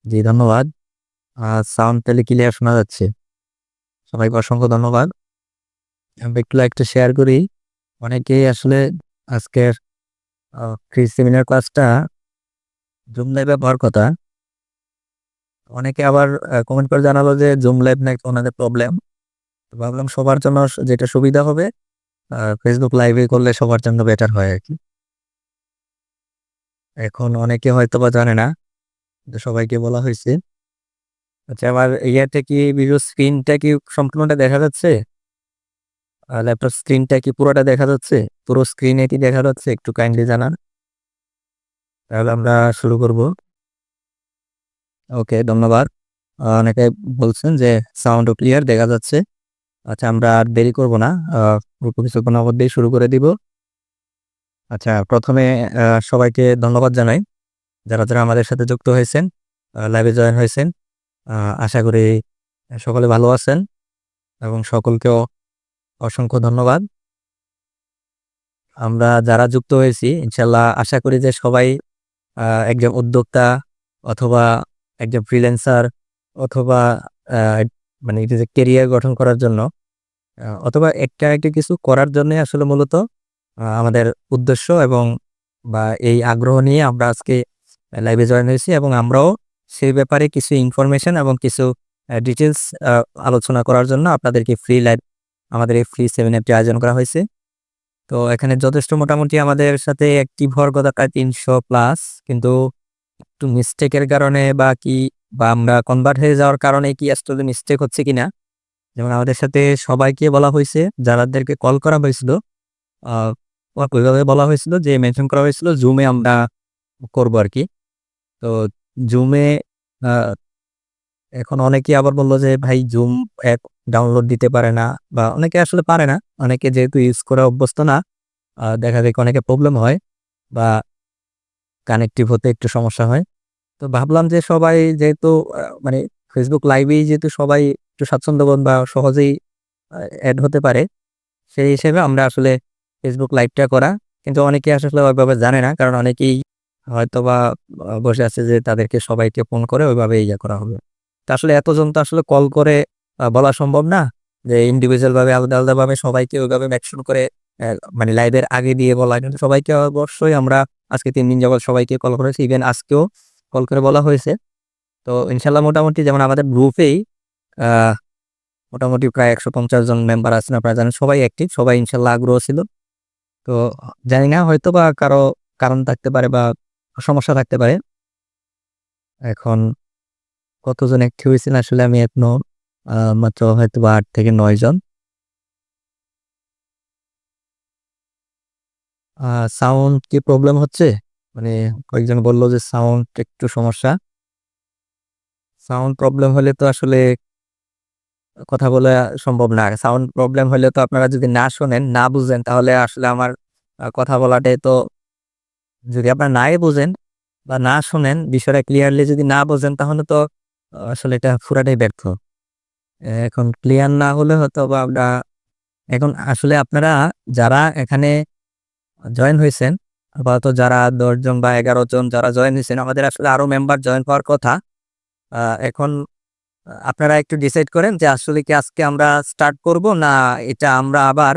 জি, ধন্যবাদ। সাউন্ড তাহলে ক্লিয়ার শোনা যাচ্ছে। সবাইকে অসংখ্য ধন্যবাদ। আমি একটু লাইকটা শেয়ার করি। অনেকেই আসলে আজকের ফ্রি সেমিনার ক্লাসটা জুম লাইভ এ হওয়ার কথা। অনেকে আবার কমেন্ট করে জানালো যে জুম লাইভ নাকি ওনাদের প্রবলেম। ভাবলাম সবার জন্য যেটা সুবিধা হবে ফেসবুক লাইভে করলে সবার জন্য বেটার হয় আরকি। এখন অনেকে হয়তোবা জানে না, কিন্তু সবাইকে বলা হইছে। আচ্ছা, আমার ইয়াতে কি ভিডিও স্ক্রিনটা কি সম্পূর্ণটা দেখা যাচ্ছে? ল্যাপটপ স্ক্রিনটা কি পুরোটা দেখা যাচ্ছে? পুরো স্ক্রিনে কি দেখা যাচ্ছে? একটু কাইন্ডলি জানান। তাহলে আমরা শুরু করব। ওকে, ধন্যবাদ। অনেকে বলছেন যে সাউন্ডও ক্লিয়ার দেখা যাচ্ছে। আচ্ছা, আমরা আর দেরি করব না। অল্প কিছুক্ষণের মধ্যেই শুরু করে দিব। আচ্ছা, ১ম এ সবাইকে ধন্যবাদ জানাই। যারা আমাদের সাথে যুক্ত হয়েছেন, লাইভে জয়েন হয়েছেন। আ আশা করি সকলে ভালো আছেন এবং সকলকেও অসংখ্য ধন্যবাদ। আমরা যারা যুক্ত হয়েছি ইনশাআল্লাহ আশা করি যে সবাই আ একজন উদ্যোক্তা অথবা একজন ফ্রিল্যান্সার অথবা আ মানে এটা যে ক্যারিয়ার গঠন করার জন্য অথবা একটা কিছু করার জন্যই আসলে মূলত আমাদের উদ্দেশ্য এবং বা এই আগ্রহ নিয়ে আমরা আজকে লাইভে জয়েন হয়েছি এবং আমরাও সেই ব্যাপারে কিছু ইনফরমেশন এবং কিছু ডিটেইলস আ আলোচনা করার জন্য আপনাদেরকে ফ্রি লাইভ আমাদের এই ফ্রি সেমিনারটি আয়োজন করা হয়েছে। তো এখানে যথেষ্ট মোটামুটি আমাদের সাথে অ্যাক্টিভ হওয়ার কথা প্রায় ৩০০ প্লাস, কিন্তু একটু মিস্টেকের কারণে বা আমরা কনভার্ট হয়ে যাওয়ার কারণে কি আসলে মিস্টেক হচ্ছে কিনা, যেমন আমাদের সাথে সবাইকে বলা হয়েছে, যাদেরকে কল করা হয়েছিল আ ওইভাবে বলা হয়েছিল যে মেনশন করা হয়েছিল জুমে আমরা করবো আরকি। তো জুমে আ এখন অনেকেই আবার বলল যে ভাই জুম অ্যাপ ডাউনলোড দিতে পারে না বা অনেকে আসলে পারে না। অনেকে যেহেতু ইউজ করে অভ্যস্ত না, দেখা যায় অনেকে প্রবলেম হয় বা কানেক্টিভ হতে একটু সমস্যা হয়। তো ভাবলাম যে সবাই যেহেতু মানে Facebook লাইভেই যেহেতু সবাই একটু স্বাচ্ছন্দ্যবোধ বা সহজেই এড হতে পারে, সেই হিসেবে আমরা আসলে Facebook লাইভটা করা। কিন্তু অনেকেই আসলে ওইভাবে জানে না। কারণ অনেকেই হয়তোবা বসে আছে যে তাদেরকে সবাইকে ফোন করে ওইভাবে ইয়ে করা হবে। তো আসলে এতজন তো আসলে কল করে বলা সম্ভব না যে ইন্ডিভিজুয়াল ভাবে আলাদা ভাবে সবাইকে ওইভাবে মেনশন করে অ্যা মানে লাইভের আগে দিয়ে বলা। কিন্তু সবাইকে অবশ্যই আমরা আজকে ৩ দিন যাবৎ সবাইকে কল করেছি। ইভেন আজকেও কল করে বলা হয়েছে। তো ইনশাআল্লাহ মোটামুটি যেমন আমাদের গ্রুপেই আ মোটামুটি প্রায় ১৫০ জন মেম্বার আছেন। আপনারা জানেন সবাই অ্যাক্টিভ, সবাই ইনশাআল্লাহ আগ্রহ ছিল। তো জানি না হয়তোবা কারো কারণ থাকতে পারে বা সমস্যা থাকতে পারে। এখন কতজন অ্যাক্টিভ হয়েছেন আসলে আমি এখনো মাত্র হয়তোবা ৮ থেকে ৯ জন। আ সাউন্ড কি প্রবলেম হচ্ছে? মানে কয়েকজন বলল যে সাউন্ড একটু সমস্যা। সাউন্ড প্রবলেম হলে তো আসলে কথা বলা সম্ভব না। সাউন্ড প্রবলেম হলে তো আপনারা যদি না শোনেন, না বুঝেন তাহলে আসলে আমার কথা বলাটাই তো, যদি আপনারা নাই বুঝেন বা না শোনেন, বিষয়টা ক্লিয়ারলি যদি না বোঝেন তাহলে তো আসলে এটা পুরাটাই ব্যর্থ। এখন ক্লিয়ার না হলে হয়তোবা আমরা এখন আসলে আপনারা যারা এখানে জয়েন হইছেন, আপাতত যারা ১০ জন বা ১১ জন যারা জয়েন হইছেন, আমাদের আসলে আরো মেম্বার জয়েন হওয়ার কথা। এখন আপনারা একটু ডিসাইড করেন যে আসলে কি আজকে আমরা স্টার্ট করব না এটা আমরা আবার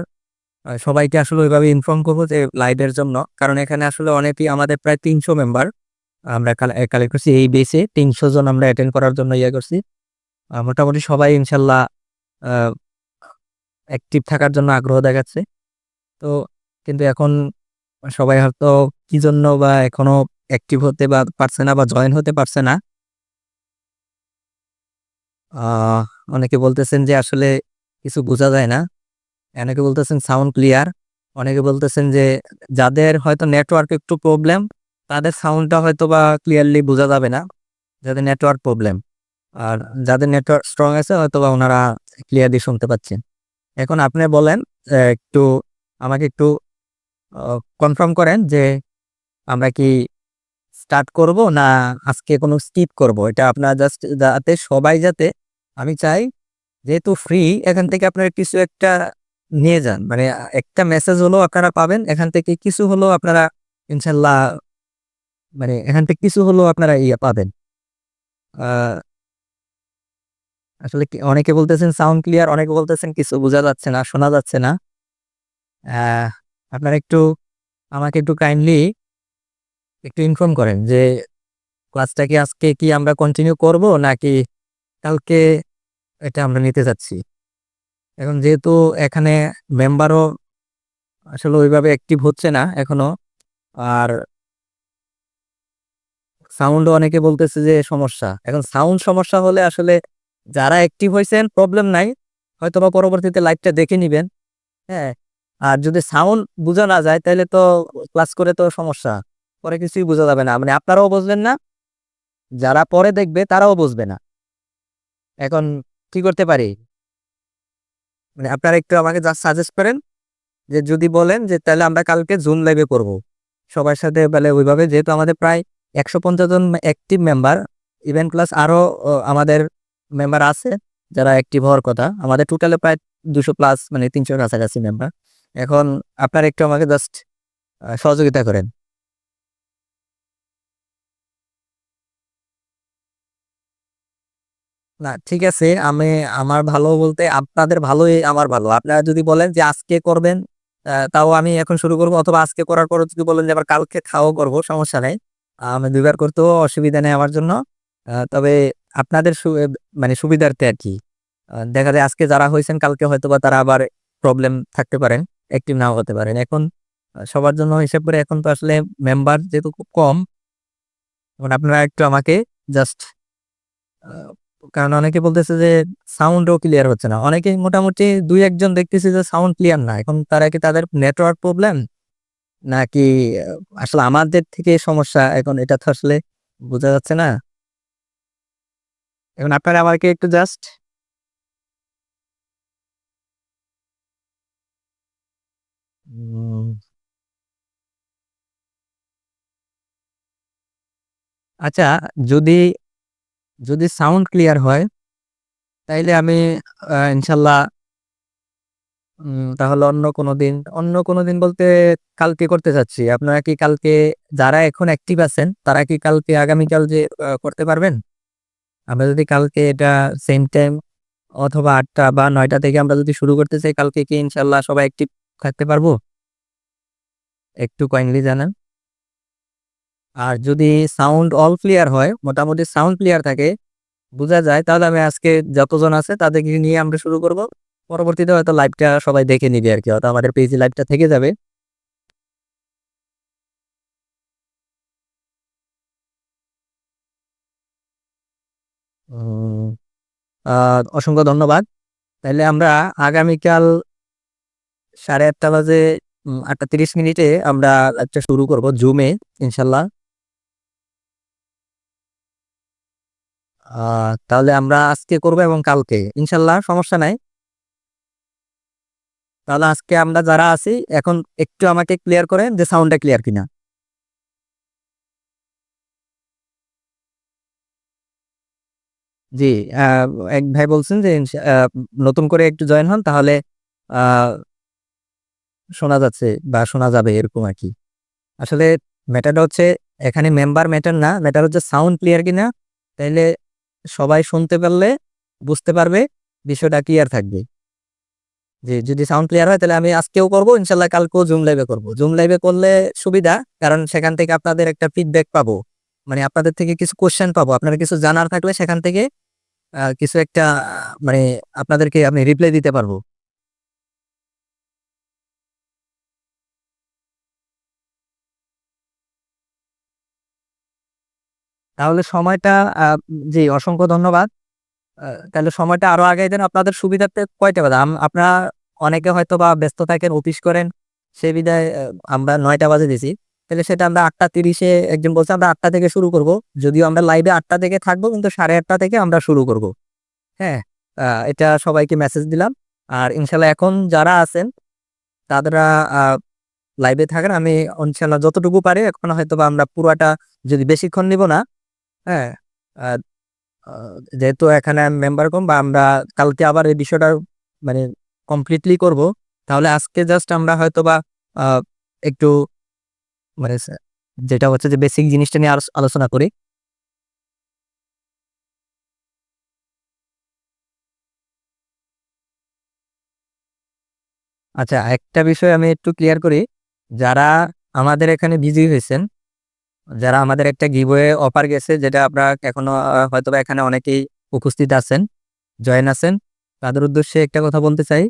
সবাইকে আসলে ওইভাবে ইনফর্ম করব যে লাইভের জন্য। কারণ এখানে আসলে অনেকেই আমাদের প্রায় ৩০০ মেম্বার আমরা কালেক্ট করছি। এই বেসে ৩০০ জন আমরা অ্যাটেন্ড করার জন্য ইয়ে করছি। মোটামুটি সবাই ইনশাআল্লাহ আ অ্যাক্টিভ থাকার জন্য আগ্রহ দেখাচ্ছে। তো কিন্তু এখন সবাই হয়তো কি জন্য বা এখনো অ্যাক্টিভ হতে বা পারছে না বা জয়েন হতে পারছে না। আ অনেকে বলতেছেন যে আসলে কিছু বোঝা যায় না। অনেকে বলতেছেন সাউন্ড ক্লিয়ার। অনেকে বলতেছেন যে যাদের হয়তো নেটওয়ার্ক একটু প্রবলেম, তাদের সাউন্ডটা হয়তোবা ক্লিয়ারলি বোঝা যাবে না। যাদের নেটওয়ার্ক প্রবলেম। আর যাদের নেটওয়ার্ক স্ট্রং আছে হয়তোবা উনারা ক্লিয়ারলি শুনতে পাচ্ছেন। এখন আপনি বলেন, একটু আমাকে একটু আ কনফার্ম করেন যে আমরা কি স্টার্ট করব না আজকে কোনো স্কিপ করব? এটা আপনারা জাস্ট যাতে সবাই যাতে, আমি চাই যেহেতু ফ্রি এখান থেকে আপনারা কিছু একটা নিয়ে যান। মানে একটা মেসেজ হলেও আপনারা পাবেন। এখান থেকে কিছু হলেও আপনারা ইনশাআল্লাহ মানে এখান থেকে কিছু হলেও আপনারা ইয়ে পাবেন। আহ, আসলে অনেকে বলতেছেন সাউন্ড ক্লিয়ার, অনেকে বলতেছেন কিছু বোঝা যাচ্ছে না, শোনা যাচ্ছে না। আহ, আপনারা একটু আমাকে একটু কাইন্ডলি একটু ইনফর্ম করেন যে ক্লাসটা কি আজকে কি আমরা কন্টিনিউ করব নাকি কালকে এটা আমরা নিতে যাচ্ছি। এখন যেহেতু এখানে মেম্বারও আসলে ওইভাবে অ্যাক্টিভ হচ্ছে না এখনো, আর সাউন্ডও অনেকে বলতেছে যে সমস্যা। এখন সাউন্ড সমস্যা হলে আসলে যারা অ্যাক্টিভ হয়েছেন প্রবলেম নাই, হয়তো বা পরবর্তীতে লাইভটা দেখে নিবেন। হ্যাঁ, আর যদি সাউন্ড বোঝা না যায় তাহলে তো ক্লাস করে তো সমস্যা, পরে কিছুই বোঝা যাবে না, মানে আপনারাও বুঝবেন না, যারা পরে দেখবে তারাও বুঝবে না। এখন কি করতে পারি, মানে আপনারা একটু আমাকে যা সাজেস্ট করেন, যে যদি বলেন যে তাহলে আমরা কালকে জুম লাইভে করব সবার সাথে, মানে ওইভাবে যেহেতু আমাদের প্রায় 150 জন অ্যাক্টিভ মেম্বার, ইভেন প্লাস আরো আমাদের মেম্বার আছে যারা অ্যাক্টিভ হওয়ার কথা, আমাদের টোটালে প্রায় 200 প্লাস, মানে 300 কাছাকাছি মেম্বার। এখন আপনারা একটু আমাকে জাস্ট সহযোগিতা করেন। না ঠিক আছে, আমি আমার ভালো বলতে আপনাদের ভালোই আমার ভালো। আপনারা যদি বলেন যে আজকে করবেন, তাও আমি এখন শুরু করবো, অথবা আজকে করার পর যদি বলেন যে আবার কালকে খাওয়া করবো, সমস্যা নেই। আমি দুইবার করতেও অসুবিধা নেই আমার জন্য। তবে আপনাদের মানে সুবিধার্থে আর কি। দেখা যায় আজকে যারা হয়েছেন কালকে হয়তো বা তারা আবার প্রবলেম থাকতে পারেন, অ্যাক্টিভ নাও হতে পারেন। এখন সবার জন্য হিসেব করে এখন তো আসলে মেম্বার যেহেতু খুব কম, এখন আপনারা একটু আমাকে জাস্ট, আহ, কারণ অনেকে বলতেছে যে সাউন্ডও ক্লিয়ার হচ্ছে না, অনেকে মোটামুটি দুই একজন দেখতেছে যে সাউন্ড ক্লিয়ার না। এখন তারা কি তাদের নেটওয়ার্ক প্রবলেম নাকি আসলে আমাদের থেকে সমস্যা, এখন এটা তো আসলে বোঝা যাচ্ছে না। এখন আপনারা আমাকে একটু জাস্ট, আচ্ছা, যদি যদি সাউন্ড ক্লিয়ার হয় তাইলে আমি ইনশাল্লাহ, তাহলে অন্য কোনো দিন বলতে কালকে করতে চাচ্ছি। আপনারা কি কালকে, যারা এখন অ্যাক্টিভ আছেন তারা কি কালকে আগামীকাল যে করতে পারবেন? আমরা যদি কালকে এটা সেম টাইম অথবা 8টা বা 9টা থেকে আমরা যদি শুরু করতে চাই, কালকে কি ইনশাল্লাহ সবাই অ্যাক্টিভ থাকতে পারবো? একটু কাইন্ডলি জানান। আর যদি সাউন্ড অল ক্লিয়ার হয়, মোটামুটি সাউন্ড ক্লিয়ার থাকে, বোঝা যায়, তাহলে আমি আজকে যতজন আছে তাদেরকে নিয়ে আমরা শুরু করব। পরবর্তীতে হয়তো লাইভটা সবাই দেখে নিবে আর কি, হয়তো আমাদের পেজে লাইভটা থেকে যাবে। উম, অসংখ্য ধন্যবাদ। তাহলে আমরা আগামীকাল 8:30 বাজে, 8:30 আমরা লাইভটা শুরু করব জুমে ইনশাল্লাহ। তাহলে আমরা আজকে করব এবং কালকে ইনশাল্লাহ, সমস্যা নাই। তাহলে আজকে আমরা যারা আছি এখন একটু আমাকে ক্লিয়ার করেন যে সাউন্ডটা ক্লিয়ার কিনা। জি, আহ, এক ভাই বলছেন যে নতুন করে একটু জয়েন হন, তাহলে আহ, শোনা যাচ্ছে বা শোনা যাবে এরকম আর কি। আসলে ম্যাটারটা হচ্ছে এখানে মেম্বার ম্যাটার না, ম্যাটার হচ্ছে সাউন্ড ক্লিয়ার কিনা। তাইলে সবাই শুনতে পারলে বুঝতে পারবে, বিষয়টা ক্লিয়ার থাকবে। যে যদি সাউন্ড ক্লিয়ার হয় তাহলে আমি আজকেও করবো, ইনশাল্লাহ কালকেও জুম লাইভে করবো। জুম লাইভে করলে সুবিধা, কারণ সেখান থেকে আপনাদের একটা ফিডব্যাক পাবো, মানে আপনাদের থেকে কিছু কোশ্চেন পাবো, আপনারা কিছু জানার থাকলে সেখান থেকে কিছু একটা, মানে আপনাদেরকে আমি রিপ্লাই দিতে পারবো। তাহলে সময়টা, জি অসংখ্য ধন্যবাদ। তাহলে সময়টা আরো আগাই দেন আপনাদের সুবিধার্থে। কয়টা বাজে আপনারা অনেকে হয়তো বা ব্যস্ত থাকেন, অফিস করেন, সে বিধায় আমরা 9টা বাজে দিছি। তাহলে সেটা আমরা 8:30, একজন বলছে আমরা 8টা থেকে শুরু করব, যদিও আমরা লাইভে 8টা থেকে থাকবো কিন্তু 8:30 থেকে আমরা শুরু করব। হ্যাঁ, এটা সবাইকে মেসেজ দিলাম। আর ইনশাল্লাহ এখন যারা আছেন তারা লাইভে থাকেন, আমি ইনশাল্লাহ যতটুকু পারি, এখন হয়তো বা আমরা পুরাটা, যদি বেশিক্ষণ নিব না। হ্যাঁ, যেহেতু এখানে মেম্বার কম, বা আমরা কালকে আবার এই বিষয়টা মানে কমপ্লিটলি করব, তাহলে আজকে জাস্ট আমরা হয়তো বা আহ, একটু, মানে যেটা হচ্ছে যে বেসিক জিনিসটা নিয়ে আলোচনা করি। আচ্ছা, একটা বিষয় আমি একটু ক্লিয়ার করি। যারা আমাদের এখানে বিজি হয়েছেন, যারা আমাদের একটা গিভওয়ে অফার গেছে যেটা আমরা এখনো হয়তোবা এখানে অনেকেই উপস্থিত আছেন, জয়েন আছেন। তাদের উদ্দেশ্যে একটা কথা বলতে চাই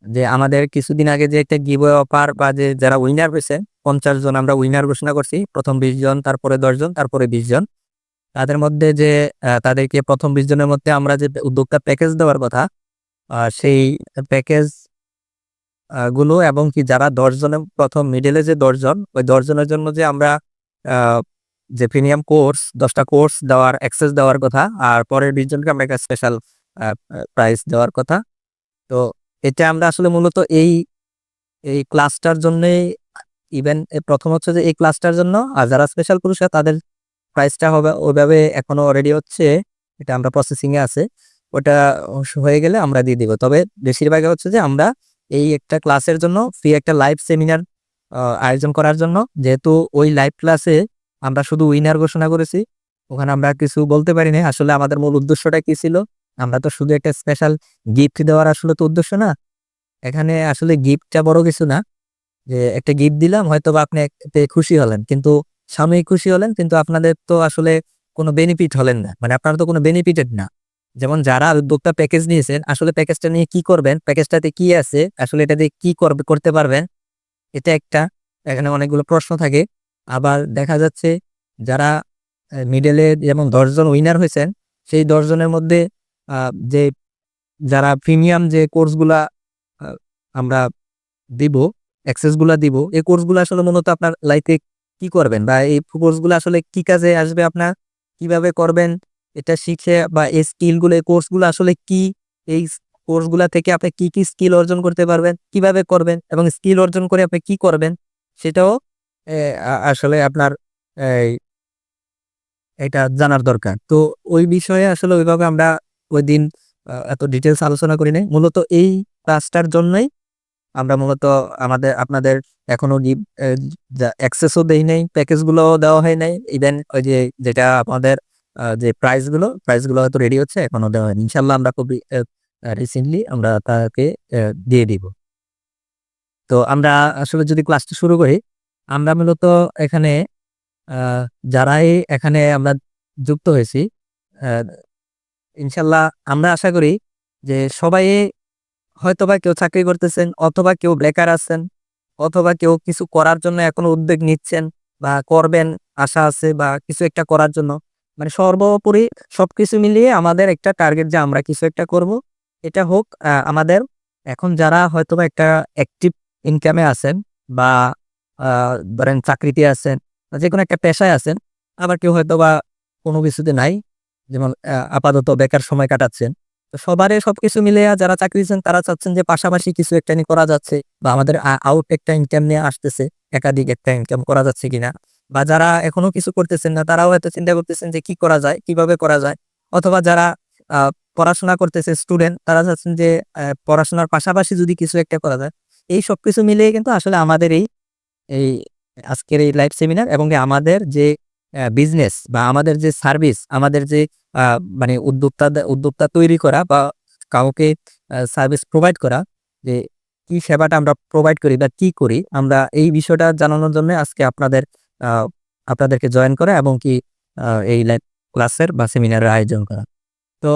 যে আমাদের কিছুদিন আগে যে একটা গিভওয়ে অফার বা যে যারা উইনার হয়েছে ৫০ জন আমরা উইনার ঘোষণা করছি। ১ম ২০ জন, তারপরে ১০ জন, তারপরে ২০ জন। তাদের মধ্যে যে তাদেরকে ১ম ২০ জনের মধ্যে আমরা যে উদ্যোক্তা প্যাকেজ দেওয়ার কথা, সেই প্যাকেজ গুলো এবং কি যারা ১০ জনের ১ম মিডলে যে ১০ জন, ওই ১০ জনের জন্য যে আমরা আ যে প্রিমিয়াম কোর্স ১০ টা কোর্স দেওয়ার অ্যাক্সেস দেওয়ার কথা। আর পরের ২০ জনকে আমরা একটা স্পেশাল আ আ প্রাইজ দেওয়ার কথা। তো এটা আমরা আসলে মূলত এই ক্লাসটার জন্যেই ইভেন ১ম হচ্ছে যে এই ক্লাসটার জন্য। আর যারা স্পেশাল পুরস্কার তাদের প্রাইসটা হবে ওইভাবে এখনো রেডি হচ্ছে। এটা আমরা প্রসেসিং এ আছে। ওটা হয়ে গেলে আমরা দিয়ে দিব। তবে বেশিরভাগই হচ্ছে যে আমরা এই একটা ক্লাসের জন্য ফ্রি একটা লাইভ সেমিনার আয়োজন করার জন্য। যেহেতু ওই লাইভ ক্লাসে আমরা শুধু উইনার ঘোষণা করেছি। ওখানে আমরা কিছু বলতে পারি নাই। আসলে আমাদের মূল উদ্দেশ্যটা কি ছিল? আমরা তো শুধু একটা স্পেশাল গিফট দেওয়ার আসলে তো উদ্দেশ্য না। এখানে আসলে গিফটটা বড় কিছু না। যে একটা গিফট দিলাম হয়তোবা আপনি এতে খুশি হলেন। কিন্তু সাময়িক খুশি হলেন কিন্তু আপনাদের তো আসলে কোনো বেনিফিট হলেন না। মানে আপনারা তো কোনো বেনিফিটেড না। যেমন যারা উদ্যোক্তা প্যাকেজ নিয়েছেন আসলে প্যাকেজটা নিয়ে কি করবেন? প্যাকেজটাতে কি আছে? আসলে এটা দিয়ে কি করতে পারবেন? এটা একটা। এখানে অনেকগুলো প্রশ্ন থাকে। আবার দেখা যাচ্ছে যারা মিডলে যেমন ১০ জন উইনার হয়েছেন, সেই ১০ জনের মধ্যে আ যে যারা প্রিমিয়াম যে কোর্সগুলা আ আমরা দিব, অ্যাক্সেস গুলা দিব। এই কোর্স গুলা আসলে মূলত আপনার লাইফে কি করবেন বা এই কোর্স গুলা আসলে কি কাজে আসবে আপনার, কিভাবে করবেন এটা শিখে বা এই স্কিল গুলো এই কোর্স গুলো আসলে কি, এই কোর্স গুলা থেকে আপনি কি স্কিল অর্জন করতে পারবেন, কিভাবে করবেন এবং স্কিল অর্জন করে আপনি কি করবেন সেটাও আসলে আপনার এই এটা জানার দরকার। তো ওই বিষয়ে আসলে ওইভাবে আমরা ঐদিন এত ডিটেইলস আলোচনা করি নাই। মূলত এই ক্লাসটার জন্যই আমরা মূলত আপনাদের এখনো অ্যাক্সেস ও দেই নাই, প্যাকেজ গুলোও দেওয়া হয় নাই। ইভেন ওই যে যেটা আমাদের যে প্রাইস গুলো হয়তো রেডি হচ্ছে এখনো দেওয়া হয়নি। ইনশাআল্লাহ আমরা খুবই রিসেন্টলি আমরা তাকে দিয়ে দিব। তো আমরা আসলে যদি ক্লাসটা শুরু করি, আমরা মূলত এখানে আ যারাই এখানে আমরা যুক্ত হয়েছি, আ ইনশাআল্লাহ আমরা আশা করি যে সবাই হয়তোবা কেউ চাকরি করতেছেন, অথবা কেউ বেকার আছেন, অথবা কেউ কিছু করার জন্য এখনো উদ্যোগ নিচ্ছেন বা করবেন আশা আছে বা কিছু একটা করার জন্য। মানে সর্বোপরি সবকিছু মিলিয়ে আমাদের একটা টার্গেট যে আমরা কিছু একটা করব। এটা হোক আমাদের এখন যারা হয়তোবা একটা অ্যাক্টিভ ইনকামে আছেন বা আ ধরেন চাকরিতে আছেন বা যেকোনো একটা পেশায় আছেন। আবার কেউ হয়তোবা কোনো কিছুতে নাই। যেমন আপাতত বেকার সময় কাটাচ্ছেন। তো সবারই সবকিছু মিলিয়ে যারা চাকরিছেন তারা চাচ্ছেন যে পাশাপাশি কিছু একটা নিয়ে করা যাচ্ছে বা আমাদের আউট একটা ইনকাম নিয়ে আসতেছে, একাধিক একটা ইনকাম করা যাচ্ছে কিনা। বা যারা এখনো কিছু করতেছেন না তারাও হয়তো চিন্তা করতেছেন যে কি করা যায়, কিভাবে করা যায়। অথবা যারা আ পড়াশোনা করতেছে স্টুডেন্ট তারা চাচ্ছেন যে পড়াশোনার পাশাপাশি যদি কিছু একটা করা যায়। এই সবকিছু মিলিয়ে কিন্তু আসলে আমাদের এই আজকের এই লাইভ সেমিনার এবং আমাদের যে বিজনেস বা আমাদের যে সার্ভিস, আমাদের যে আ মানে উদ্যোক্তা তৈরি করা বা কাউকে সার্ভিস প্রোভাইড করা, যে কি সেবাটা আমরা প্রোভাইড করি বা কি করি, আমরা এই বিষয়টা জানানোর জন্য আজকে আ আপনাদেরকে জয়েন করা এবং কি এই লাইভ ক্লাসের বা সেমিনারের আয়োজন করা। তো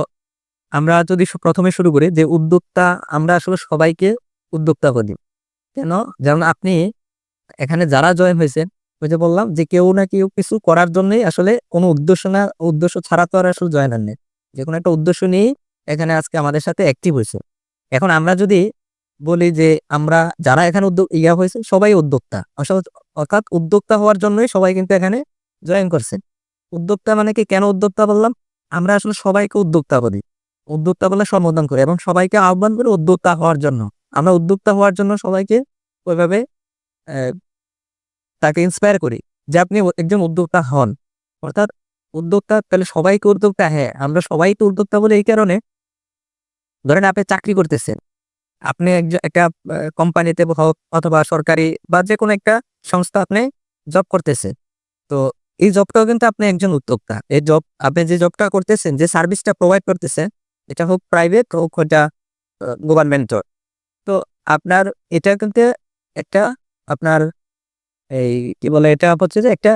আমরা যদি ১ম এ শুরু করি যে উদ্যোক্তা, আমরা আসলে সবাইকে উদ্যোক্তা বলি। কেন? যেমন আপনি এখানে যারা জয়েন হয়েছেন, ওই যে বললাম যে কেউ না কেউ কিছু করার জন্যই আসলে কোনো উদ্দেশ্য না, উদ্দেশ্য ছাড়া তো আর আসলে জয়েন হন নাই। যেকোনো একটা উদ্দেশ্য নিয়েই এখানে আজকে আমাদের সাথে অ্যাক্টিভ হইছে। এখন আমরা যদি বলি যে আমরা যারা এখানে হয়েছে সবাই উদ্যোক্তা। অর্থাৎ উদ্যোক্তা হওয়ার জন্যই সবাই কিন্তু এখানে জয়েন করছে। উদ্যোক্তা মানে কি, কেন উদ্যোক্তা বললাম? আমরা আসলে সবাইকে উদ্যোক্তা বলি। উদ্যোক্তা বলে সম্বোধন করি এবং সবাইকে আহ্বান করি উদ্যোক্তা হওয়ার জন্য। আমরা উদ্যোক্তা হওয়ার জন্য সবাইকে ওইভাবে অ্যা তাকে ইন্সপায়ার করি যে আপনি একজন উদ্যোক্তা হন। অর্থাৎ উদ্যোক্তা তাহলে সবাইকে উদ্যোক্তা, হ্যাঁ, আমরা সবাইকে উদ্যোক্তা বলি এই কারণে, ধরেন আপনি চাকরি করতেছেন। আপনি একটা কোম্পানিতে হোক অথবা সরকারি বা যেকোনো একটা সংস্থা আপনি জব করতেছেন। তো এই জবটাও কিন্তু আপনি একজন উদ্যোক্তা। এই আপনি যে জবটা করতেছেন, যে সার্ভিসটা প্রোভাইড করতেছেন, এটা হোক প্রাইভেট হোক ওটা গভর্নমেন্ট জব। তো আপনার এটা কিন্তু একটা আপনার এই কি বলে এটা হচ্ছে যে একটা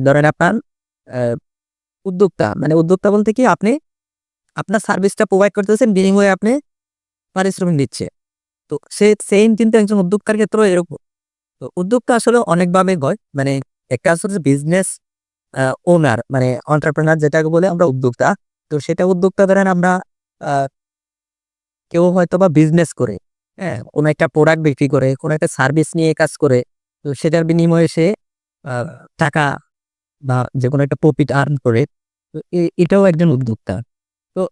ধরেন আপনার আহ, উদ্যোক্তা মানে উদ্যোক্তা বলতে কি আপনি আপনার সার্ভিসটা প্রোভাইড করতেছেন বিনিময়ে আপনি পারিশ্রমিক দিচ্ছে। তো সে সেম কিন্তু একজন উদ্যোক্তার ক্ষেত্রেও এরকম। তো উদ্যোক্তা আসলে অনেকভাবে হয় মানে একটা আসলে বিজনেস ওনার মানে এন্টারপ্রেনার যেটাকে বলে আমরা উদ্যোক্তা। তো সেটা উদ্যোক্তা ধরেন আমরা আহ, কেউ হয়তো বা বিজনেস করে, হ্যাঁ, কোনো একটা প্রোডাক্ট বিক্রি করে, কোনো একটা সার্ভিস নিয়ে কাজ করে। তো সেটার বিনিময়ে সে আহ, টাকা বা যে কোনো একটা প্রফিট আর্ন করে। তো এটাও একজন উদ্যোক্তা। তো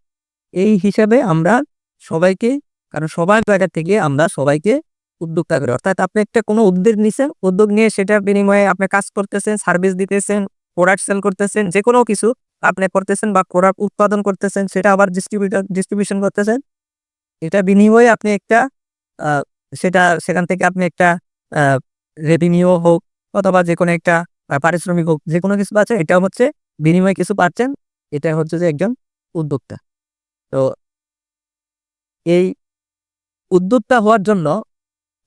এই হিসাবে আমরা সবাইকে, কারণ সবার জায়গা থেকে আমরা সবাইকে উদ্যোক্তা করি। অর্থাৎ আপনি একটা কোনো উদ্যোগ নিছেন, উদ্যোগ নিয়ে সেটার বিনিময়ে আপনি কাজ করতেছেন, সার্ভিস দিতেছেন, প্রোডাক্ট সেল করতেছেন, যে কোনো কিছু আপনি করতেছেন বা প্রোডাক্ট উৎপাদন করতেছেন, সেটা আবার ডিস্ট্রিবিউশন করতেছেন। এটা বিনিময়ে আপনি একটা আহ, সেখান থেকে আপনি একটা রেভিনিউ হোক অথবা যে কোনো একটা পারিশ্রমিক হোক, যে কোনো কিছু আছে, এটা হচ্ছে বিনিময়ে কিছু পাচ্ছেন। এটা হচ্ছে যে একজন উদ্যোক্তা। তো এই উদ্যোক্তা হওয়ার জন্য,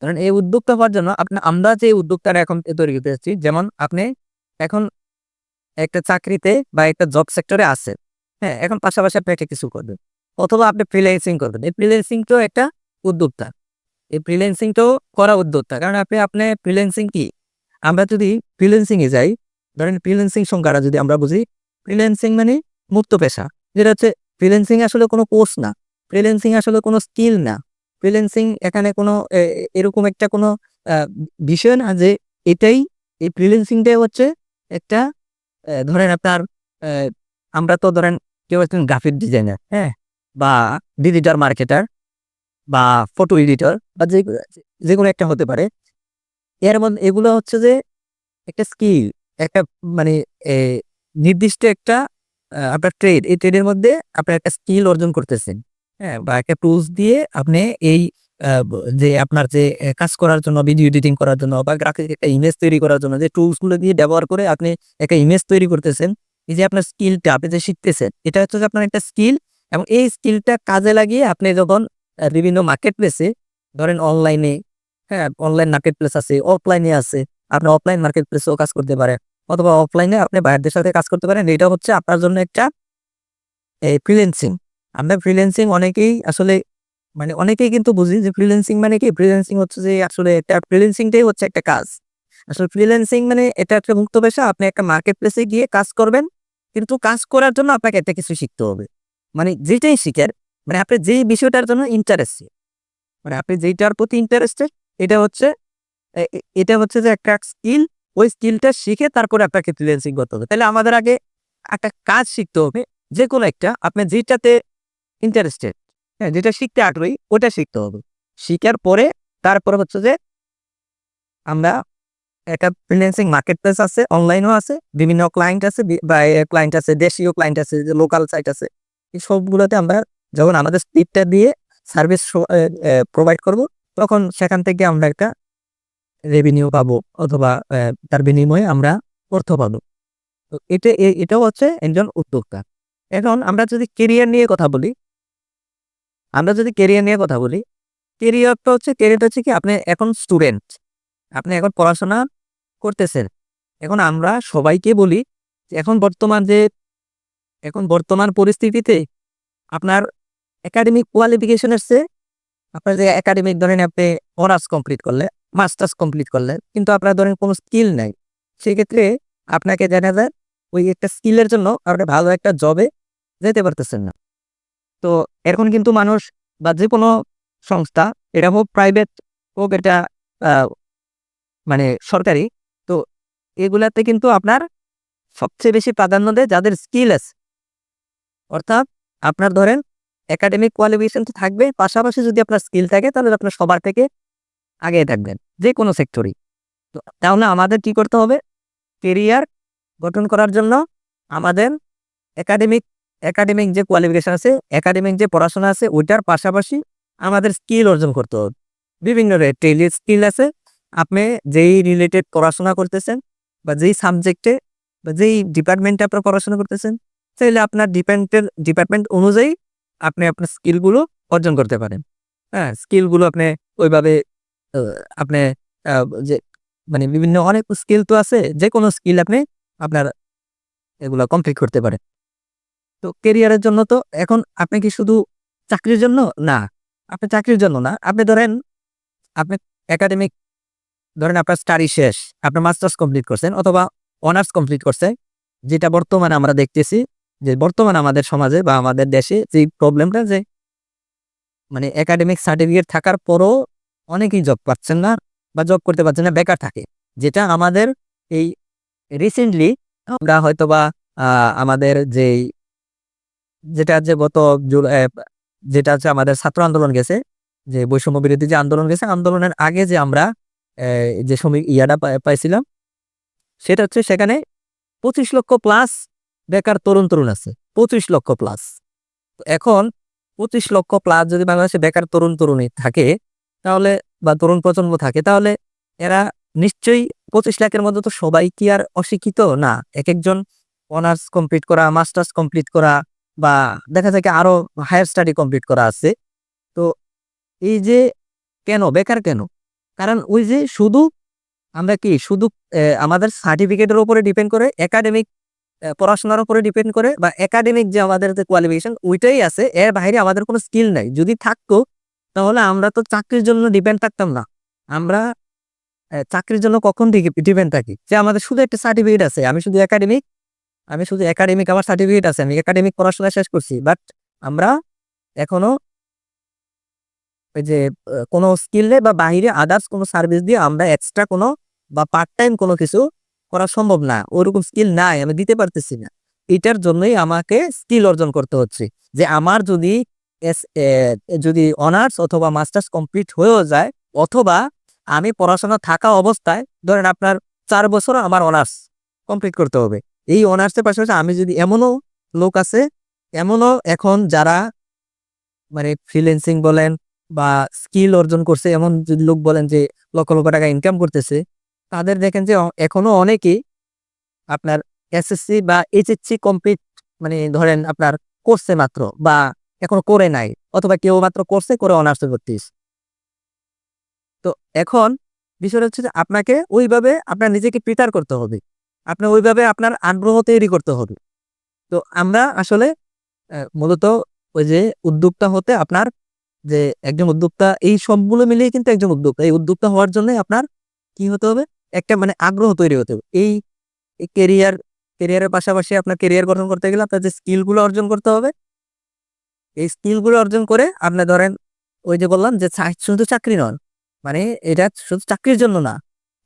কারণ এই উদ্যোক্তা হওয়ার জন্য আমরা যে উদ্যোক্তারা এখন তৈরি করতে যাচ্ছি, যেমন আপনি এখন একটা চাকরিতে বা একটা জব সেক্টরে আছেন, হ্যাঁ, এখন পাশাপাশি আপনি একটা কিছু করবেন অথবা আপনি ফ্রিল্যান্সিং করবেন। এই ফ্রিল্যান্সিংটাও একটা উদ্যোক্তা। এই ফ্রিল্যান্সিংটাও করা উদ্যোক্তা, কারণ আপনি ফ্রিল্যান্সিং কি, আমরা যদি ফ্রিল্যান্সিং এ যাই, ধরেন ফ্রিল্যান্সিং সংজ্ঞাটা যদি আমরা বুঝি, ফ্রিল্যান্সিং মানে মুক্ত পেশা। যেটা হচ্ছে ফ্রিল্যান্সিং আসলে কোনো কোর্স না, ফ্রিল্যান্সিং আসলে কোনো স্কিল না, ফ্রিল্যান্সিং এখানে কোনো এরকম একটা কোনো আহ, বিষয় না যে এটাই, এই ফ্রিল্যান্সিংটাই হচ্ছে একটা ধরেন আপনার আহ, আমরা তো ধরেন কেউ একজন গ্রাফিক ডিজাইনার, হ্যাঁ, বা ডিজিটাল মার্কেটার বা ফটো এডিটর বা যে কোনো একটা হতে পারে। এর মধ্যে এগুলো হচ্ছে যে একটা স্কিল, একটা মানে এ, নির্দিষ্ট একটা আপনার ট্রেড, এই ট্রেডের মধ্যে আপনার একটা স্কিল অর্জন করতেছেন, হ্যাঁ, বা একটা টুলস দিয়ে আপনি এই যে আপনার যে কাজ করার জন্য, ভিডিও এডিটিং করার জন্য বা গ্রাফিক একটা ইমেজ তৈরি করার জন্য যে টুলস গুলো দিয়ে ব্যবহার করে আপনি একটা ইমেজ তৈরি করতেছেন। এই যে আপনার স্কিলটা আপনি যে শিখতেছেন, এটা হচ্ছে যে আপনার একটা স্কিল। এবং এই স্কিলটা কাজে লাগিয়ে আপনি যখন বিভিন্ন মার্কেট প্লেসে, ধরেন অনলাইনে, হ্যাঁ, অনলাইন মার্কেট প্লেস আছে, অফলাইনে আছে, আপনি অফলাইন মার্কেট প্লেসেও কাজ করতে পারেন অথবা অফলাইনে আপনি বাইরের সাথে কাজ করতে পারেন। এটা হচ্ছে আপনার জন্য একটা এই ফ্রিল্যান্সিং। আমরা ফ্রিল্যান্সিং অনেকেই আসলে মানে অনেকেই কিন্তু বুঝি যে ফ্রিল্যান্সিং মানে কি, ফ্রিল্যান্সিং হচ্ছে যে আসলে একটা ফ্রিল্যান্সিংটাই হচ্ছে একটা কাজ। আসলে ফ্রিল্যান্সিং মানে এটা একটা মুক্ত পেশা, আপনি একটা মার্কেট প্লেসে গিয়ে কাজ করবেন, কিন্তু কাজ করার জন্য আপনাকে একটা কিছু শিখতে হবে। মানে যেটাই শিখেন, মানে আপনি যেই বিষয়টার জন্য ইন্টারেস্টেড, মানে আপনি যেইটার প্রতি ইন্টারেস্টেড, এটা হচ্ছে এটা হচ্ছে যে একটা স্কিল। ওই স্কিলটা শিখে তারপরে আপনাকে ফ্রিল্যান্সিং করতে হবে। তাহলে আমাদের আগে একটা কাজ শিখতে হবে, যে কোনো একটা আপনি যেটাতে ইন্টারেস্টেড, হ্যাঁ, যেটা শিখতে আগ্রহী ওটা শিখতে হবে। শিখার পরে তারপরে হচ্ছে যে আমরা একটা ফ্রিল্যান্সিং মার্কেট প্লেস আছে, অনলাইনও আছে, বিভিন্ন ক্লায়েন্ট আছে, বা ক্লায়েন্ট আছে, দেশীয় ক্লায়েন্ট আছে, যে লোকাল সাইট আছে। এই সবগুলোতে আমরা যখন আমাদের স্পিডটা দিয়ে সার্ভিস প্রোভাইড করব, তখন সেখান থেকে আমরা একটা রেভিনিউ পাবো অথবা তার বিনিময়ে আমরা অর্থ পাবো। তো এটাও হচ্ছে একজন উদ্যোক্তা। এখন আমরা যদি কেরিয়ার নিয়ে কথা বলি, আমরা যদি কেরিয়ার নিয়ে কথা বলি, কেরিয়ারটা হচ্ছে কি, আপনি এখন স্টুডেন্ট, আপনি এখন পড়াশোনা করতেছেন। এখন আমরা সবাইকে বলি যে এখন বর্তমান পরিস্থিতিতে আপনার একাডেমিক কোয়ালিফিকেশনের চেয়ে আপনার যে একাডেমিক, ধরেন আপনি অনার্স কমপ্লিট করলে, মাস্টার্স কমপ্লিট করলে, কিন্তু আপনার ধরেন কোনো স্কিল নাই, সেক্ষেত্রে আপনাকে দেখা যায় ওই একটা স্কিলের জন্য আপনি ভালো একটা জবে যেতে পারতেছেন না। তো এখন কিন্তু মানুষ বা যে কোনো সংস্থা, এটা হোক প্রাইভেট হোক, এটা আহ, মানে সরকারি, তো এগুলাতে কিন্তু আপনার সবচেয়ে বেশি প্রাধান্য দেয় যাদের স্কিল আছে। অর্থাৎ আপনার ধরেন একাডেমিক কোয়ালিফিকেশন তো থাকবে, পাশাপাশি যদি আপনার স্কিল থাকে তাহলে আপনার সবার থেকে আগে থাকবেন যে কোনো সেক্টরই। তো তাহলে আমাদের কি করতে হবে, কেরিয়ার গঠন করার জন্য আমাদের একাডেমিক একাডেমিক যে কোয়ালিফিকেশন আছে, একাডেমিক যে পড়াশোনা আছে, ওইটার পাশাপাশি আমাদের স্কিল অর্জন করতে হবে। বিভিন্ন টেলি স্কিল আছে, আপনি যেই রিলেটেড পড়াশোনা করতেছেন বা যেই সাবজেক্টে বা যেই ডিপার্টমেন্টে আপনার পড়াশোনা করতেছেন, তাহলে আপনার ডিপার্টমেন্ট অনুযায়ী আপনি আপনার স্কিলগুলো অর্জন করতে পারেন। হ্যাঁ? স্কিলগুলো আপনি ওইভাবে আ আপনি আ যে মানে বিভিন্ন অনেক স্কিল তো আছে। যেকোনো স্কিল আপনি আপনার এগুলা কমপ্লিট করতে পারেন। তো কেরিয়ারের জন্য তো এখন আপনি কি শুধু চাকরির জন্য? না। আপনি চাকরির জন্য না। আপনি ধরেন আপনি একাডেমিক ধরেন আপনার স্টাডি শেষ। আপনার মাস্টার্স কমপ্লিট করছেন অথবা অনার্স কমপ্লিট করছে। যেটা বর্তমানে আমরা দেখতেছি যে বর্তমানে আমাদের সমাজে বা আমাদের দেশে যেই প্রবলেমটা যে মানে একাডেমিক সার্টিফিকেট থাকার পরও অনেকেই জব পাচ্ছেন না বা জব করতে পারছেন না, বেকার থাকে। যেটা আমাদের এই রিসেন্টলি আমরা হয়তোবা আ আমাদের যেটা যে গত যেটা হচ্ছে আমাদের ছাত্র আন্দোলন গেছে, যে বৈষম্য বিরোধী যে আন্দোলন গেছে, আন্দোলনের আগে যে আমরা যে ইয়াটা পাইছিলাম, সেটা হচ্ছে সেখানে ২৫ লক্ষ প্লাস বেকার তরুণ আছে। ২৫ লক্ষ প্লাস। এখন ২৫ লক্ষ প্লাস যদি বাংলাদেশে বেকার তরুণ-তরুণী থাকে, তাহলে বা তরুণ প্রজন্ম থাকে, তাহলে এরা নিশ্চয়ই ২৫ লাখের মধ্যে তো সবাই কি আর অশিক্ষিত? না। একেকজন অনার্স কমপ্লিট করা, মাস্টার্স কমপ্লিট করা বা দেখা যায় কি আরো হায়ার স্টাডি কমপ্লিট করা আছে। তো এই যে কেন বেকার কেন? কারণ ওই যে শুধু আমরা কি শুধু আমাদের সার্টিফিকেটের উপরে ডিপেন্ড করে একাডেমিক পড়াশোনার উপরে ডিপেন্ড করে বা একাডেমিক যে আমাদের যে কোয়ালিফিকেশন ওইটাই আছে। এর বাইরে আমাদের কোনো স্কিল নাই। যদি থাকতো তাহলে আমরা তো চাকরির জন্য ডিপেন্ড থাকতাম না। আমরা চাকরির জন্য কখন ডিপেন্ড থাকি? যে আমাদের শুধু একটা সার্টিফিকেট আছে। আমি শুধু একাডেমিক আমার সার্টিফিকেট আছে। আমি একাডেমিক পড়াশোনা শেষ করছি। বাট আমরা এখনো ওই যে কোনো স্কিল নেই বা বাহিরে আদার্স কোনো সার্ভিস দিয়ে আমরা এক্সট্রা কোনো বা পার্ট টাইম কোনো কিছু করা সম্ভব না। ওরকম স্কিল নাই, আমি দিতে পারতেছি না। এটার জন্যই আমাকে স্কিল অর্জন করতে হচ্ছে। যে আমার যদি এস এ যদি অনার্স অথবা মাস্টার্স কমপ্লিট হয়েও যায় অথবা আমি পড়াশোনা থাকা অবস্থায় ধরেন আপনার ৪ বছর আমার অনার্স কমপ্লিট করতে হবে। এই অনার্সের পাশাপাশি আমি যদি এমনও লোক আছে, এমনও এখন যারা মানে ফ্রিল্যান্সিং বলেন বা স্কিল অর্জন করছে এমন যদি লোক বলেন যে লক্ষ টাকা ইনকাম করতেছে, তাদের দেখেন যে এখনো অনেকেই আপনার এসএসসি বা এইচএসসি কমপ্লিট মানে ধরেন আপনার করছে মাত্র বা এখনো করে নাই অথবা কেউ মাত্র করছে করে অনার্সে ভর্তি হইছে। তো এখন বিষয়টা হচ্ছে যে আপনাকে ওইভাবে আপনার নিজেকে প্রিপেয়ার করতে হবে। আপনার ওইভাবে আপনার আগ্রহ তৈরি করতে হবে। তো আমরা আসলে মূলত ওই যে উদ্যোক্তা হতে আপনার যে একজন উদ্যোক্তা এই সবগুলো মিলিয়ে কিন্তু একজন উদ্যোক্তা। এই উদ্যোক্তা হওয়ার জন্যই আপনার কি হতে হবে? একটা মানে আগ্রহ তৈরি হতে হবে। এই ক্যারিয়ারের পাশাপাশি আপনার ক্যারিয়ার গঠন করতে গেলে আপনার যে স্কিল গুলো অর্জন করতে হবে, এই স্কিল গুলো অর্জন করে আপনি ধরেন ওই যে বললাম যে শুধু চাকরি নয়। মানে এটা শুধু চাকরির জন্য না।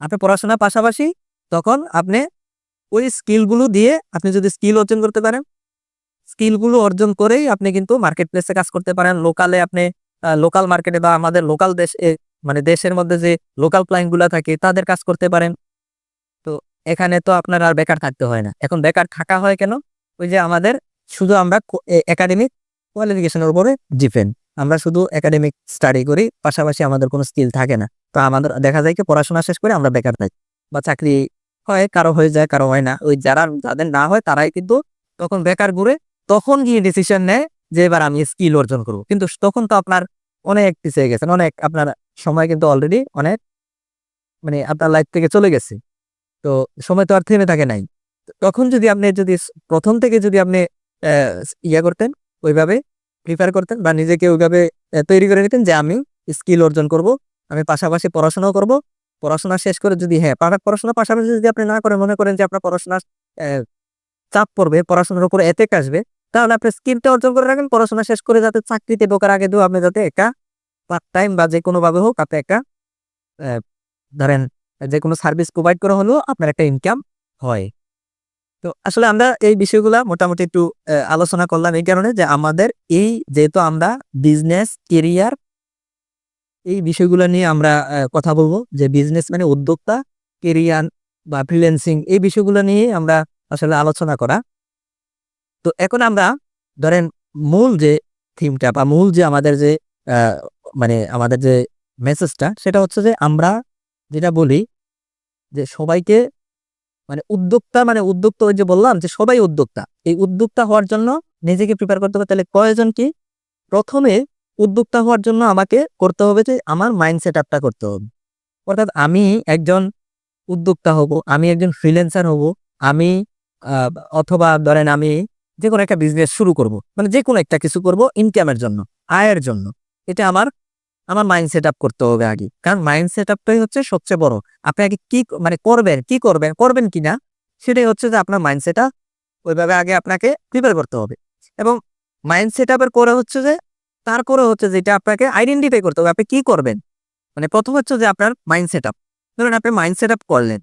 আপনি পড়াশোনার পাশাপাশি তখন আপনি ওই স্কিল গুলো দিয়ে আপনি যদি স্কিল অর্জন করতে পারেন, স্কিল গুলো অর্জন করেই আপনি কিন্তু মার্কেট প্লেসে কাজ করতে পারেন। লোকালে আপনি লোকাল মার্কেটে বা আমাদের লোকাল মানে দেশের মধ্যে যে লোকাল ক্লায়েন্ট গুলা থাকে তাদের কাজ করতে পারেন। তো এখানে তো আপনার আর বেকার থাকতে হয় না। এখন বেকার থাকা হয় কেন? ওই যে আমাদের শুধু আমরা একাডেমিক কোয়ালিফিকেশন এর উপরে ডিপেন্ড। আমরা শুধু একাডেমিক স্টাডি করি, পাশাপাশি আমাদের কোনো স্কিল থাকে না। তো আমাদের দেখা যায় কি পড়াশোনা শেষ করে আমরা বেকার থাকি। বা চাকরি হয়, কারো হয়ে যায়, কারো হয় না। ওই যাদের না হয় তারাই কিন্তু তখন বেকার ঘুরে, তখন গিয়ে ডিসিশন নেয় যে এবার আমি স্কিল অর্জন করব। কিন্তু তখন তো আপনার অনেক পিছিয়ে গেছেন। অনেক আপনার সময় কিন্তু অলরেডি অনেক মানে আপনার লাইফ থেকে চলে গেছে। তো সময় তো আর থেমে থাকে নাই। তখন যদি আপনি যদি ১ম থেকে যদি আপনি অ্যা করতেন, ওইভাবে প্রিপেয়ার করতেন বা নিজেকে ওইভাবে তৈরি করে নিতেন যে আমি স্কিল অর্জন করব। আমি পাশাপাশি পড়াশোনাও করব। পড়াশোনা শেষ করে যদি হ্যাঁ, পড়াশোনার পাশাপাশি যদি আপনি না করেন, মনে করেন যে আপনার পড়াশোনার অ্যা চাপ পড়বে, পড়াশোনার উপর এফেক্ট আসবে, তাহলে আপনি স্কিলটা অর্জন করে রাখেন। পড়াশোনা শেষ করে যাতে চাকরিতে ঢোকার আগে আপনি যাতে একটা পার্ট টাইম বা যেকোনোভাবে হোক আপনি একটা অ্যা ধরেন যেকোনো সার্ভিস প্রোভাইড করা হলেও আপনার একটা ইনকাম হয়। তো আসলে আমরা এই বিষয়গুলা মোটামুটি একটু আলোচনা করলাম এই কারণে যে আমাদের যেহেতু আমরা বিজনেস, কেরিয়ার এই বিষয়গুলা নিয়ে আমরা কথা বলব যে বিজনেস মানে উদ্যোক্তা, কেরিয়ার বা ফ্রিল্যান্সিং এই বিষয়গুলো নিয়ে আমরা আসলে আলোচনা করা। তো এখন আমরা ধরেন মূল যে থিমটা বা মূল যে আমাদের যে আ মানে আমাদের যে মেসেজটা সেটা হচ্ছে যে আমরা যেটা বলি যে সবাইকে মানে উদ্যোক্তা ওই যে বললাম যে সবাই উদ্যোক্তা। এই উদ্যোক্তা হওয়ার জন্য নিজেকে প্রিপেয়ার করতে হবে। তাহলে প্রয়োজন কি? ১ম এ উদ্যোক্তা হওয়ার জন্য আমাকে করতে হবে যে আমার মাইন্ড সেট আপটা করতে হবে। অর্থাৎ আমি একজন উদ্যোক্তা হব, আমি একজন ফ্রিল্যান্সার হব, আমি আ অথবা ধরেন আমি যেকোনো একটা বিজনেস শুরু করব। মানে যেকোনো একটা কিছু করব ইনকামের জন্য, আয়ের জন্য। এটা আমার মাইন্ড সেট আপ করতে হবে আগে। কারণ মাইন্ড সেট আপটাই হচ্ছে সবচেয়ে বড়। আপনি আগে কি মানে করবেন কিনা সেটাই হচ্ছে যে আপনার মাইন্ড সেট আপ ওইভাবে আগে আপনাকে প্রিপেয়ার করতে হবে। এবং মাইন্ড সেট আপের পরে হচ্ছে যে তারপরে হচ্ছে যেটা আপনাকে আইডেন্টিফাই করতে হবে আপনি কি করবেন। মানে ১ম হচ্ছে যে আপনার মাইন্ড সেট আপ। ধরুন আপনি মাইন্ড সেট আপ করলেন।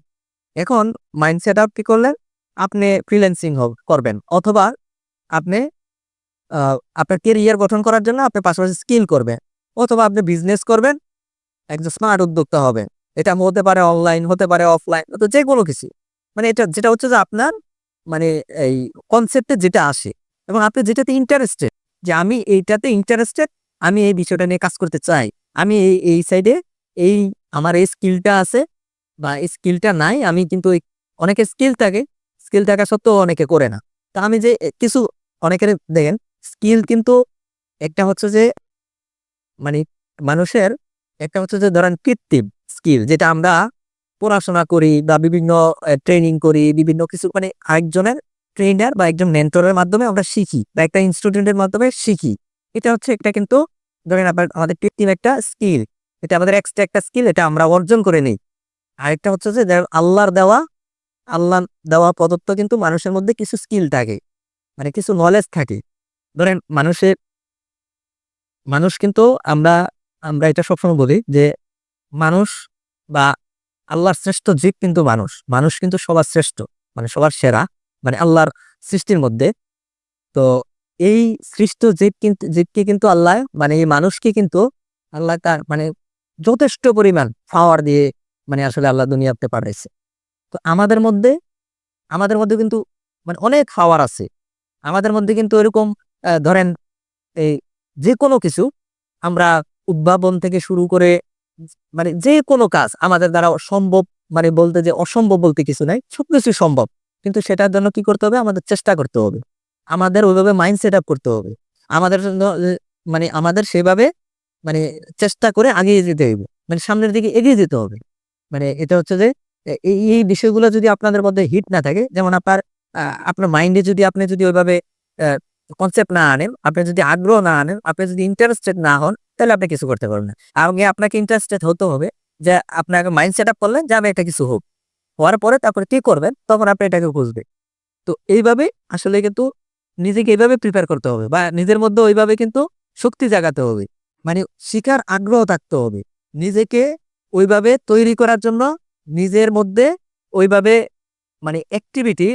এখন মাইন্ড সেট আপ কি করলেন? আপনি ফ্রিল্যান্সিং করবেন অথবা আপনি আ আপনার কেরিয়ার গঠন করার জন্য আপনি পাশাপাশি স্কিল করবেন। অথবা আপনি বিজনেস করবেন, একজন স্মার্ট উদ্যোক্তা হবেন। এটা হতে পারে অনলাইন, হতে পারে অফলাইন, তো যেকোনো কিছু। মানে এটা যেটা হচ্ছে যে আপনার মানে এই কনসেপ্টে যেটা আসে এবং আপনি যেটাতে ইন্টারেস্টেড যে আমি এইটাতে ইন্টারেস্টেড, আমি এই বিষয়টা নিয়ে কাজ করতে চাই। আমি এই সাইডে এই আমার এই স্কিলটা আছে বা এই স্কিলটা নাই। আমি কিন্তু অনেকের স্কিল থাকে, স্কিল থাকা সত্ত্বেও অনেকে করে না। তা আমি যে কিছু অনেকের দেখেন স্কিল কিন্তু একটা হচ্ছে যে মানে মানুষের একটা হচ্ছে যে ধরেন কৃত্রিম স্কিল যেটা আমরা পড়াশোনা করি বা বিভিন্ন ট্রেনিং করি, বিভিন্ন কিছু মানে আরেকজনের ট্রেনার বা একজন মেন্টরের মাধ্যমে আমরা শিখি বা একটা ইনস্টিটিউটের মাধ্যমে শিখি। এটা হচ্ছে একটা কিন্তু ধরেন আমাদের কৃত্রিম একটা স্কিল। এটা আমাদের এক্সট্রা একটা স্কিল, এটা আমরা অর্জন করে নেই। আরেকটা হচ্ছে যে আল্লাহ দেওয়া প্রদত্ত কিন্তু মানুষের মধ্যে কিছু স্কিল থাকে। মানে কিছু নলেজ থাকে। ধরেন মানুষ কিন্তু আমরা আমরা এটা সবসময় বলি যে মানুষ বা আল্লাহর শ্রেষ্ঠ জীব কিন্তু মানুষ। মানুষ কিন্তু সবার শ্রেষ্ঠ। মানে সবার সেরা। মানে আল্লাহর সৃষ্টির মধ্যে। তো এই সৃষ্ট জীবকে কিন্তু আল্লাহ মানে এই মানুষকে কিন্তু আল্লাহ তার মানে যথেষ্ট পরিমাণ পাওয়ার দিয়ে মানে আসলে আল্লাহ দুনিয়াতে পাঠাইছে। তো আমাদের মধ্যে কিন্তু মানে অনেক পাওয়ার আছে। আমাদের মধ্যে কিন্তু এরকম ধরেন এই যেকোনো কিছু আমরা উদ্ভাবন থেকে শুরু করে মানে যেকোনো কাজ আমাদের দ্বারা সম্ভব, মানে বলতে যে অসম্ভব বলতে কিছু নাই। সবকিছুই সম্ভব। কিন্তু সেটার জন্য কি করতে হবে? আমাদের চেষ্টা করতে হবে। আমাদের ওইভাবে মাইন্ড সেট আপ করতে হবে। আমাদের জন্য মানে আমাদের সেভাবে মানে চেষ্টা করে আগিয়ে যেতে হইবে। মানে সামনের দিকে এগিয়ে যেতে হবে। মানে এটা হচ্ছে যে এই বিষয়গুলো যদি আপনাদের মধ্যে হিট না থাকে, যেমন আপনার মাইন্ডে যদি আপনি যদি ওইভাবে অ্যা কনসেপ্ট না আনেন, আপনি যদি আগ্রহ না আনেন, আপনি যদি ইন্টারেস্টেড না হন, তাহলে আপনি কিছু করতে পারবেন না। আগে আপনাকে ইন্টারেস্টেড হতে হবে যে আপনাকে মাইন্ড সেট আপ করলেন যে আমি একটা কিছু হোক। হওয়ার পরে তারপরে কি করবেন? তখন আপনি এটাকে বুঝবেন। তো এইভাবে আসলে কিন্তু নিজেকে এইভাবে প্রিপেয়ার করতে হবে বা নিজের মধ্যে ওইভাবে কিন্তু শক্তি জাগাতে হবে। মানে শিখার আগ্রহ থাকতে হবে। নিজেকে ওইভাবে তৈরি করার জন্য নিজের মধ্যে ওইভাবে মানে অ্যাক্টিভিটি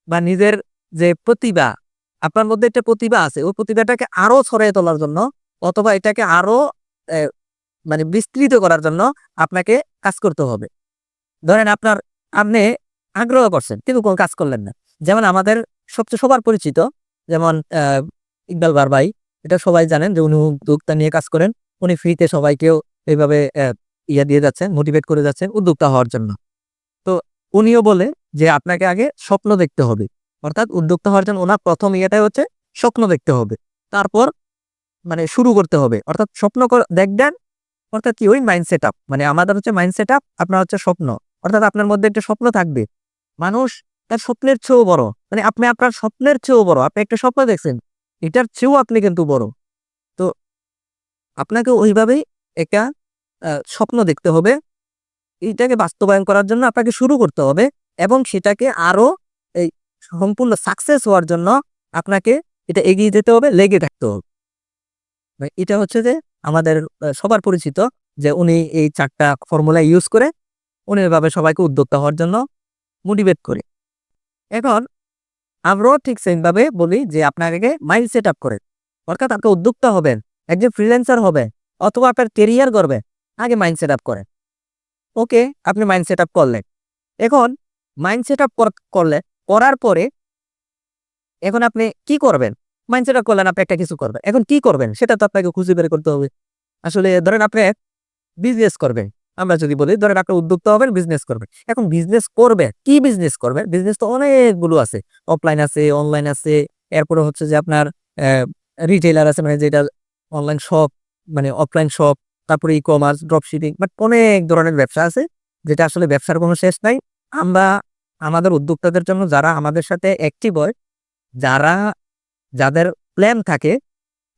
বা নিজের যে প্রতিভা, আপনার মধ্যে একটা প্রতিভা আছে। ওই প্রতিভাটাকে আরো ছড়িয়ে তোলার জন্য অথবা এটাকে আরো অ্যা মানে বিস্তৃত করার জন্য আপনাকে কাজ করতে হবে। ধরেন আপনি আগ্রহ করছেন কিন্তু কোন কাজ করলেন না। যেমন আমাদের সবচেয়ে সবার পরিচিত যেমন ইকবাল ভাই, এটা সবাই জানেন যে উনি উদ্যোক্তা নিয়ে কাজ করেন। উনি ফ্রিতে সবাইকেও এভাবে ইয়া দিয়ে যাচ্ছেন, মোটিভেট করে যাচ্ছেন উদ্যোক্তা হওয়ার জন্য। তো উনিও বলে যে আপনাকে আগে স্বপ্ন দেখতে হবে। অর্থাৎ উদ্যোক্তা হওয়ার জন্য উনার ১ম ইয়েটাই হচ্ছে স্বপ্ন দেখতে হবে। তারপর মানে শুরু করতে হবে। অর্থাৎ স্বপ্ন দেখবেন অর্থাৎ কি ওই মাইন্ড সেটআপ। মানে আমাদের হচ্ছে মাইন্ড সেটআপ, আপনার হচ্ছে স্বপ্ন। অর্থাৎ আপনার মধ্যে একটা স্বপ্ন থাকবে। মানুষ তার স্বপ্নের চেয়েও বড়। মানে আপনি আপনার স্বপ্নের চেয়েও বড়। আপনি একটা স্বপ্ন দেখছেন। এটার চেয়েও আপনি কিন্তু বড়। তো আপনাকে ওইভাবেই একটা স্বপ্ন দেখতে হবে। এইটাকে বাস্তবায়ন করার জন্য আপনাকে শুরু করতে হবে এবং সেটাকে আরো এই সম্পূর্ণ সাকসেস হওয়ার জন্য আপনাকে এটা এগিয়ে যেতে হবে, লেগে থাকতে হবে। এটা হচ্ছে যে আমাদের সবার পরিচিত যে উনি এই ৪ টা ফর্মুলা ইউজ করে উনি এভাবে সবাইকে উদ্যোক্তা হওয়ার জন্য মোটিভেট করে। এখন আমরাও ঠিক সেম ভাবে বলি যে আপনাকে মাইন্ড সেট আপ করেন। অর্থাৎ আপনি উদ্যোক্তা হবেন, একজন ফ্রিল্যান্সার হবেন অথবা আপনার ক্যারিয়ার গড়বেন। আগে মাইন্ড সেট আপ করেন। ওকে, আপনি মাইন্ড সেট আপ করলেন। এখন মাইন্ড সেট আপ করলে করার পরে এখন আপনি কি করবেন? মাইন্ড সেট আপ করলেন আপনি একটা কিছু করবেন। এখন কি করবেন? সেটা তো আপনাকে খুঁজে বের করতে হবে। আসলে ধরেন আপনি বিজনেস করবেন। আমরা যদি বলি ধরেন আপনি উদ্যোক্তা হবেন, বিজনেস করবেন। এখন বিজনেস করবেন, কি বিজনেস করবেন? বিজনেস তো অনেকগুলো আছে। অফলাইন আছে, অনলাইন আছে। এরপরে হচ্ছে যে আপনার রিটেইলার আছে মানে যেটা অনলাইন শপ। মানে অফলাইন শপ, তারপরে ই-কমার্স, ড্রপ শিপিং, বাট অনেক ধরনের ব্যবসা আছে যেটা আসলে ব্যবসার কোনো শেষ নাই। আমরা আমাদের উদ্যোক্তাদের জন্য যারা আমাদের সাথে অ্যাক্টিভ হয়, যারা যাদের প্ল্যান থাকে,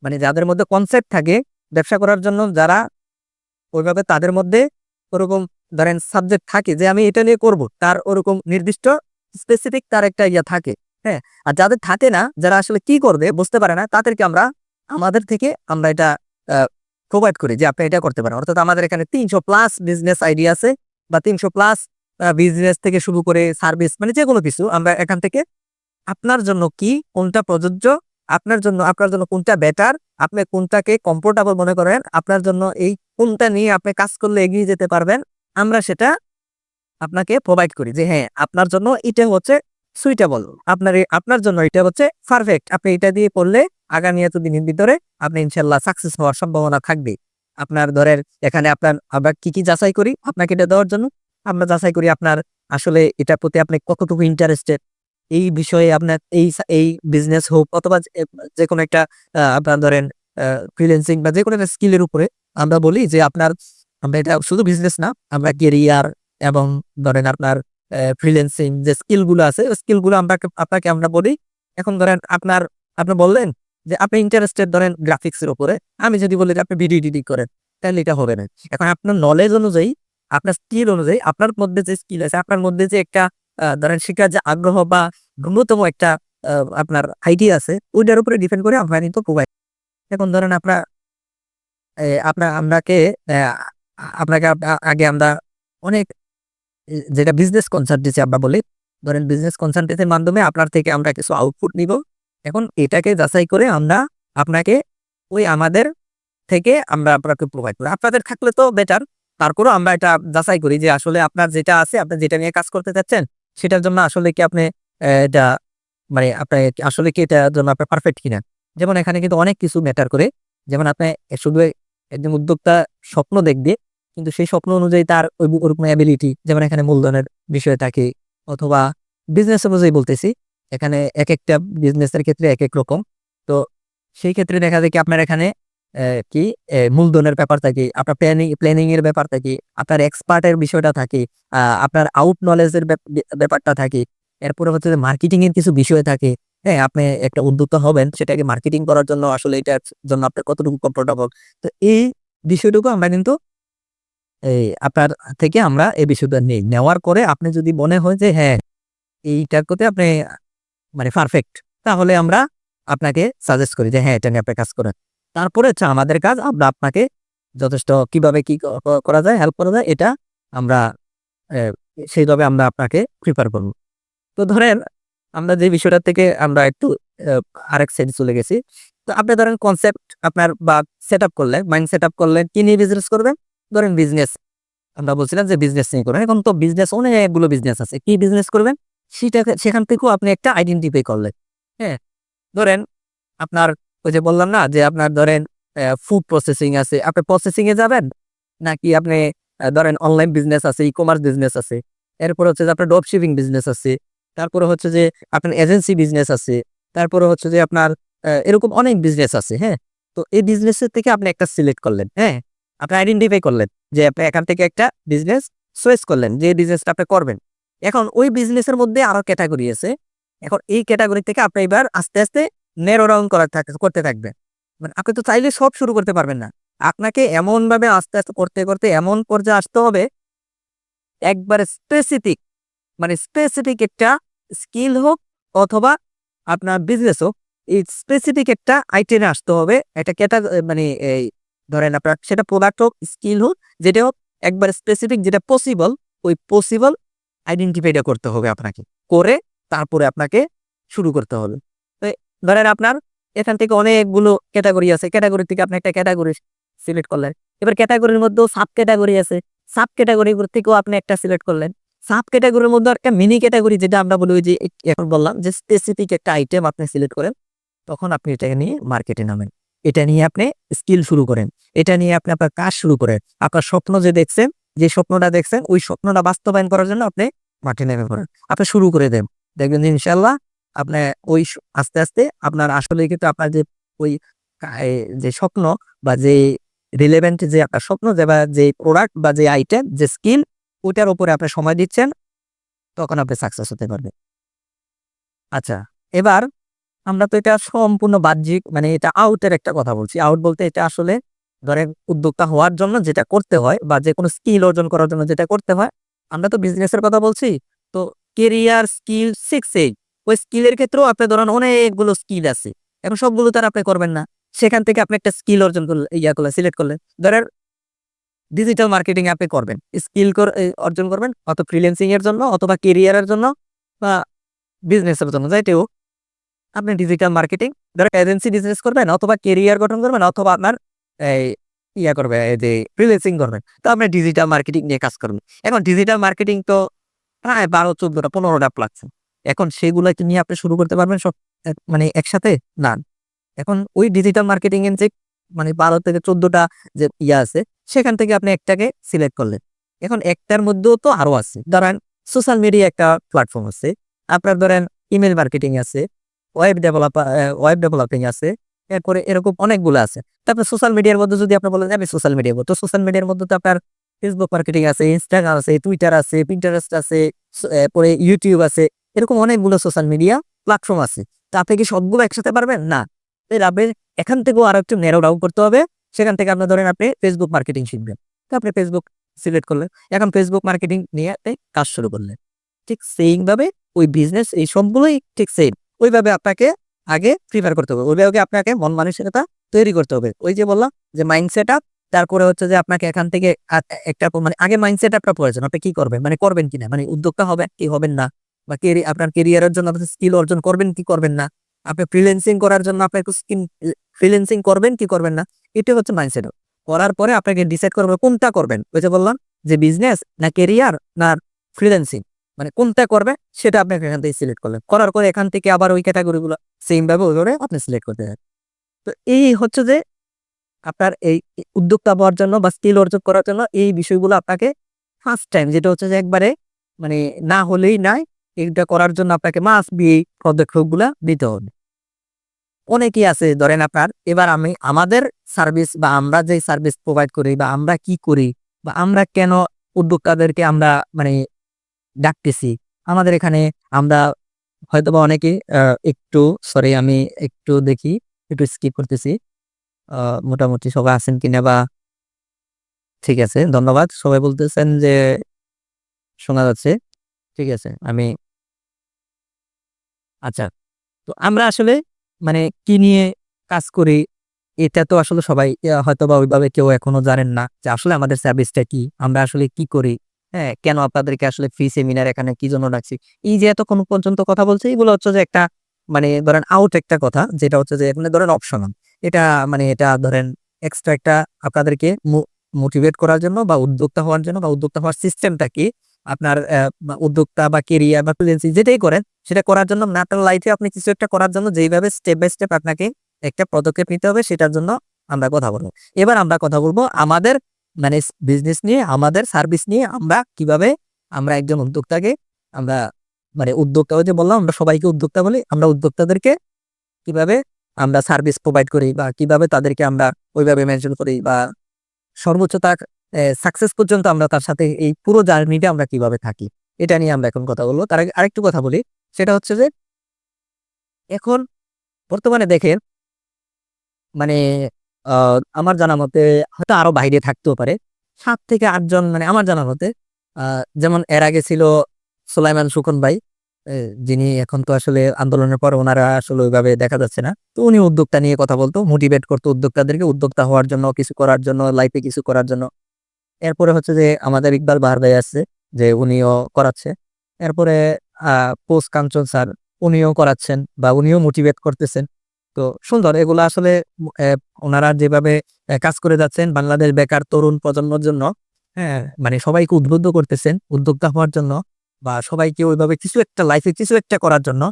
মানে যাদের মধ্যে কনসেপ্ট থাকে ব্যবসা করার জন্য, যারা ওইভাবে তাদের মধ্যে ওরকম ধরেন সাবজেক্ট থাকে যে আমি এটা নিয়ে করব, তার ওরকম নির্দিষ্ট স্পেসিফিক তার একটা ইয়া থাকে, হ্যাঁ। আর যাদের থাকে না, যারা আসলে কি করবে বুঝতে পারে না, তাদেরকে আমরা আমাদের থেকে আমরা এটা প্রোভাইড করি যে আপনি এটা করতে পারেন। অর্থাৎ আমাদের এখানে 300+ বিজনেস আইডিয়া আছে, বা 300+ বিজনেস থেকে শুরু করে সার্ভিস, মানে যে কোনো কিছু আমরা এখান থেকে আপনার জন্য কি কোনটা প্রযোজ্য, আপনার জন্য কোনটা বেটার, আপনি কোনটাকে কমফোর্টেবল মনে করেন, আপনার জন্য এই কোনটা নিয়ে আপনি কাজ করলে এগিয়ে যেতে পারবেন, আমরা সেটা আপনাকে প্রোভাইড করি যে হ্যাঁ আপনার জন্য এটা হচ্ছে সুইটেবল, আপনার জন্য এটা হচ্ছে পারফেক্ট, আপনি এটা দিয়ে করলে আগামী এতদিনের ভিতরে আপনি ইনশাল্লাহ সাকসেস হওয়ার সম্ভাবনা থাকবে। আপনার ধরেন এখানে আমরা কি কি যাচাই করি আপনাকে এটা দেওয়ার জন্য, আমরা যাচাই করি আপনার আসলে এটার প্রতি আপনি কতটুকু ইন্টারেস্টেড, এই বিষয়ে আপনার এই বিজনেস হোক অথবা যে কোনো একটা আপনার ধরেন ফ্রিল্যান্সিং বা যে কোনো একটা স্কিলের উপরে আমরা বলি যে আমরা এটা শুধু বিজনেস না, আমরা কেরিয়ার এবং ধরেন আপনার ফ্রিল্যান্সিং যে স্কিল গুলো আছে, ওই স্কিল গুলো আপনাকে আমরা বলি। এখন ধরেন আপনি বললেন যে আপনি ইন্টারেস্টেড ধরেন গ্রাফিক্স এর উপরে, আমি যদি বলি যে আপনি ভিডিও এডিটিং করেন, তাহলে এটা হবে না। এখন আপনার নলেজ অনুযায়ী, আপনার স্কিল অনুযায়ী, আপনার মধ্যে যে স্কিল আছে, আপনার মধ্যে যে একটা ধরেন শেখার যে আগ্রহ বা ন্যূনতম একটা আপনার আইডিয়া আছে, ওইটার উপরে ডিপেন্ড করে আমরা কিন্তু প্রোভাইড। এখন ধরেন আপনাকে আগে আমরা অনেক যেটা বিজনেস কনসালটেন্সি আমরা বলি, ধরেন বিজনেস কনসালটেন্সির মাধ্যমে আপনার থেকে আমরা কিছু আউটপুট নিব। এখন এটাকে যাচাই করে আমরা আপনাকে আমাদের থেকে আমরা আপনাকে প্রোভাইড করি। আপনাদের থাকলে তো বেটার, তারপরেও আমরা এটা যাচাই করি যে আসলে আপনার যেটা আছে, আপনি যেটা নিয়ে কাজ করতে চাচ্ছেন, সেটার জন্য আসলে কি আপনি এটা মানে আপনি আসলে কি এটার জন্য আপনি পারফেক্ট কিনা। যেমন এখানে কিন্তু অনেক কিছু ম্যাটার করে। যেমন আপনি শুধু একজন উদ্যোক্তা স্বপ্ন দেখবে, কিন্তু সেই স্বপ্ন অনুযায়ী তার ওরকম অ্যাবিলিটি, যেমন এখানে মূলধনের বিষয় থাকে, অথবা বিজনেস অনুযায়ী বলতেছি, এখানে এক একটা বিজনেসের ক্ষেত্রে এক এক রকম। তো সেই ক্ষেত্রে দেখা যায় কি আপনার এখানে কি মূলধনের ব্যাপার থাকে, আপনার প্ল্যানিং এর ব্যাপার থাকে, আপনার এক্সপার্টের বিষয়টা থাকে, আপনার আউট নলেজের ব্যাপারটা থাকে। এরপরে হচ্ছে যে মার্কেটিং এর কিছু বিষয় থাকে। হ্যাঁ, আপনি একটা উদ্যোক্তা হবেন, সেটাকে মার্কেটিং করার জন্য আসলে এটার জন্য আপনার কতটুকু কমফোর্টেবল। তো এই বিষয়টুকু আমরা কিন্তু আপনার থেকে আমরা এই বিষয়টা নেই। নেওয়ার পরে আপনি যদি মনে হয় যে হ্যাঁ, এইটার প্রতি আপনি মানে পারফেক্ট, তাহলে আমরা আপনাকে সাজেস্ট করি যে হ্যাঁ, এটা নিয়ে আপনি কাজ করেন। তারপরে হচ্ছে আমাদের কাজ, আমরা আপনাকে যথেষ্ট কিভাবে কি করা যায়, হেল্প করা যায়, এটা আমরা অ্যা সেইভাবে আমরা আপনাকে প্রিপার করব। তো ধরেন আমরা যে বিষয়টা থেকে আমরা একটু অ্যা আরেক সাইডে চলে গেছি। তো আপনি ধরেন কনসেপ্ট আপনার বা সেটআপ করলেন, মাইন্ড সেটআপ করলেন, কি নিয়ে বিজনেস করবেন? ধরেন বিজনেস, আমরা বলছিলাম যে বিজনেস নিয়ে করবেন। এখন তো বিজনেস অনেকগুলো বিজনেস আছে। কি বিজনেস করবেন? সেখান থেকেও আপনি একটা আইডেন্টিফাই করলেন। হ্যাঁ? ধরেন আপনার ওই যে বললাম না যে আপনার ধরেন ফুড প্রসেসিং আছে। আপনি প্রসেসিং এ যাবেন? নাকি আপনি ধরেন অনলাইন বিজনেস আছে, ই-কমার্স বিজনেস আছে। এরপর হচ্ছে যে আপনার ড্রপ শিপিং বিজনেস আছে। তারপরে হচ্ছে যে আপনার এজেন্সি বিজনেস আছে। তারপরে হচ্ছে যে আপনার এরকম অনেক বিজনেস আছে, হ্যাঁ? তো এই বিজনেসের থেকে আপনি একটা সিলেক্ট করলেন, হ্যাঁ? আপনি আইডেন্টিফাই করলেন যে আপনি এখান থেকে একটা বিজনেস চয়েস করলেন যে বিজনেসটা আপনি করবেন। এখন ওই বিজনেসের মধ্যে আরো ক্যাটেগরি আছে। এখন এই ক্যাটেগরি থেকে আপনি এবার আস্তে, আস্তে ন্যারো ডাউন করতে থাকবেন। মানে আপনি তো চাইলে সব শুরু করতে পারবেন না। আপনাকে এমনভাবে আস্তে, আস্তে করতে, করতে এমন পর্যায়ে আসতে হবে, একবারে স্পেসিফিক, মানে স্পেসিফিক একটা স্কিল হোক অথবা আপনার বিজনেস হোক, এই স্পেসিফিক একটা আইটেমে আসতে হবে। একটা মানে এই ধরেন আপনার সেটা প্রোডাক্ট হোক, স্কিল হোক, যেটা হোক একবারে স্পেসিফিক, যেটা পসিবল, ওই পসিবল আইডেন্টিফাইটা করতে হবে আপনাকে। করে তারপরে আপনাকে শুরু করতে হবে। তো ধরেন আপনার এখান থেকে অনেকগুলো ক্যাটেগরি আছে। ক্যাটেগরি থেকে আপনি একটা ক্যাটেগরি সিলেক্ট করলেন। এবার ক্যাটেগরির মধ্যেও সাব ক্যাটেগরি আছে। সাব ক্যাটেগরি থেকেও আপনি একটা সিলেক্ট করলেন। সাব ক্যাটেগরির মধ্যে একটা মিনি ক্যাটেগরি, যেটা আমরা বলি ওই যে এখন বললাম যে স্পেসিফিক একটা আইটেম আপনি সিলেক্ট করেন। তখন আপনি এটাকে নিয়ে মার্কেটে নামেন। এটা নিয়ে আপনি স্কিল শুরু করেন। এটা নিয়ে আপনি আপনার কাজ শুরু করেন। আপনার স্বপ্ন যে দেখছেন, যে স্বপ্নটা দেখছেন, ওই স্বপ্নটা বাস্তবায়ন করার জন্য আপনি মাঠে নেমে পড়েন। আপনি শুরু করে দেন। দেখবেন যে ইনশাআল্লাহ আপনি ওই আস্তে, আস্তে আপনার আসলেই কিন্তু আপনার যে ওই যে স্বপ্ন বা যে রিলেভেন্ট যে আপনার স্বপ্ন যে প্রোডাক্ট বা যে আইটেম যে স্কিল ওইটার উপরে আপনি সময় দিচ্ছেন, তখন আপনি সাকসেস হতে পারবেন। আচ্ছা, এবার আমরা তো এটা সম্পূর্ণ বাহ্যিক মানে এটা আউটের একটা কথা বলছি। আউট বলতে এটা আসলে ধরেন উদ্যোক্তা হওয়ার জন্য যেটা করতে হয় বা যেকোনো স্কিল অর্জন করার জন্য যেটা করতে হয়। আমরা তো বিজনেসের কথা বলছি। তো কেরিয়ার স্কিল 6 ওই স্কিলের ক্ষেত্রেও আপনি ধরেন অনেকগুলো স্কিল আছে। এখন সবগুলো তো আর আপনি করবেন না। সেখান থেকে আপনি একটা স্কিল অর্জন করলেন, সিলেক্ট করলেন। ধরেন ডিজিটাল মার্কেটিং আপনি করবেন। স্কিল অর্জন করবেন অত ফ্রিল্যান্সিং এর জন্য অথবা কেরিয়ারের জন্য বা বিজনেসের জন্য যাইতেও আপনি ডিজিটাল মার্কেটিং ধরো এজেন্সি বিজনেস করবেন অথবা কেরিয়ার গঠন করবেন অথবা আপনার এই করবে এই যে ফ্রিল্যান্সিং করবেন। তো আপনি ডিজিটাল মার্কেটিং নিয়ে কাজ করবেন। এখন ডিজিটাল মার্কেটিং তো প্রায় ১২, ১৪টা ১৫টা প্ল্যাটফর্ম। এখন সেগুলাকে নিয়ে আপনি শুরু করতে পারবেন সব মানে একসাথে? না। এখন ওই ডিজিটাল মার্কেটিং এর যে মানে ১২ থেকে ১৪টা যে আছে সেখান থেকে আপনি একটাকে সিলেক্ট করলেন। এখন একটার মধ্যেও তো আরো আছে। ধরেন সোশ্যাল মিডিয়া একটা প্ল্যাটফর্ম আছে। আপনার ধরেন ইমেইল মার্কেটিং আছে, ওয়েব ডেভেলপিং আছে। এরপরে এরকম অনেকগুলো আছে। তারপরে সোশ্যাল মিডিয়ার মধ্যে যদি আপনি বলেন যে আমি সোশ্যাল মিডিয়া তো সোশ্যাল মিডিয়ার মধ্যে তো আপনার ফেসবুক মার্কেটিং আছে, ইনস্টাগ্রাম আছে, টুইটার আছে, পিন্টারেস্ট আছে, এরপরে ইউটিউব আছে। এরকম অনেকগুলো সোশ্যাল মিডিয়া প্ল্যাটফর্ম আছে। তো আপনি কি সবগুলো একসাথে পারবেন? না। এর আপনি এখান থেকেও আরো একটু ন্যারো ডাউন করতে হবে। সেখান থেকে আপনি ধরেন আপনি ফেসবুক মার্কেটিং শিখবেন। তো আপনি ফেসবুক সিলেক্ট করলেন। এখন ফেসবুক মার্কেটিং নিয়ে আপনি কাজ শুরু করলেন। ঠিক সেইম ভাবে ওই বিজনেস এই সবগুলোই ঠিক সেইম। ওইভাবে আপনাকে আগে প্রিপেয়ার করতে হবে। ওইভাবে আপনাকে মন মানসিকতা তৈরি করতে হবে। ওই যে বললাম যে মাইন্ডসেট আপ, তারপরে হচ্ছে যে আপনাকে এখান থেকে একটা মানে আগে মাইন্ডসেট আপটা প্রয়োজন। আপনি কি করবেন? মানে করবেন কিনা? মানে উদ্যোক্তা হবেন কি হবেন না? বা আপনার কেরিয়ারের জন্য আপনি স্কিল অর্জন করবেন কি করবেন না? আপনি ফ্রিল্যান্সিং করার জন্য আপনার ফ্রিল্যান্সিং করবেন কি করবেন না? এটা হচ্ছে মাইন্ডসেট আপ। করার পরে আপনাকে ডিসাইড করতে হবে কোনটা করবেন। ওই যে বললাম যে বিজনেস না কেরিয়ার না ফ্রিল্যান্সিং। মানে কোনটা করবে সেটা আপনি এখান থেকে সিলেক্ট করলেন। করার পরে এখান থেকে আবার ওই ক্যাটেগরি গুলো সেম ভাবে ওইভাবে আপনি সিলেক্ট করতে হবে। তো এই হচ্ছে যে আপনার এই উদ্যোক্তা হওয়ার জন্য বা স্কিল অর্জন করার জন্য এই বিষয়গুলো আপনাকে ফার্স্ট টাইম যেটা হচ্ছে যে একবারে মানে না হলেই নাই, এটা করার জন্য আপনাকে মাস্ট বি এই পদক্ষেপগুলা নিতে হবে। অনেকেই আছে ধরেন আপনার এবার আমি আমাদের সার্ভিস বা আমরা যে সার্ভিস প্রোভাইড করি বা আমরা কি করি বা আমরা কেন উদ্যোক্তাদেরকে আমরা মানে ডাকতেছি। আমাদের এখানে আমরা হয়তোবা অনেকে একটু সরি আমি একটু দেখি, একটু স্কিপ করতেছি। আ মোটামুটি সবাই আছেন কিনা বা ঠিক আছে, ধন্যবাদ। সবাই বলতেছেন যে শোনা যাচ্ছে। ঠিক আছে। আচ্ছা। তো আমরা আসলে মানে কি নিয়ে কাজ করি এটা তো আসলে সবাই হয়তোবা ওইভাবে কেউ এখনো জানেন না যে আসলে আমাদের সার্ভিসটা কি? আমরা আসলে কি করি? হ্যাঁ? কেন আপনাদেরকে আসলে ফ্রি সেমিনার এখানে কি জন্য ডাকছি? এই যে এতক্ষণ পর্যন্ত কথা বলছি এগুলো হচ্ছে যে একটা মানে ধরেন আউট একটা কথা যেটা হচ্ছে যে মানে ধরেন অপশনাল। এটা মানে এটা ধরেন এক্সট্রা একটা আপনাদেরকে মোটিভেট করার জন্য বা উদ্যোক্তা হওয়ার জন্য বা উদ্যোক্তা হওয়ার সিস্টেমটা কি? আপনার বা উদ্যোক্তা বা কেরিয়ার বা ফ্রিল্যান্সিং যেটাই করেন সেটা করার জন্য আপনার লাইফে আপনি কিছু একটা করার জন্য যেইভাবে স্টেপ বাই স্টেপ আপনাকে একটা পদক্ষেপ নিতে হবে সেটার জন্য আমরা কথা বলব। এবার আমরা কথা বলব আমাদের মানে বিজনেস নিয়ে, আমাদের সার্ভিস নিয়ে আমরা কিভাবে আমরা একজন উদ্যোক্তাকে আমরা মানে উদ্যোক্তা ওই যে বললাম আমরা সবাইকে উদ্যোক্তা বলি। আমরা উদ্যোক্তাদেরকে কিভাবে আমরা সার্ভিস প্রোভাইড করি বা কিভাবে তাদেরকে আমরা ওইভাবে মেনশন করি বা সর্বোচ্চ তার সাকসেস পর্যন্ত আমরা তার সাথে এই পুরো জার্নিটা আমরা কিভাবে থাকি। এটা নিয়ে আমরা এখন কথা বলব। তার আগে আরেকটু কথা বলি। সেটা হচ্ছে যে এখন বর্তমানে দেখেন মানে আ আমার জানা মতে হয়তো আরো বাইরে থাকতেও পারে। ৭ থেকে ৮ জন মানে আমার জানা মতে আ যেমন এর আগে ছিল সুলাইমান সুখন ভাই। এ যিনি এখন তো আসলে আন্দোলনের পর উনারা আসলে ওইভাবে দেখা যাচ্ছে না। তো উনি উদ্যোক্তা নিয়ে কথা বলতো, মোটিভেট করতো উদ্যোক্তাদেরকে উদ্যোক্তা হওয়ার জন্য, কিছু করার জন্য, লাইফে কিছু করার জন্য। এরপরে হচ্ছে যে আমাদের ইকবাল বাহার ভাই আছে যে উনিও করাচ্ছে। এরপরে আ পোস্ট কাঞ্চন স্যার উনিও করাচ্ছেন বা উনিও মোটিভেট করতেছেন। তো সুন্দর এগুলো আসলে উনারা যেভাবে কাজ করে যাচ্ছেন বাংলাদেশ বেকার তরুণ প্রজন্মের জন্য, হ্যাঁ? মানে সবাইকে উদ্বুদ্ধ করতেছেন উদ্যোক্তা হওয়ার জন্য বা সবাইকে ওইভাবে কিছু একটা লাইফে কিছু একটা করার জন্য।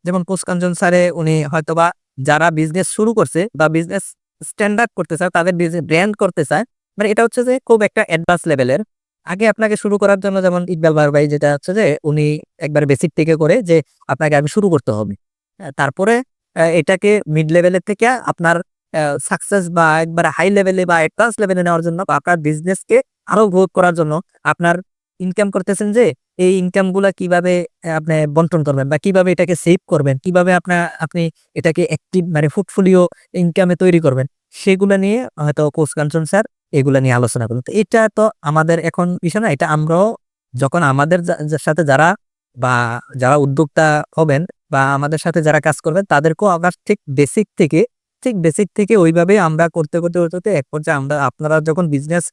যেমন পোস্ট কাঞ্চন স্যারে উনি হয়তোবা যারা বিজনেস শুরু করছে বা বিজনেস স্ট্যান্ডার্ড করতে চায়, তাদের ব্র্যান্ড করতে চায়। মানে এটা হচ্ছে যে খুব একটা অ্যাডভান্স লেভেলের। আগে আপনাকে শুরু করার জন্য যেমন ইকবাল বাহার ভাই যেটা হচ্ছে যে উনি একবারে বেসিক থেকে করে যে আপনাকে আগে শুরু করতে হবে। হ্যাঁ? তারপরে এটাকে মিড লেভেলের থেকে আপনার সাকসেস বা একবারে হাই লেভেলে বা অ্যাডভান্স লেভেলে নেওয়ার জন্য বা আপনার বিজনেসকে আরো গ্রোথ করার জন্য আপনার ইনকাম করতেছেন যে এই ইনকাম গুলা কিভাবে আপনি বন্টন করবেন বা কিভাবে এটাকে সেভ করবেন, কিভাবে আপনি এটাকে অ্যাক্টিভ মানে পোর্টফোলিও ইনকামে তৈরি করবেন, সেগুলা নিয়ে হয়তো কোচ কাঞ্চন স্যার এগুলা নিয়ে আলোচনা করবেন। তো এটা তো আমাদের এখন বিষয় না, এটা আমরাও যখন আমাদের সাথে বা যারা উদ্যোক্তা হবেন বা আমাদের সাথে যারা কাজ করবেন তাদেরকেও আবার ঠিক বেসিক থেকে ওইভাবে আমরা করতে করতে করতে করতে এক পর্যায়ে আপনারা যখন বিজনেস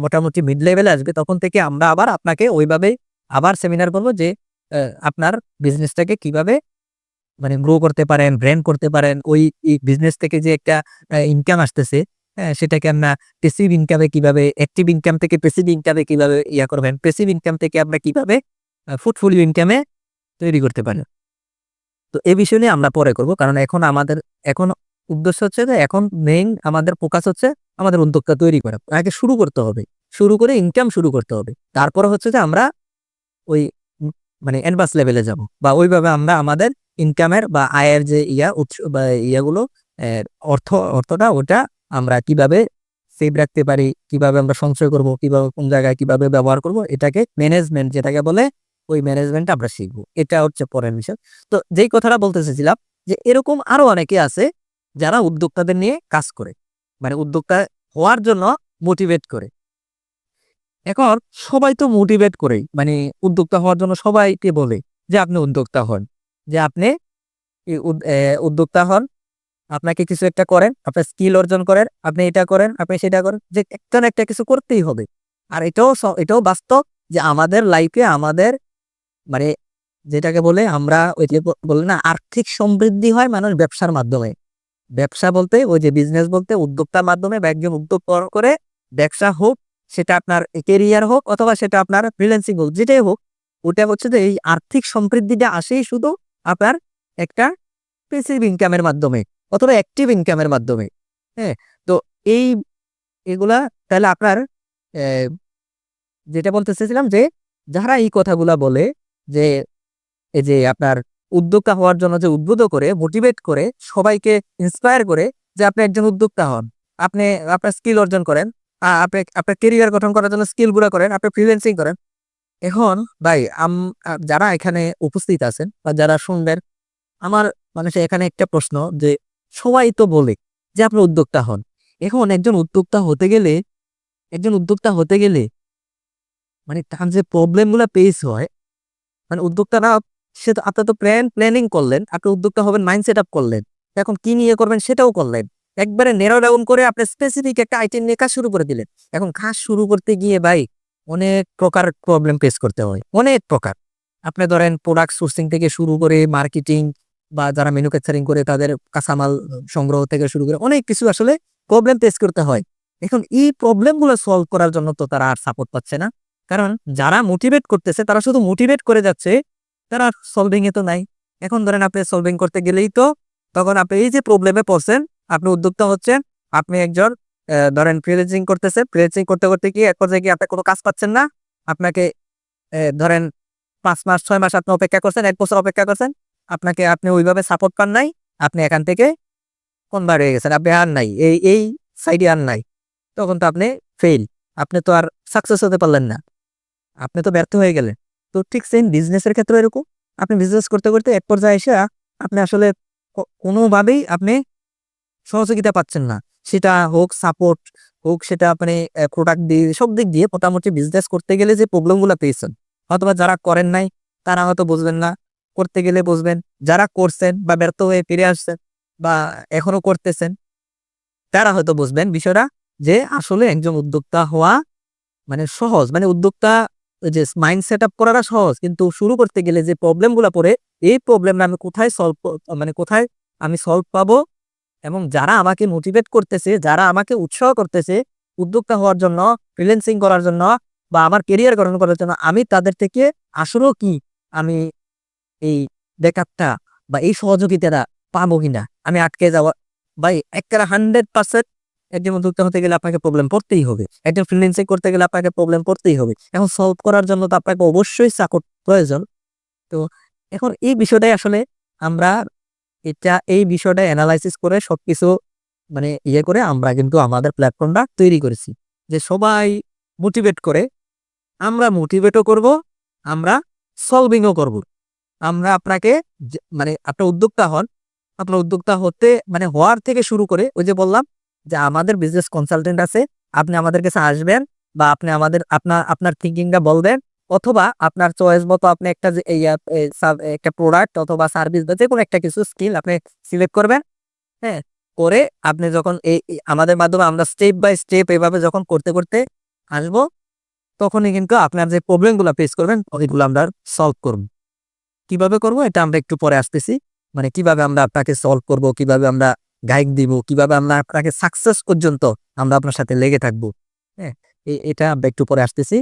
মোটামুটি মিড লেভেলে আসবে তখন থেকে আমরা আবার আপনাকে ওইভাবে আবার সেমিনার করবো যে আপনার বিজনেসটাকে কিভাবে মানে গ্রো করতে পারেন, ব্র্যান্ড করতে পারেন। ওই বিজনেস থেকে যে একটা ইনকাম আসতেছে, সেটাকে আমরা প্যাসিভ ইনকামে কিভাবে, অ্যাক্টিভ ইনকাম থেকে প্যাসিভ ইনকামে কিভাবে করবেন, প্যাসিভ ইনকাম থেকে আমরা কিভাবে পোর্টফোলিও ইনকামে তৈরি করতে পারেন। তো এই বিষয় নিয়ে আমরা পরে করব। কারণ এখন উদ্দেশ্য হচ্ছে যে এখন মেইন আমাদের ফোকাস হচ্ছে আমাদের উদ্যোক্তা তৈরি করা। আগে শুরু করতে হবে। শুরু করে ইনকাম শুরু করতে হবে। তারপরে হচ্ছে যে আমরা ওই মানে অ্যাডভান্স লেভেলে যাব বা ওইভাবে আমরা আমাদের ইনকামের বা আয়ের যে উৎস বা ইয়াগুলো অর্থটা ওটা আমরা কিভাবে সেভ রাখতে পারি, কিভাবে আমরা সঞ্চয় করব, কিভাবে কোন জায়গায় কিভাবে ব্যবহার করব, এটাকে ম্যানেজমেন্ট যেটাকে বলে ওই ম্যানেজমেন্টটা আমরা শিখবো। এটা হচ্ছে পরের বিষয়। তো যেই কথাটা বলতে চাইছিলাম যে এরকম আরো অনেকে আছে যারা উদ্যোক্তাদের নিয়ে কাজ করে, মানে উদ্যোক্তা হওয়ার জন্য মোটিভেট করে। এখন সবাই তো মোটিভেট করেই, মানে উদ্যোক্তা হওয়ার জন্য সবাইকে বলে যে আপনি উদ্যোক্তা হন, যে আপনি উদ্যোক্তা হন, আপনাকে কিছু একটা করেন, আপনার স্কিল অর্জন করেন, আপনি এটা করেন, আপনি সেটা করেন, যে একটা না একটা কিছু করতেই হবে। আর এটাও বাস্তব যে আমাদের লাইফে আমাদের মানে যেটাকে বলে আমরা ওই যে বলে না আর্থিক সমৃদ্ধি হয় মানুষ ব্যবসার মাধ্যমে। ব্যবসা বলতে ওই যে বিজনেস বলতে উদ্যোক্তার মাধ্যমে বা একজন উদ্যোগ করে ব্যবসা হোক, সেটা আপনার কেরিয়ার হোক অথবা সেটা আপনার ফ্রিল্যান্সিং হোক, যেটাই হোক, ওটা হচ্ছে যে এই আর্থিক সমৃদ্ধিটা আসেই শুধু আপনার একটা প্যাসিভ ইনকামের মাধ্যমে অথবা অ্যাক্টিভ ইনকামের মাধ্যমে। হ্যাঁ, তো এই এগুলা তাহলে আপনার যেটা বলতে চেয়েছিলাম যে যারা এই কথাগুলা বলে যে এই যে আপনার উদ্যোক্তা হওয়ার জন্য যে উদ্বুদ্ধ করে, মোটিভেট করে, সবাইকে ইন্সপায়ার করে যে আপনি একজন উদ্যোক্তা হন। আপনি আপনার স্কিল অর্জন করেন। আপনি আপনার কেরিয়ার গঠন করার জন্য স্কিল গুলা করেন, আপনি ফ্রিল্যান্সিং করেন। এখন ভাই যারা এখানে উপস্থিত আছেন বা যারা শুনবেন, আমার এখানে একটা প্রশ্ন যে সবাই তো বলে যে আপনি উদ্যোক্তা হন। এখন একজন উদ্যোক্তা হতে গেলে মানে তার যে প্রবলেম গুলা ফেস হয়, মানে উদ্যোক্তারা সে তো আপনার তো প্ল্যানিং করলেন, আপনি উদ্যোক্তা হবেন, মাইন্ড সেট আপ করলেন, এখন কি নিয়ে করবেন সেটাও করলেন, একবারে নেরো ডাউন করে আপনি স্পেসিফিক একটা আইটেম নিয়ে কাজ শুরু করে দিলেন। এখন কাজ শুরু করতে গিয়ে ভাই অনেক প্রকার প্রবলেম ফেস করতে হয়, অনেক প্রকার। আপনি ধরেন প্রোডাক্ট সোর্সিং থেকে শুরু করে মার্কেটিং বা যারা ম্যানুফ্যাকচারিং করে তাদের কাঁচামাল সংগ্রহ থেকে শুরু করে অনেক কিছু আসলে প্রবলেম ফেস করতে হয়। এখন এই প্রবলেম গুলো সলভ করার জন্য তো তারা আর সাপোর্ট পাচ্ছে না, কারণ যারা মোটিভেট করতেছে তারা শুধু মোটিভেট করে যাচ্ছে, তারা সলভিং এ তো নাই। এখন ধরেন আপনি সলভিং করতে গেলেই তো তখন আপনি এই যে প্রবলেমে পড়ছেন, আপনি উদ্যোক্তা হচ্ছেন, আপনি একজন ধরেন ফ্রিল্যান্সিং করতেছেন, ফ্রিল্যান্সিং করতে করতে গিয়ে এক পর্যায়ে গিয়ে আপনি কোনো কাজ পাচ্ছেন না, আপনাকে ধরেন 5 মাস 6 মাস আপনি অপেক্ষা করছেন, 1 বছর অপেক্ষা করছেন, আপনি ওইভাবে সাপোর্ট পান নাই, আপনি এখান থেকে কনভার্ট হয়ে গেছেন, আপনি আর নাই এই সাইডে আর নাই, তখন তো আপনি ফেল, আপনি তো আর সাকসেস হতে পারলেন না, আপনি তো ব্যর্থ হয়ে গেলেন। তো ঠিক সেম বিজনেসের ক্ষেত্রে এরকম, আপনি বিজনেস করতে করতে এক পর্যায়ে এসে আপনি আসলে কোনোভাবেই আপনি সহযোগিতা পাচ্ছেন না, সেটা হোক সাপোর্ট হোক, সেটা আপনি প্রোডাক্ট দিয়ে সব দিক দিয়ে মোটামুটি বিজনেস করতে গেলে যে প্রবলেমগুলো পেয়েছেন, অথবা যারা করেন নাই তারা হয়তো বুঝবেন না, করতে গেলে বুঝবেন, যারা করছেন বা ব্যর্থ হয়ে ফিরে আসছেন বা এখনো করতেছেন তারা হয়তো বুঝবেন বিষয়টা, যে আসলে একজন উদ্যোক্তা হওয়া মানে সহজ, মানে উদ্যোক্তা ওই যে মাইন্ড সেট আপ করাটা সহজ, কিন্তু শুরু করতে গেলে যে প্রবলেম গুলা পড়ে, এই প্রবলেমটা আমি কোথায় কোথায় আমি সলভ পাবো, এবং যারা আমাকে মোটিভেট করতেছে, যারা আমাকে উৎসাহ করতেছে উদ্যোক্তা হওয়ার জন্য, ফ্রিল্যান্সিং করার জন্য বা আমার কেরিয়ার গঠন করার জন্য, আমি তাদের থেকে আসলেও কি আমি এই ব্যাকআপটা বা এই সহযোগিতাটা পাবো কিনা, আমি আটকে যাওয়া ভাই একটা 100%। একজন উদ্যোক্তা হতে গেলে আপনাকে প্রবলেম পড়তেই হবে, একজন ফ্রিল্যান্সিং করতে গেলে আপনাকে প্রবলেম পড়তেই হবে। এখন সলভ করার জন্য তো আপনাকে অবশ্যই সাপোর্ট প্রয়োজন। তো এখন এই বিষয়টাই আসলে আমরা এই বিষয়টা অ্যানালাইসিস করে সবকিছু মানে ইয়ে করে আমরা কিন্তু আমাদের প্ল্যাটফর্মটা তৈরি করেছি, যে সবাই মোটিভেট করে, আমরা মোটিভেটও করব, আমরা সলভিংও করব। আমরা আপনাকে মানে আপনার উদ্যোক্তা হন, আপনার উদ্যোক্তা হতে মানে হওয়ার থেকে শুরু করে ওই যে বললাম যে আমাদের বিজনেস কনসালটেন্ট আছে, আপনি আমাদের কাছে আসবেন বা আপনি আমাদের আপনার থিঙ্কিংটা বলবেন, অথবা আপনার চয়েস মতো আপনি একটা যে একটা প্রোডাক্ট অথবা সার্ভিস বা যে কোনো একটা কিছু স্কিল আপনি সিলেক্ট করবেন। হ্যাঁ, করে আপনি যখন আমাদের মাধ্যমে আমরা স্টেপ বাই স্টেপ এভাবে যখন করতে করতে আসবো, তখনই কিন্তু আপনার যে প্রবলেমগুলো ফেস করবেন ওইগুলো আমরা সলভ করব। কিভাবে করব এটা আমরা একটু পরে আসতেছি। মানে কিভাবে আমরা আপনাকে সলভ করব, কিভাবে আমরা গাইড দিব, কিভাবে আমরা আপনাকে সাকসেস পর্যন্ত আমরা আপনার সাথে লেগে থাকবো। হ্যাঁ, এটা আমরা একটু পরে আসতেছি।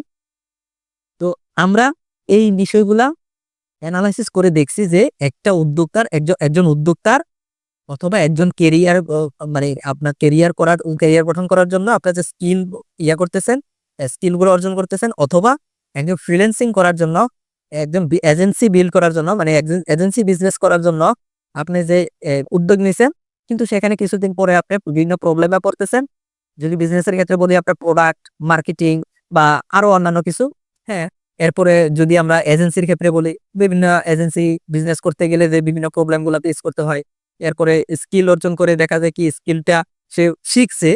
তো আমরা এই বিষয়গুলা এনালাইসিস করে দেখছি যে একটা উদ্যোক্তার একজন উদ্যোক্তার অথবা একজন কেরিয়ার মানে আপনার কেরিয়ার গঠন করার জন্য আপনার যে স্কিল করতেছেন, স্কিলগুলো অর্জন করতেছেন, অথবা একজন ফ্রিল্যান্সিং করার জন্য, একজন এজেন্সি বিল্ড করার জন্য, মানে একজন এজেন্সি বিজনেস করার জন্য আপনি যে উদ্যোগ নিছেন, কিন্তু সেখানে কিছুদিন পরে আপনি বিভিন্ন প্রবলেমে পড়তেছেন। যদি বিজনেসের ক্ষেত্রে বলি আপনার প্রোডাক্ট, মার্কেটিং বা আরো অন্যান্য কিছু। হ্যাঁ, এরপরে যদি আমরা এজেন্সির ক্ষেত্রে বলি, বিভিন্ন এজেন্সি বিজনেস করতে গেলে যে বিভিন্ন প্রবলেমগুলো ফেস করতে হয়। এরপরে স্কিল অর্জন করে দেখা যায় কি স্কিলটা সে শিখছে,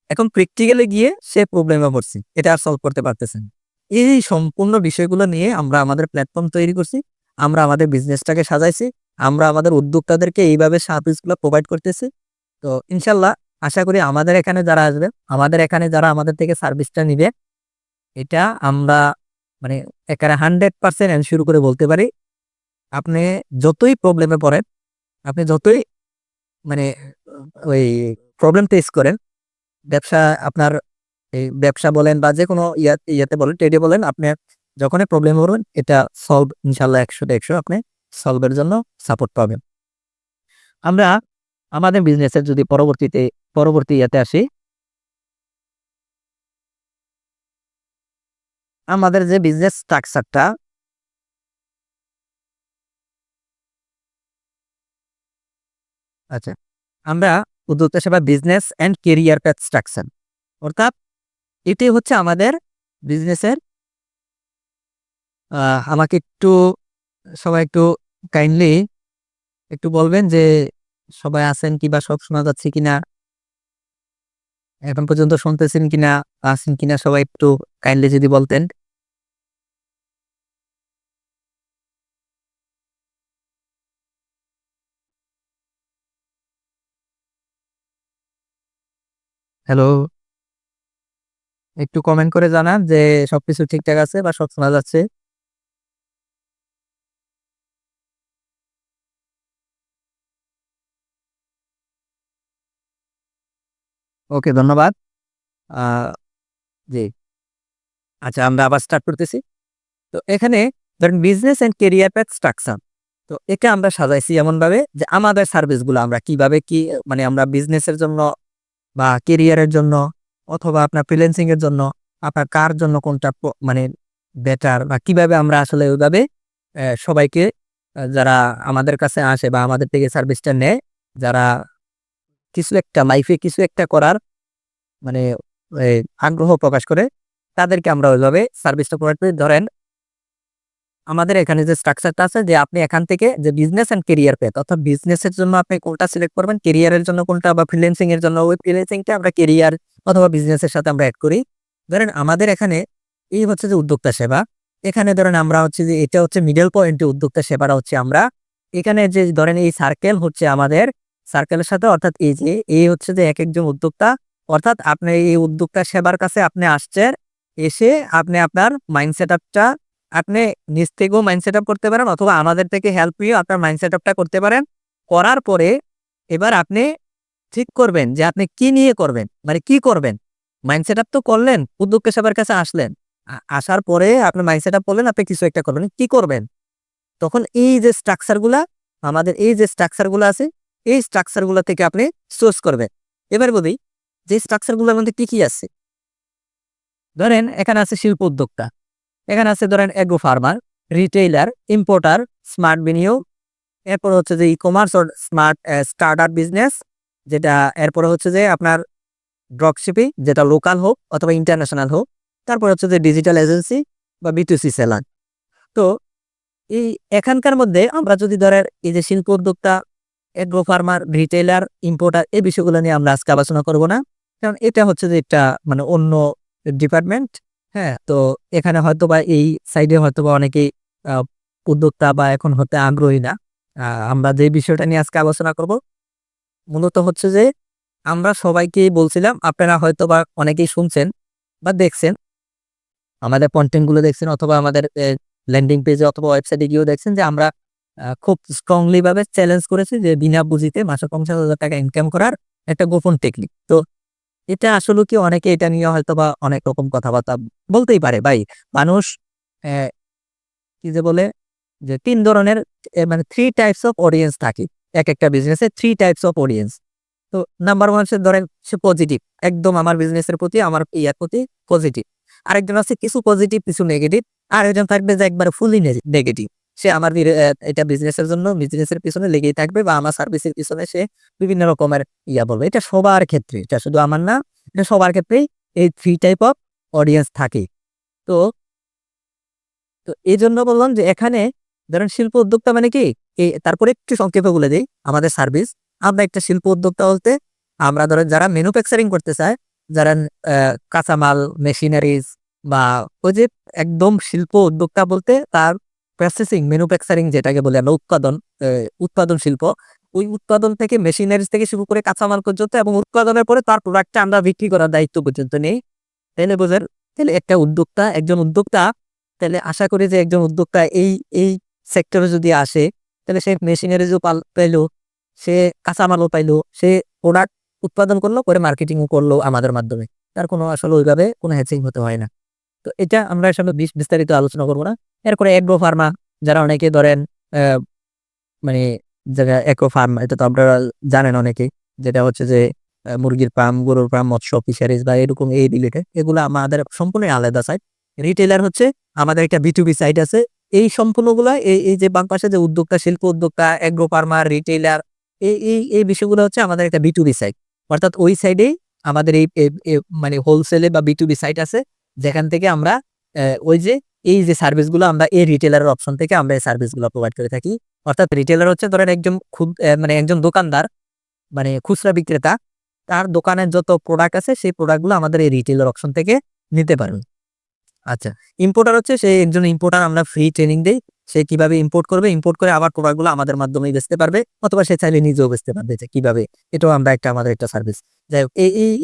এখন প্র্যাকটিক্যালি গিয়ে সে প্রবলেমে পড়ছে, এটা আর সলভ করতে পারতেছে না। এই সম্পূর্ণ বিষয়গুলো নিয়ে আমরা আমাদের প্ল্যাটফর্ম তৈরি করছি, আমরা আমাদের বিজনেসটাকে সাজাইছি, আমরা আমাদের উদ্যোক্তাদেরকে এইভাবে সার্ভিসগুলো প্রোভাইড করতেছি। তো ইনশাল্লাহ আশা করি আমাদের এখানে যারা আসবে, আমাদের এখানে যারা আমাদের থেকে সার্ভিসটা নিবে, এটা আমরা মানে একেবারে 100% এনশিওর করে বলতে পারি, আপনি যতই প্রবলেমে পড়েন, আপনি যতই মানে ওই প্রবলেম ফেস করেন, ব্যবসা আপনার এই ব্যবসা বলেন বা যেকোনো ইয়াতে বলেন, ট্রেডে বলেন, আপনি যখনই প্রবলেমে পড়বেন এটা সলভ ইনশাআল্লাহ 100-তে 100 আপনি সলভের জন্য সাপোর্ট পাবেন। আমরা আমাদের বিজনেসের যদি পরবর্তী ইয়াতে আসি, আমাদের যে বিজনেস স্ট্রাকচারটা, আচ্ছা, আমরা উদ্যোক্তা সেবা business and career path structure, অর্থাৎ এটাই হচ্ছে আমাদের বিজনেসের আমাকে একটু সবাই একটু কাইন্ডলি একটু বলবেন যে সবাই আছেন কি বা সব শোনা যাচ্ছে কিনা, এখন পর্যন্ত শুনতেছেন কিনা, আছেন কিনা, সবাই একটু কাইন্ডলি যদি বলতেন। হ্যালো, একটু কমেন্ট করে জানান যে সবকিছু ঠিকঠাক আছে বা সব শোনা যাচ্ছে। ওকে, ধন্যবাদ। আ জি, আচ্ছা আমরা আবার স্টার্ট করতেছি। তো এখানে ধরেন business and career path structure. তো এটা আমরা সাজাইছি এমনভাবে যে আমাদের সার্ভিসগুলো আমরা কিভাবে কি মানে আমরা বিজনেসের জন্য বা ক্যারিয়ারের জন্য অথবা আপনার ফ্রিল্যান্সিং এর জন্য আপনার কার জন্য কোনটা মানে বেটার, বা কিভাবে আমরা আসলে ওইভাবে সবাইকে যারা আমাদের কাছে আসে বা আমাদের থেকে সার্ভিসটা নেয়, যারা কিছু একটা লাইফে কিছু একটা করার মানে এই আগ্রহ প্রকাশ করে, তাদেরকে আমরা ওইভাবে সার্ভিসটা প্রোভাইড করি। ধরেন আমাদের এখানে যে স্ট্রাকচারটা আছে যে আপনি এখান থেকে যে বিজনেস এন্ড ক্যারিয়ার পেথ, অর্থাৎ বিজনেসের জন্য আপনি কোনটা সিলেক্ট করবেন, ক্যারিয়ারের জন্য কোনটা, বা ফ্রিল্যান্সিং এর জন্য ওই ফ্রিল্যান্সিংটা আমরা ক্যারিয়ার অথবা বিজনেসের সাথে আমরা এড করি। ধরেন আমাদের এখানে এই হচ্ছে যে উদ্যোক্তা সেবা, এখানে ধরেন আমরা হচ্ছে যে এটা হচ্ছে মিডল পয়েন্টে উদ্যোক্তা সেবাটা হচ্ছে আমরা এখানে যে ধরেন এই সার্কেল হচ্ছে আমাদের সার্কেলের সাথে, অর্থাৎ এই যে এই হচ্ছে যে এক একজন উদ্যোক্তা, অর্থাৎ আপনি এই উদ্যোক্তা সেবার কাছে আপনি আসছেন, এসে আপনি আপনার মাইন্ড সেটআপটা আপনি নিজ থেকেও মাইন্ড সেটআপ করতে পারেন, অথবা আমাদের থেকে হেল্প নিয়ে আপনার মাইন্ড সেটআপটা করতে পারেন। করার পরে এবার আপনি ঠিক করবেন যে আপনি কি নিয়ে করবেন, মানে কি করবেন। মাইন্ড সেটআপ তো করলেন, উদ্যোক্তা সেবার কাছে আসলেন, আসার পরে আপনি মাইন্ড সেটআপ করলেন, আপনি কিছু একটা করবেন, কি করবেন। তখন এই যে স্ট্রাকচারগুলা, আমাদের এই যে স্ট্রাকচারগুলো আছে, এই স্ট্রাকচারগুলো থেকে আপনি সোর্স করবেন। এবার বলি যে স্ট্রাকচারগুলোর মধ্যে কি কি আছে। ধরেন এখানে আছে শিল্প উদ্যোক্তা, এখানে আছে ধরেন agro farmer, retailer, importer, smart বিনিয়োগ, এরপর হচ্ছে যে ই-কমার্স ও স্মার্ট স্টার্টার বিজনেস, যেটা এরপরে হচ্ছে যে আপনার ড্রপশিপিং, যেটা লোকাল হোক অথবা ইন্টারন্যাশনাল হোক। তারপর হচ্ছে যে ডিজিটাল এজেন্সি বা বিটুসি সেলার। তো এই এখানকার মধ্যে আমরা যদি ধরেন এই যে শিল্প উদ্যোক্তা, এগ্রো ফার্মার, রিটেইলার, ইম্পোর্টার, এই বিষয়গুলো নিয়ে আমরা আজকে আলোচনা করব না। কারণ এটা হচ্ছে যে একটা মানে অন্য ডিপার্টমেন্ট। হ্যাঁ, তো এখানে হয়তোবা এই সাইডে হয়তোবা অনেকেই আহ, উদ্যোক্তা বা এখন হতে আগ্রহী না। আমরা যে বিষয়টা নিয়ে আজকে আলোচনা করব মূলত হচ্ছে যে আমরা সবাইকে বলছিলাম, আপনারা হয়তোবা অনেকেই শুনছেন বা দেখছেন, আমাদের কন্টেন্ট গুলো দেখছেন অথবা আমাদের ল্যান্ডিং পেজে অথবা ওয়েবসাইটে গিয়েও দেখছেন যে আমরা খুব স্ট্রংলি ভাবে চ্যালেঞ্জ করেছি যে বিনা পুঁজিতে মাসে 50,000 টাকা ইনকাম করার একটা গোপন টেকনিক। তো এটা আসলে কি অনেকে এটা নিয়ে হয়তোবা অনেক রকম কথাবার্তা বলতেই পারে ভাই। মানুষ আহ, কি যে বলে যে ৩ ধরনের মানে 3 টাইপস অফ অডিয়েন্স থাকে এক একটা বিজনেসে। 3 টাইপস অফ অডিয়েন্স। তো নাম্বার 1 সে ধরেন সে পজিটিভ, একদম আমার বিজনেসের প্রতি আমার ইয়ার প্রতি পজিটিভ। আরেকজন আছে কিছু পজিটিভ কিছু নেগেটিভ। আর একজন থাকবে যে একবার ফুলি নেগেটিভ। সে আমার এটা বিজনেসের জন্য বিজনেসের পিছনে লেগেই থাকবে বা আমার সার্ভিসের পিছনে সে বিভিন্ন রকমের বলবে। এটা সবার ক্ষেত্রে, এটা শুধু আমার না, এটা সবার ক্ষেত্রেই এই 3 টাইপ অফ অডিয়েন্স থাকে। তো তো এই জন্য বললাম যে এখানে ধরেন শিল্প উদ্যোক্তা মানে কি, তারপরে একটু সংক্ষেপে বলে দিই আমাদের সার্ভিস। আমরা একটা শিল্প উদ্যোক্তা বলতে আমরা ধরেন যারা ম্যানুফ্যাকচারিং করতে চায়, যারা কাঁচামাল, মেশিনারিজ বা ওই যে একদম শিল্প উদ্যোক্তা বলতে তার প্রসেসিং ম্যানুফ্যাকচারিং যেটাকে বলে আমরা উৎপাদন শিল্প। ওই উৎপাদন থেকে মেশিনারিজ থেকে শুরু করে কাঁচামাল পর্যন্ত এবং উৎপাদনের পরে তার প্রোডাক্টটা আমরা বিক্রি করার দায়িত্ব পর্যন্ত নেই। তাইলে বোঝেন, তাহলে একটা উদ্যোক্তা, একজন উদ্যোক্তা, তাহলে আশা করি যে একজন উদ্যোক্তা এই এই সেক্টরে যদি আসে, তাহলে সে মেশিনারিজও পাইলো, সে কাঁচামালও পাইলো, সে প্রোডাক্ট উৎপাদন করলো, করে মার্কেটিংও করলো আমাদের মাধ্যমে। তার কোনো আসলে ওইভাবে কোনো হ্যাচিং হতে হয় না। তো এটা আমরা আসলে বিস্তারিত আলোচনা করবো না। এরপরে এগ্রো ফার্মা, যারা অনেকে ধরেন আহ মানে যারা এগ্রো ফার্ম, এটা তো আপনারা জানেন অনেকে, যেটা হচ্ছে যে মুরগির ফার্ম, গরুর ফার্ম, মৎস্য ফিশারিজ বা এরকম এই রিলেটেড, এগুলো আমাদের সম্পূর্ণ আলাদা সাইড। রিটেলার হচ্ছে আমাদের একটা বিটুবি সাইট আছে। এই সম্পূর্ণগুলা এই যে বাম পাশে যে উদ্যোক্তা, শিল্প উদ্যোক্তা, এগ্রো ফার্মার, রিটেলার, এই বিষয়গুলো হচ্ছে আমাদের একটা বিটুবি সাইট। অর্থাৎ ওই সাইডেই আমাদের মানে হোলসেলে বা বিটুবি সাইট আছে, যেখান থেকে আমরা ওই যে এই যে সার্ভিসগুলো আমরা এই রিটেলারের অপশন থেকে আমরা এই সার্ভিসগুলো প্রোভাইড করে থাকি। অর্থাৎ রিটেলার হচ্ছে ধরেন একজন মানে একজন দোকানদার, মানে খুচরা বিক্রেতা, তার দোকানের যত প্রোডাক্ট আছে সেই প্রোডাক্টগুলো আমাদের এই রিটেলার অপশন থেকে নিতে পারবেন। আচ্ছা, ইম্পোর্টার হচ্ছে সেই একজন ইম্পোর্টার, আমরা ফ্রি ট্রেনিং দেই। সে কিভাবে ইম্পোর্ট করবে, ইম্পোর্ট করে আবার প্রোডাক্টগুলো আমাদের মাধ্যমেই বেচতে পারবে, অথবা সে চাইলে নিজেও বেচতে পারবে যে কিভাবে। এটাও আমরা আমাদের একটা সার্ভিস। যাই হোক,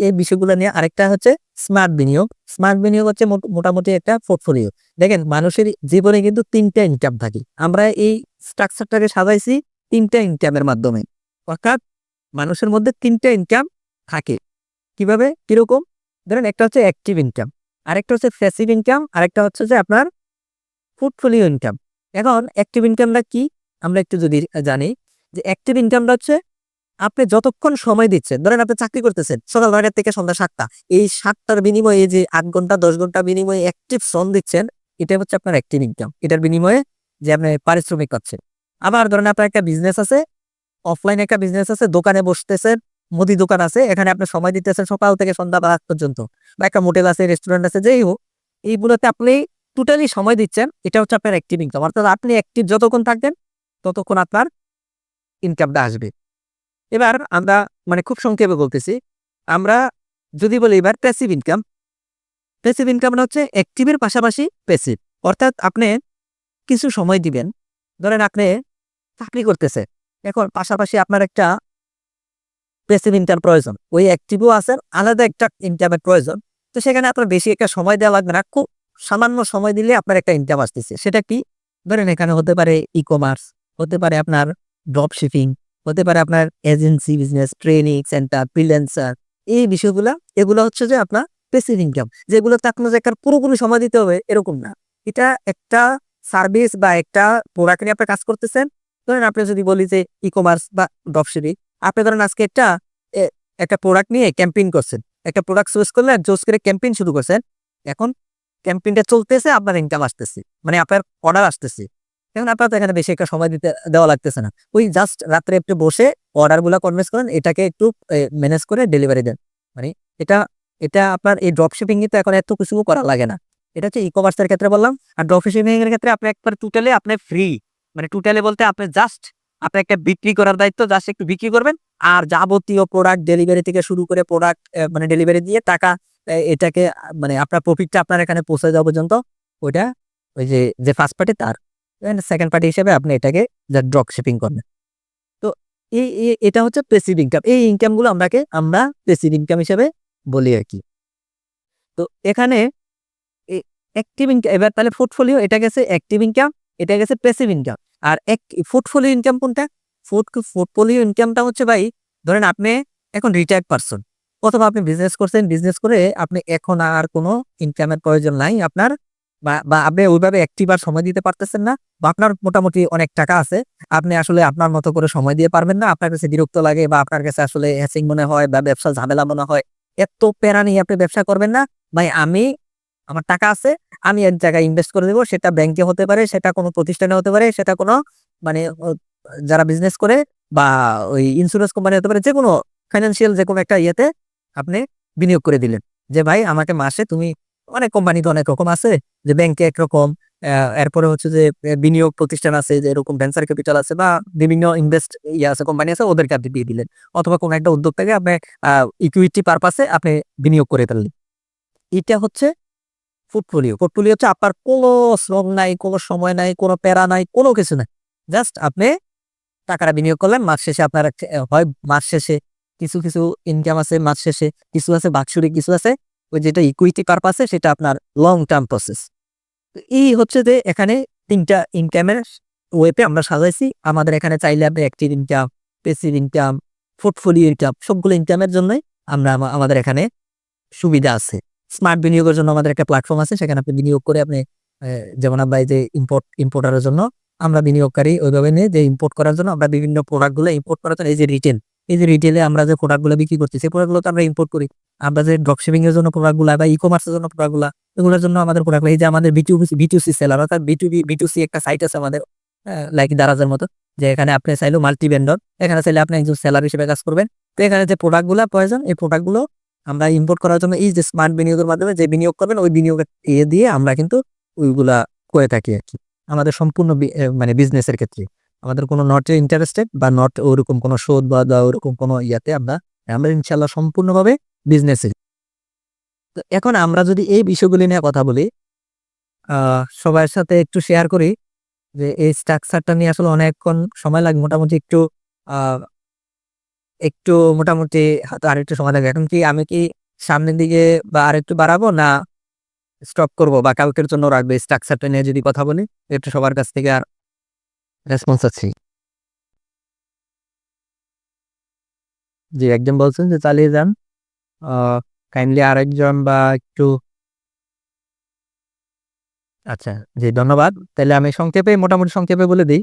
এই বিষয়গুলো নিয়ে আরেকটা হচ্ছে স্মার্ট বিনিয়োগ। স্মার্ট বিনিয়োগ হচ্ছে মোটামুটি একটা পোর্টফোলিও। দেখেন, মানুষের জীবনে কিন্তু 3টা ইনকাম থাকে। আমরা এই স্ট্রাকচারটাকে সাজাইছি 3টা ইনকামের মাধ্যমে। অর্থাৎ মানুষের মধ্যে 3টা ইনকাম থাকে। কিভাবে, কিরকম? ধরেন একটা হচ্ছে অ্যাক্টিভ ইনকাম, আরেকটা হচ্ছে প্যাসিভ ইনকাম, আরেকটা হচ্ছে যে আপনার পোর্টফোলিও ইনকাম। এখন অ্যাক্টিভ ইনকামটা কি আমরা একটু যদি জানি, যে অ্যাক্টিভ ইনকামটা হচ্ছে আপনি যতক্ষণ সময় দিচ্ছেন, ধরেন আপনি চাকরি করতেছেন সকাল 9টা থেকে সন্ধ্যা 7টা, এই 7টার বিনিময়ে এই যে 8 ঘন্টা 10 ঘন্টা বিনিময়ে অ্যাক্টিভ শ্রম দিচ্ছেন, এটা হচ্ছে আপনার অ্যাক্টিভ ইনকাম। এটার বিনিময়ে যে আপনি পারিশ্রমিক পাচ্ছেন। আবার ধরেন আপনার একটা বিজনেস আছে, অফলাইন একটা বিজনেস আছে, দোকানে বসতেছেন, মুদি দোকান আছে, এখানে আপনি সময় দিতেছেন সকাল থেকে সন্ধ্যা বা রাত পর্যন্ত, বা একটা মোটেল আছে, রেস্টুরেন্ট আছে, যেই হোক, এইগুলোতে আপনি টোটালি সময় দিচ্ছেন। এটা হচ্ছে আপনার অ্যাক্টিভ ইনকাম। অর্থাৎ আপনি অ্যাক্টিভ যতক্ষণ থাকবেন ততক্ষণ আপনার ইনকামটা আসবে। এবার আমরা মানে খুব সংক্ষেপে বলতেছি, আমরা যদি বলি এবার প্যাসিভ ইনকাম। প্যাসিভ ইনকামটা হচ্ছে অ্যাক্টিভের পাশাপাশি প্যাসিভ। অর্থাৎ আপনি কিছু সময় দিবেন, ধরেন আপনি চাকরি করতেছে, এখন পাশাপাশি আপনার একটা প্যাসিভ ইনকাম প্রয়োজন, ওই অ্যাক্টিভও আছেন, আলাদা একটা ইনকামের প্রয়োজন। তো সেখানে আপনার বেশি একটা সময় দেওয়া লাগবে না, খুব সামান্য সময় দিলে আপনার একটা ইনকাম আসতেছে। সেটা কি? ধরেন এখানে হতে পারে ই কমার্স, হতে পারে আপনার ড্রপ শিপিং, হতে পারে আপনার agency business, training centre, freelancer, এই বিষয়গুলা, এগুলো হচ্ছে যে আপনার প্যাসিভ ইনকাম, যেগুলোতে আপনার যে একটা পুরোপুরি সময় দিতে হবে এরকম না। এটা একটা সার্ভিস বা একটা প্রোডাক্ট নিয়ে আপনি কাজ করতেছেন। ধরেন আপনি যদি বলি যে ই কমার্স বা ড্রপ শিপিং, আপনি ধরেন আজকে একটা প্রোডাক্ট নিয়ে ক্যাম্পেইন করছেন, একটা প্রোডাক্ট চুজ করলেন, চুজ করে ক্যাম্পেইন শুরু করছেন। এখন ক্যাম্পেইনটা চলতেছে, আপনার ইনকাম আসতেছে, মানে আপনার অর্ডার আসতেছে। এখন আপনার তো এখানে বেশি একটা সময় দেওয়া লাগতেছে না। ওই জাস্ট রাত্রে একটু বসে অর্ডারগুলা কনভিন্স করেন, এটাকে একটু ম্যানেজ করে ডেলিভারি দেন। মানে এটা এটা আপনার এই ড্রপ শিপিং কিন্তু এখন এত কিছু করা লাগে না। এটা হচ্ছে ই-কমার্স এর ক্ষেত্রে বললাম। আর ড্রপ শিপিং এর ক্ষেত্রে আপনি একবার টোটালি আপনি ফ্রি। মানে টোটালি বলতে আপনি জাস্ট আপনার একটা বিক্রি করার দায়িত্ব, জাস্ট একটু বিক্রি করবেন। আর যাবতীয় প্রোডাক্ট ডেলিভারি থেকে শুরু করে প্রোডাক্ট মানে ডেলিভারি দিয়ে টাকা এটাকে মানে আপনার প্রফিটটা আপনার এখানে পৌঁছে যাওয়া পর্যন্ত ওইটা ওই যে ফার্স্ট পার্টি তার সেকেন্ড পার্টি হিসেবে আপনি এটাকে ড্রপ শিপিং করবেন। তো এটা হচ্ছে প্যাসিভ ইনকাম। এই ইনকাম গুলো আমরা প্যাসিভ ইনকাম হিসেবে বলি আর কি। তো এখানে অ্যাক্টিভ ইনকাম, এবার তাহলে পোর্টফোলিও এটা গেছে অ্যাক্টিভ ইনকাম, এটা গেছে প্যাসিভ ইনকাম। আর পোর্টফোলিও ইনকাম কোনটা? পোর্টফোলিও ইনকামটা হচ্ছে ভাই, ধরেন আপনি এখন রিটায়ার্ড পারসন, অথবা আপনি বিজনেস করছেন, বিজনেস করে আপনি এখন আর কোনো ইনকামের প্রয়োজন নাই আপনার, বা আপনি ওইভাবে অ্যাক্টিভ আর সময় দিতে পারতেছেন না, বা আপনার মোটামুটি অনেক টাকা আছে, আপনি আসলে আপনার মতো করে সময় দিয়ে পারবেন না, আপনার কাছে বিরক্ত লাগে, বা আপনার কাছে আসলে হ্যাসিং মনে হয়, বা ব্যবসা ঝামেলা মনে হয়, এত প্যারা নিয়ে আপনি ব্যবসা করবেন না। ভাই আমার টাকা আছে, আমি এক জায়গায় ইনভেস্ট করে দেবো, সেটা ব্যাংকে হতে পারে, সেটা কোনো প্রতিষ্ঠানে হতে পারে, সেটা কোনো মানে যারা বিজনেস করে, বা ওই ইন্স্যুরেন্স কোম্পানি হতে পারে, যে কোনো ফাইন্যান্সিয়াল যে কোনো একটা ইয়েতে আপনি বিনিয়োগ করে দিলেন। যে ভাই আমাকে মাসে তুমি, অনেক কোম্পানি তো অনেক রকম আছে, যে ব্যাংকে একরকম, এরপরে হচ্ছে যে বিনিয়োগ প্রতিষ্ঠান আছে, যে এরকম ভেঞ্চার ক্যাপিটাল আছে, বা বিভিন্ন ইনভেস্ট ইয়ে আছে, কোম্পানি আছে, ওদেরকে আপনি দিয়ে দিলেন। অথবা কোনো একটা উদ্যোক্তাকে আপনি ইকুইটি পারপাসে আপনি বিনিয়োগ করে ফেললেন। এটা হচ্ছে পোর্টফোলিও। পোর্টফোলিও হচ্ছে আপনার কোনো শ্রম নাই, কোনো সময় নাই, কোনো প্যারা নাই, কোনো কিছু নাই। জাস্ট আপনি টাকাটা বিনিয়োগ করলেন, মাস শেষে আপনার হয় মাস শেষে কিছু ইনকাম আছে, মাস শেষে কিছু আছে, বাৎসরিক কিছু আছে। ওই যেটা ইকুইটি পারপাসে সেটা আপনার লং টার্ম প্রসেস। তো এই হচ্ছে যে এখানে ৩ টা ইনকামের ওয়েতে আমরা সাজাইছি। আমাদের এখানে চাইলে আপনি active income, passive income, portfolio income, সবগুলো ইনকামের জন্যই আমাদের এখানে সুবিধা আছে। স্মার্ট বিনিয়োগের জন্য আমাদের একটা প্ল্যাটফর্ম আছে। সেখানে আপনি বিনিয়োগ করে আপনি যেমন আমরা এই যে ইম্পোর্টারের জন্য আমরা বিনিয়োগকারী ওইভাবে নিয়ে, যে ইম্পোর্ট করার জন্য আমরা বিভিন্ন প্রোডাক্ট গুলো ইম্পোর্ট করার জন্য, এই যে রিটেলে আমরা যে প্রোডাক্ট গুলো বিক্রি করতেছি, সেই প্রোডাক্ট গুলো তো আমরা ইম্পোর্ট করি। আমরা যে ড্রপ শিপিং এর জন্য প্রোডাক্ট গুলা, বা ই-কমার্সের জন্য প্রোডাক্ট গুলা, এগুলোর জন্য আমাদের প্রোডাক্ট, এই যে আমাদের বিটুসি সেলার, অর্থাৎ বিটুসি একটা সাইট আছে আমাদের, লাইক দারাজের মতো, যে এখানে আপনি চাইলেও মাল্টি ভেন্ডর, এখানে চাইলে আপনি একজন সেলার হিসেবে কাজ করবেন। তো এখানে যে প্রোডাক্ট গুলা প্রয়োজন, এই প্রোডাক্ট গুলো আমরা ইম্পোর্ট করার জন্য এই যে স্মার্ট বিনিয়োগের মাধ্যমে যে বিনিয়োগ করবেন, ওই বিনিয়োগের দিয়ে আমরা কিন্তু ওইগুলা করে থাকি আর কি। আমাদের সম্পূর্ণ মানে বিজনেসের ক্ষেত্রে আমাদের কোনো নট ইন্টারেস্টেড, বা নট ওরকম কোনো শোধ বা ওরকম কোনো ইয়াতে আমরা আমরা ইনশাল্লাহ সম্পূর্ণভাবে বিজনেসে। তো এখন আমরা যদি এই বিষয়গুলি নিয়ে কথা বলি, সবার সাথে একটু শেয়ার করি, যে এই স্ট্রাকচারটা নিয়ে আসলে অনেকক্ষণ সময় লাগে, মোটামুটি আহ একটু মোটামুটি হয়তো আরেকটু সময় লাগবে। এখন কি আমি কি সামনের দিকে বা আরেকটু বাড়াবো, না স্টপ করবো, বা কালকের জন্য রাখবে? স্ট্রাকচারটা নিয়ে যদি কথা বলি, একটু সবার কাছ থেকে আর রেসপন্স চাচ্ছি। জি, একজন বলছেন যে চালিয়ে যান। কাইন্ডলি আরেকজন বা একটু, আচ্ছা, জি ধন্যবাদ। তাহলে আমি মোটামুটি সংক্ষেপে বলে দিই।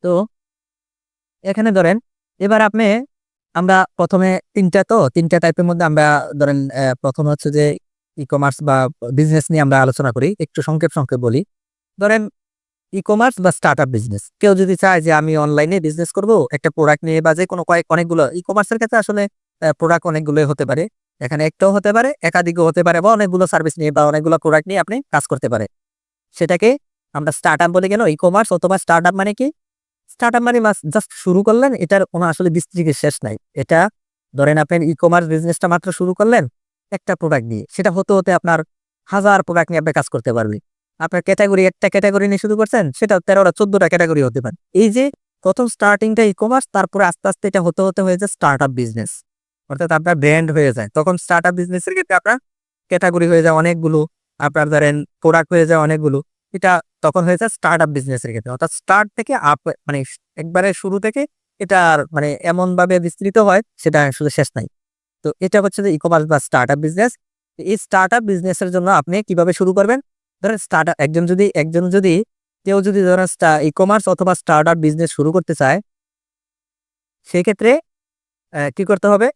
তো এখানে ধরেন, এবার আমরা প্রথমে তিনটা টাইপের মধ্যে আমরা ধরেন, প্রথম হচ্ছে যে ই-কমার্স বা বিজনেস নিয়ে আমরা আলোচনা করি। একটু সংক্ষেপ বলি। ধরেন ই-কমার্স বা স্টার্টআপ বিজনেস। কেউ যদি চায় যে আমি অনলাইনে বিজনেস করব একটা প্রোডাক্ট নিয়ে, বা যে কোনো অনেকগুলো ই-কমার্সের ক্ষেত্রে আসলে প্রোডাক্ট অনেকগুলোই হতে পারে। এখানে একটাও হতে পারে, একাধিকও হতে পারে, বা অনেকগুলো সার্ভিস নিয়ে বা অনেকগুলো প্রোডাক্ট নিয়ে আপনি কাজ করতে পারে। সেটাকে আমরা স্টার্টআপ বলে। কেন ই-কমার্স অথবা স্টার্টআপ মানে কি? স্টার্টআপ মানে জাস্ট শুরু করলেন, এটার কোনো আসলে বিস্তৃতির শেষ নাই। এটা ধরেন আপনি ই-কমার্স বিজনেসটা মাত্র শুরু করলেন একটা প্রোডাক্ট দিয়ে, সেটা হতে হতে আপনার হাজার প্রোডাক্ট নিয়ে আপনি কাজ করতে পারবেন। আপনার একটা ক্যাটাগরি নিয়ে শুরু করছেন, সেটা 13টা 14টা ক্যাটাগরি হতে পারে। এই যে প্রথম স্টার্টিংটা ই-কমার্স, তারপরে আস্তে আস্তে এটা হতে হয়ে যায় স্টার্টআপ বিজনেস, অর্থাৎ আপনার ব্র্যান্ড হয়ে যায়। তখন স্টার্টআপ বিজনেসের ক্ষেত্রে আপনার ক্যাটাগরি হয়ে যায় অনেকগুলো, আপনার ধরেন প্রোডাক্ট হয়ে যায় অনেকগুলো। এটা তখন হয়ে যায় স্টার্টআপ বিজনেসের ক্ষেত্রে, অর্থাৎ স্টার্ট থেকে আপ, মানে একবারে শুরু থেকে এটা আর মানে এমন ভাবে বিস্তৃত হয়, সেটা আসলে শেষ নাই। তো এটা হচ্ছে যে ই-কমার্স বা স্টার্টআপ বিজনেস। এই স্টার্টআপ বিজনেসের জন্য আপনি কিভাবে শুরু করবেন? ধরেন কেউ যদি ধরেন ই-কমার্স অথবা স্টার্টআপ বিজনেস শুরু করতে চায়, সেক্ষেত্রে কি করতে হবে?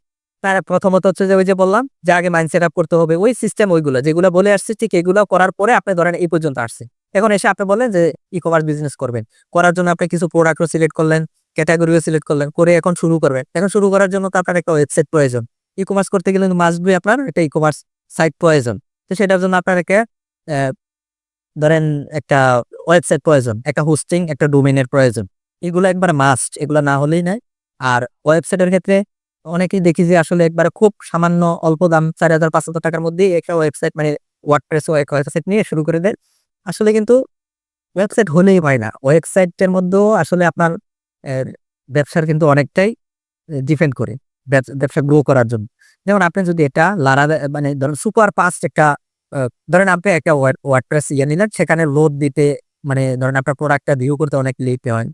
তার প্রথমত হচ্ছে যে ওই যে বললাম যে আগে মাইন্ড সেট আপ করতে হবে, ওই সিস্টেম ওইগুলো যেগুলো বলে আসছে, ঠিক এগুলো করার পরে আপনি ধরেন এই পর্যন্ত আসছে। এখন এসে আপনি বলেন যে ই-কমার্স বিজনেস করবেন। করার জন্য আপনি কিছু প্রোডাক্টও সিলেক্ট করলেন, ক্যাটেগরিও সিলেক্ট করলেন, করে এখন শুরু করবেন। এখন শুরু করার জন্য তো আপনার একটা ওয়েবসাইট প্রয়োজন। ই-কমার্স করতে গেলে মাস্ট বি আপনার একটা ই-কমার্স সাইট প্রয়োজন। তো সেটার জন্য আপনার একটা অ্যা ধরেন একটা ওয়েবসাইট প্রয়োজন, একটা হোস্টিং, একটা ডোমেইনের প্রয়োজন। এগুলো একবারে মাস্ট, এগুলা না হলেই নাই। আর ওয়েবসাইটের ক্ষেত্রে অনেকেই দেখি যে আসলে একবারে খুব সামান্য অল্প দাম ৳৪,০০০-৫,০০০ টাকার মধ্যেই একটা ওয়েবসাইট মানে ওয়ার্ডপ্রেস ওয়েবসাইট নিয়ে শুরু করে দেয়। আসলে কিন্তু ওয়েবসাইট হলেই হয় না। ওয়েবসাইটের মধ্যেও আসলে আপনার অ্যা ব্যবসার কিন্তু অনেকটাই ডিপেন্ড করে ব্যবসা গ্রো করার জন্য। যেমন আপনি যদি এটা মানে ধরেন সুপার ফাস্ট একটা আ ধরেন আপনি একটা ওয়ার্ডপ্রেস নিলেন, সেখানে লোড দিতে মানে ধরেন আপনার প্রোডাক্টটা ভিউ করতে অনেক লেট হয়।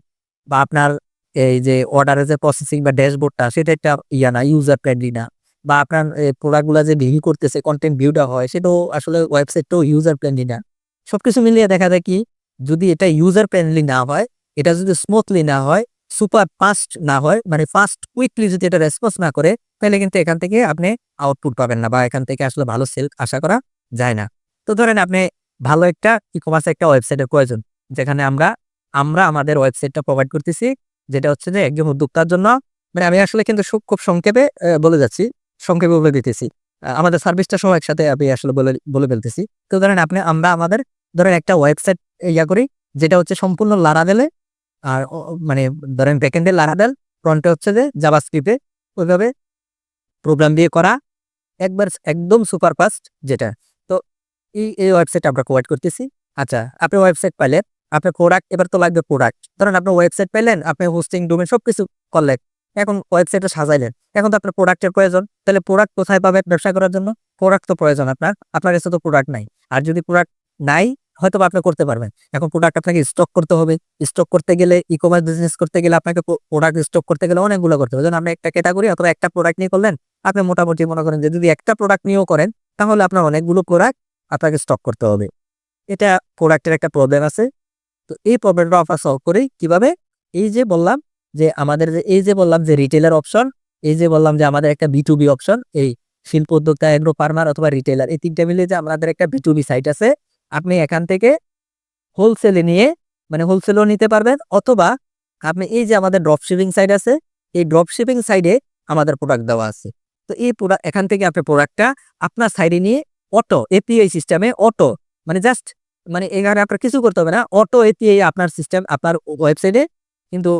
বা আপনার এই যে অর্ডারের যে প্রসেসিং বা ড্যাশবোর্ডটা সেটা একটা না, ইউজার ফ্রেন্ডলি না। বা আপনার প্রোডাক্ট গুলা যে ভিউ করতেছে, কনটেন্ট ভিউটা হয় সেটাও আসলে ওয়েবসাইটটাও ইউজার ফ্রেন্ডলি না। সবকিছু মিলিয়ে দেখা যায় কি, যদি এটা ইউজার ফ্রেন্ডলি না হয়, এটা যদি স্মুথলি না হয়, সুপার ফাস্ট না হয়, মানে ফাস্ট কুইকলি যদি এটা রেসপন্স না করে, তাহলে কিন্তু এখান থেকে আপনি আউটপুট পাবেন না বা এখান থেকে আসলে ভালো সেল আশা করা যায় না। তো ধরেন আপনি ভালো একটা ই-কমার্স একটা ওয়েবসাইটের প্রয়োজন। যেখানে আমরা আমরা আমাদের ওয়েবসাইটটা প্রোভাইড করতেছি। যেটা হচ্ছে যে একজন উদ্যোক্তার জন্য, মানে আমি আসলে কিন্তু খুব সংক্ষেপে বলে যাচ্ছি। সংক্ষেপে বলে দিতেছি। আমাদের সার্ভিসটা সহ একসাথে আমি আসলে বলে ফেলতেছি। তো ধরেন আমরা আমাদের ধরেন একটা ওয়েবসাইট করি, যেটা হচ্ছে সম্পূর্ণ Laravel এ, আর মানে ধরেন ব্যাকএন্ডে Laravel, ফ্রন্টে হচ্ছে যে জাভাস্ক্রিপ্ট এ ওইভাবে প্রোগ্রাম দিয়ে করা, একদম সুপার ফাস্ট যেটা। তো এই ওয়েবসাইট আমরা প্রোভাইড করতেছি। আচ্ছা, আপনি ওয়েবসাইট পাইলেন, আপনার প্রোডাক্ট এবার তো লাগবে প্রোডাক্ট। ধরেন আপনি ওয়েবসাইট পাইলেন, আপনি হোস্টিং, ডোমেইন সবকিছু করলেন। এখন ওয়েবসাইটটা সাজাইলেন। এখন তো আপনার প্রোডাক্টের প্রয়োজন। তাহলে প্রোডাক্ট কোথায় পাবেন ব্যবসা করার জন্য? প্রোডাক্ট তো প্রয়োজন আপনার। আপনার কাছে তো প্রোডাক্ট নাই। আর যদি প্রোডাক্ট নাই, হয়তোবা আপনি করতে পারবেন। এখন প্রোডাক্ট আপনাকে স্টক করতে হবে। স্টক করতে গেলে ই-কমার্স বিজনেস করতে গেলে আপনাকে প্রোডাক্ট স্টক করতে গেলে অনেকগুলো করতে হবে। যেমন আপনি একটা ক্যাটেগরি অথবা একটা প্রোডাক্ট নিয়ে করলেন। আপনি মোটামুটি মনে করেন যে যদি একটা প্রোডাক্ট নিয়েও করেন, তাহলে আপনার অনেকগুলো প্রোডাক্ট আপনাকে স্টক করতে হবে। এটা প্রোডাক্টের একটা প্রবলেম আছে। তো এই প্রবলেমটা আমরা সলভ করি কিভাবে? এই যে বললাম যে আমাদের যে বললাম যে রিটেইলার অপশন, এই যে বললাম যে আমাদের একটা B2B অপশন, এই শিল্প উদ্যোক্তা, এগ্রো ফার্মার অথবা রিটেইলার, এই ৩ টা মিলিয়ে যে আমাদের একটা B2B সাইট আছে। আপনি এখান থেকে হোলসেলে নিয়ে মানে হোলসেলও নিতে পারবেন, অথবা আপনি এই যে আমাদের ড্রপ শিপিং সাইট আছে, এই ড্রপ শিপিং সাইডে আমাদের প্রোডাক্ট দেওয়া আছে। তো এই এখান থেকে আপনি প্রোডাক্টটা আপনার সাইডে নিয়ে অটো এপিআই সিস্টেমে মানে জাস্ট মানে এখানে আপনার কিছু করতে হবে না। অটো এপিআই আপনার সিস্টেম আপনার ওয়েবসাইটে কিন্তু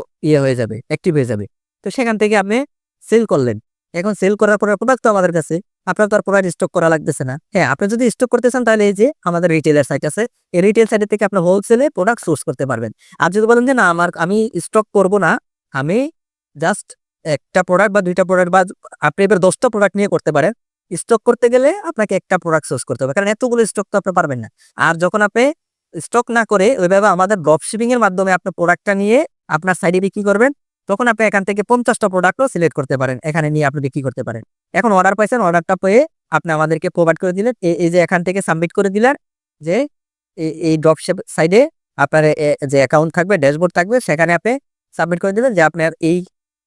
হয়ে যাবে, অ্যাক্টিভ হয়ে যাবে। তো সেখান থেকে আপনি সেল করলেন। এখন সেল করার পরে প্রোডাক্ট তো আমাদের কাছে। আপনার তো আর প্রোডাক্ট স্টক করা লাগতেছে না। হ্যাঁ, আপনি যদি স্টক করতে চান তাহলে এই যে আমাদের রিটেইলার সাইট আছে। এই রিটেইল সাইট থেকে আপনি হোলসেলে প্রোডাক্ট সোর্স করতে পারবেন। আর যদি বলেন যে না আমি স্টক করব না, আমি জাস্ট ১ টা প্রোডাক্ট বা ২ টা প্রোডাক্ট বা আপনি এবার ১০ টা প্রোডাক্ট নিয়ে করতে পারেন। স্টক করতে গেলে আপনাকে একটা প্রোডাক্ট সোর্স করতে হবে। কারণ এতগুলো স্টক তো আপনি পারবেন না। আর যখন আপনি স্টক না করে ওইভাবে আমাদের ড্রপ শিপিং এর মাধ্যমে আপনার প্রোডাক্টটা নিয়ে আপনার সাইটে বিক্রি করবেন, তখন আপনি এখান থেকে ৫০ টা প্রোডাক্টও সিলেক্ট করতে পারেন। এখানে নিয়ে আপনি বিক্রি করতে পারেন। এখন অর্ডার পাইছেন, অর্ডারটা পেয়ে আপনি আমাদেরকে প্রোভাইড করে দিলেন। এই যে এখান থেকে সাবমিট করে দিলেন যে এই ড্রপ সাইডে আপনার যে অ্যাকাউন্ট থাকবে, ড্যাশবোর্ড থাকবে, সেখানে আপনি সাবমিট করে দিবেন যে আপনার এই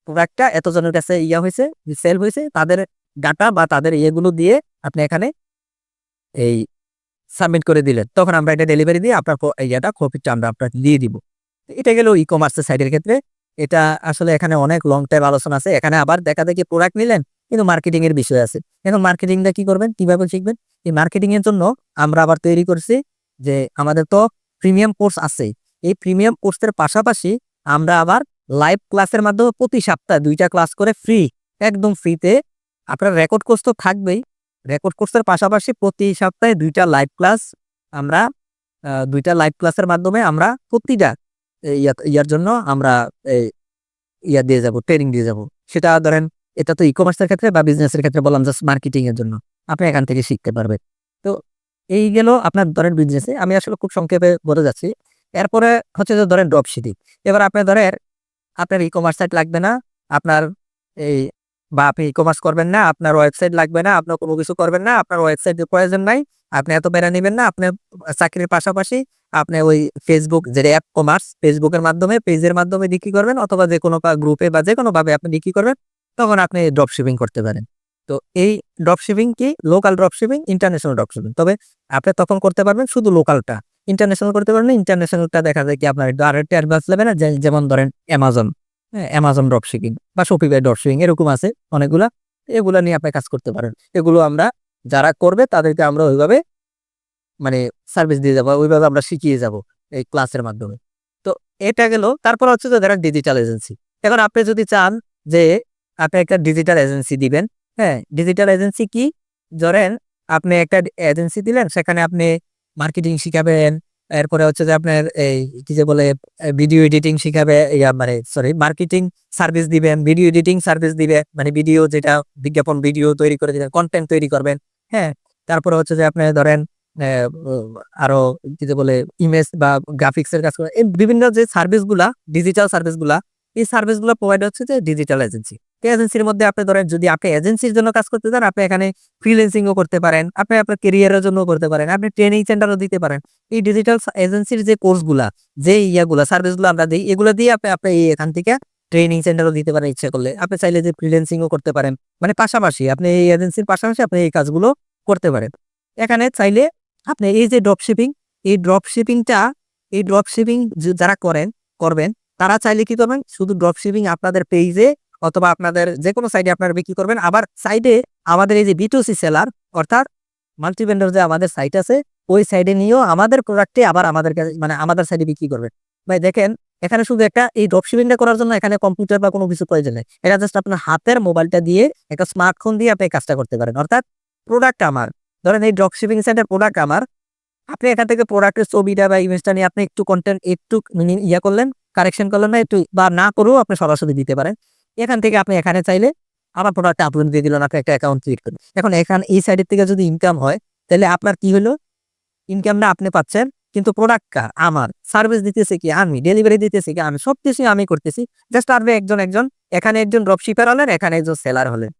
প্রোডাক্টটা এতজনের কাছে হইছে, সেল হইছে, তাদের ডাটা বা তাদের ইয়েগুলো দিয়ে আপনি এখানে এই সাবমিট করে দিলেন। তখন আমরা এটা ডেলিভারি দিয়ে আপনার কপিটা আমরা আপনাকে দিয়ে দিব। এটা গেল ই-কমার্সের সাইটের ক্ষেত্রে। এটা আসলে এখানে অনেক লং টাইম আলোচনা আছে। এখানে আবার দেখা যায় কি প্রোডাক্ট নিলেন, কিন্তু মার্কেটিং এর বিষয় আছে। এখন মার্কেটিংটা কি করবেন? কিভাবে শিখবেন? এই মার্কেটিং এর জন্য আমরা আবার তৈরি করছি যে আমাদের তো প্রিমিয়াম কোর্স আছেই। এই প্রিমিয়াম কোর্সের পাশাপাশি আমরা আবার লাইভ ক্লাসের মাধ্যমে প্রতি সপ্তাহে ২ টা ক্লাস করে ফ্রি, একদম ফ্রিতে, আপনার রেকর্ড কোর্স তো থাকবেই। রেকর্ড কোর্সের পাশাপাশি প্রতি সপ্তাহে ২ টা লাইভ ক্লাস আমরা ২ টা লাইভ ক্লাসের মাধ্যমে আমরা প্রতিটা ইয়ার জন্য আমরা এই দিয়ে যাবো, ট্রেনিং দিয়ে যাবো। সেটা ধরেন এটা তো ই-কমার্সের ক্ষেত্রে বা বিজনেসের ক্ষেত্রে বললাম জাস্ট মার্কেটিং এর জন্য। আপনি এখান থেকে শিখতে পারবেন। তো এই গেল আপনার ধরেন বিজনেসে। আমি আসলে খুব সংক্ষেপে বলে যাচ্ছি। এরপরে হচ্ছে যে ধরেন ড্রপ শিপিং। এবার আপনি ধরেন আপনার ই-কমার্স সাইট লাগবে না। আপনার এই বা আপনি ই-কমার্স করবেন না, আপনার ওয়েবসাইট লাগবে না, আপনার কোনো কিছু করবেন না, আপনার ওয়েবসাইটের প্রয়োজন নাই। আপনি এত প্যারা নিবেন না। আপনি চাকরির পাশাপাশি আপনি ওই Facebook যেটা অ্যাপ কমার্স, Facebook এর মাধ্যমে পেজের মাধ্যমে বিক্রি করবেন, অথবা যেকোনো গ্রুপে বা যেকোনোভাবে আপনি বিক্রি করবেন। তখন আপনি ড্রপ শিপিং করতে পারেন। তো এই ড্রপ শিপিং কি local drop shipping, international drop shipping. তবে আপনি তখন করতে পারবেন শুধু লোকালটা। ইন্টারন্যাশনাল করতে পারেন না, ইন্টারন্যাশনালটা দেখা যায় কি আপনার একটু আরেকটু অ্যাডভান্স লেভেল, যেমন ধরেন অ্যামাজন, হ্যাঁ? অ্যামাজন ড্রপ শিপিং বা শপিফাই ড্রপ শিপিং এরকম আছে অনেকগুলা। এগুলা নিয়ে আপনি কাজ করতে পারেন। এগুলো আমরা যারা করবে তাদেরকে আমরা ওইভাবে মানে সার্ভিস দিয়ে যাবো, ওইভাবে আমরা শিখিয়ে যাব এই ক্লাসের মাধ্যমে। তো এটা গেল। তারপর হচ্ছে যে ধরেন ডিজিটাল এজেন্সি। এখন আপনি যদি চান যে আপনি একটা ডিজিটাল এজেন্সি দিবেন, হ্যাঁ? ডিজিটাল এজেন্সি কি? ধরেন আপনি একটা এজেন্সি দিলেন, সেখানে আপনি মার্কেটিং শিখাবেন, এরপরে হচ্ছে যে আপনার এই কি যে বলে ভিডিও এডিটিং শিখাবে, মানে সরি মার্কেটিং সার্ভিস দিবেন, ভিডিও এডিটিং সার্ভিস দিবে, মানে ভিডিও যেটা বিজ্ঞাপন ভিডিও তৈরি করে দিবেন, কনটেন্ট তৈরি করবেন, হ্যাঁ? তারপরে হচ্ছে যে আপনি ধরেন আরো কি যে বলে ইমেজ বা গ্রাফিক্স এর কাজ করে, এই বিভিন্ন যে সার্ভিস গুলা, ডিজিটাল সার্ভিস গুলা, এই সার্ভিস গুলা প্রোভাইড হচ্ছে যে ডিজিটাল এজেন্সি। এজেন্সির মধ্যে আপনি ধরেন যদি আপনি এজেন্সির জন্য কাজ করতে চান, আপনি এখানে ফ্রিল্যান্সিং ও করতে পারেন, আপনি আপনার ক্যারিয়ারের জন্য করতে পারেন, আপনি ট্রেনিং সেন্টারও দিতে পারেন। এই ডিজিটাল এজেন্সির যে কোর্স গুলা, যে ইয়াগুলা সার্ভিস গুলো আমরা দিই, এগুলো দিয়ে আপনি এখান থেকে ট্রেনিং সেন্টারও দিতে পারেন ইচ্ছা করলে। আপনি চাইলে যে ফ্রিল্যান্সিং ও করতে পারেন, মানে পাশাপাশি আপনি এই এজেন্সির পাশাপাশি আপনি এই কাজগুলো করতে পারেন। এখানে চাইলে আপনি এই যে ড্রপ শিপিং, এই ড্রপ শিপিংটা, এই ড্রপ শিপিং যারা করবেন, তারা চাইলে কি করবেন, শুধু ড্রপ শিপিং আপনাদের পেজে অথবা আপনাদের যেকোনো সাইডে আপনারা বিক্রি করবেন। আবার সাইডে আমাদের এই যে B2C সেলার, অর্থাৎ মাল্টি ভেন্ডর যে আমাদের সাইট আছে, ওই সাইডে নিয়েও আমাদের প্রোডাক্টে আবার আমাদের কাছে মানে আমাদের সাইডে বিক্রি করবেন। ভাই দেখেন, এখানে শুধু একটা এই ড্রপ শিপিংটা করার জন্য এখানে কম্পিউটার বা কোনো কিছু প্রয়োজন নেই। এটা জাস্ট আপনার হাতের মোবাইলটা দিয়ে, একটা স্মার্টফোন দিয়ে আপনি এই কাজটা করতে পারেন। অর্থাৎ প্রোডাক্ট আমার, ধরেন এই ড্রপ শিপিং সাইটের প্রোডাক্ট আমার, আপনি এখান থেকে প্রোডাক্টের ছবিটা বা ইমেজটা নিয়ে আপনি একটু কন্টেন্ট একটু ইয়া করলেন, কারেকশন করলেন, না একটু বা না করেও আপনি সরাসরি দিতে পারেন। এখান থেকে আপনি এখানে চাইলে আমার প্রোডাক্টটা আপলোড দিয়ে দিলেন, আপনি একটা অ্যাকাউন্ট ক্রিয়েট করেন। এখন এখানে এই সাইডের থেকে যদি ইনকাম হয়, তাহলে আপনার কি হলো, ইনকামটা আপনি পাচ্ছেন, কিন্তু প্রোডাক্ট কার? আমার। সার্ভিস দিতেছে কি আমি, ডেলিভারি দিতেছি কি আমি, সবকিছুই আমি করতেছি। জাস্ট আসবে একজন, এখানে একজন ড্রপ শিপার হলেন, এখানে একজন সেলার হলেন।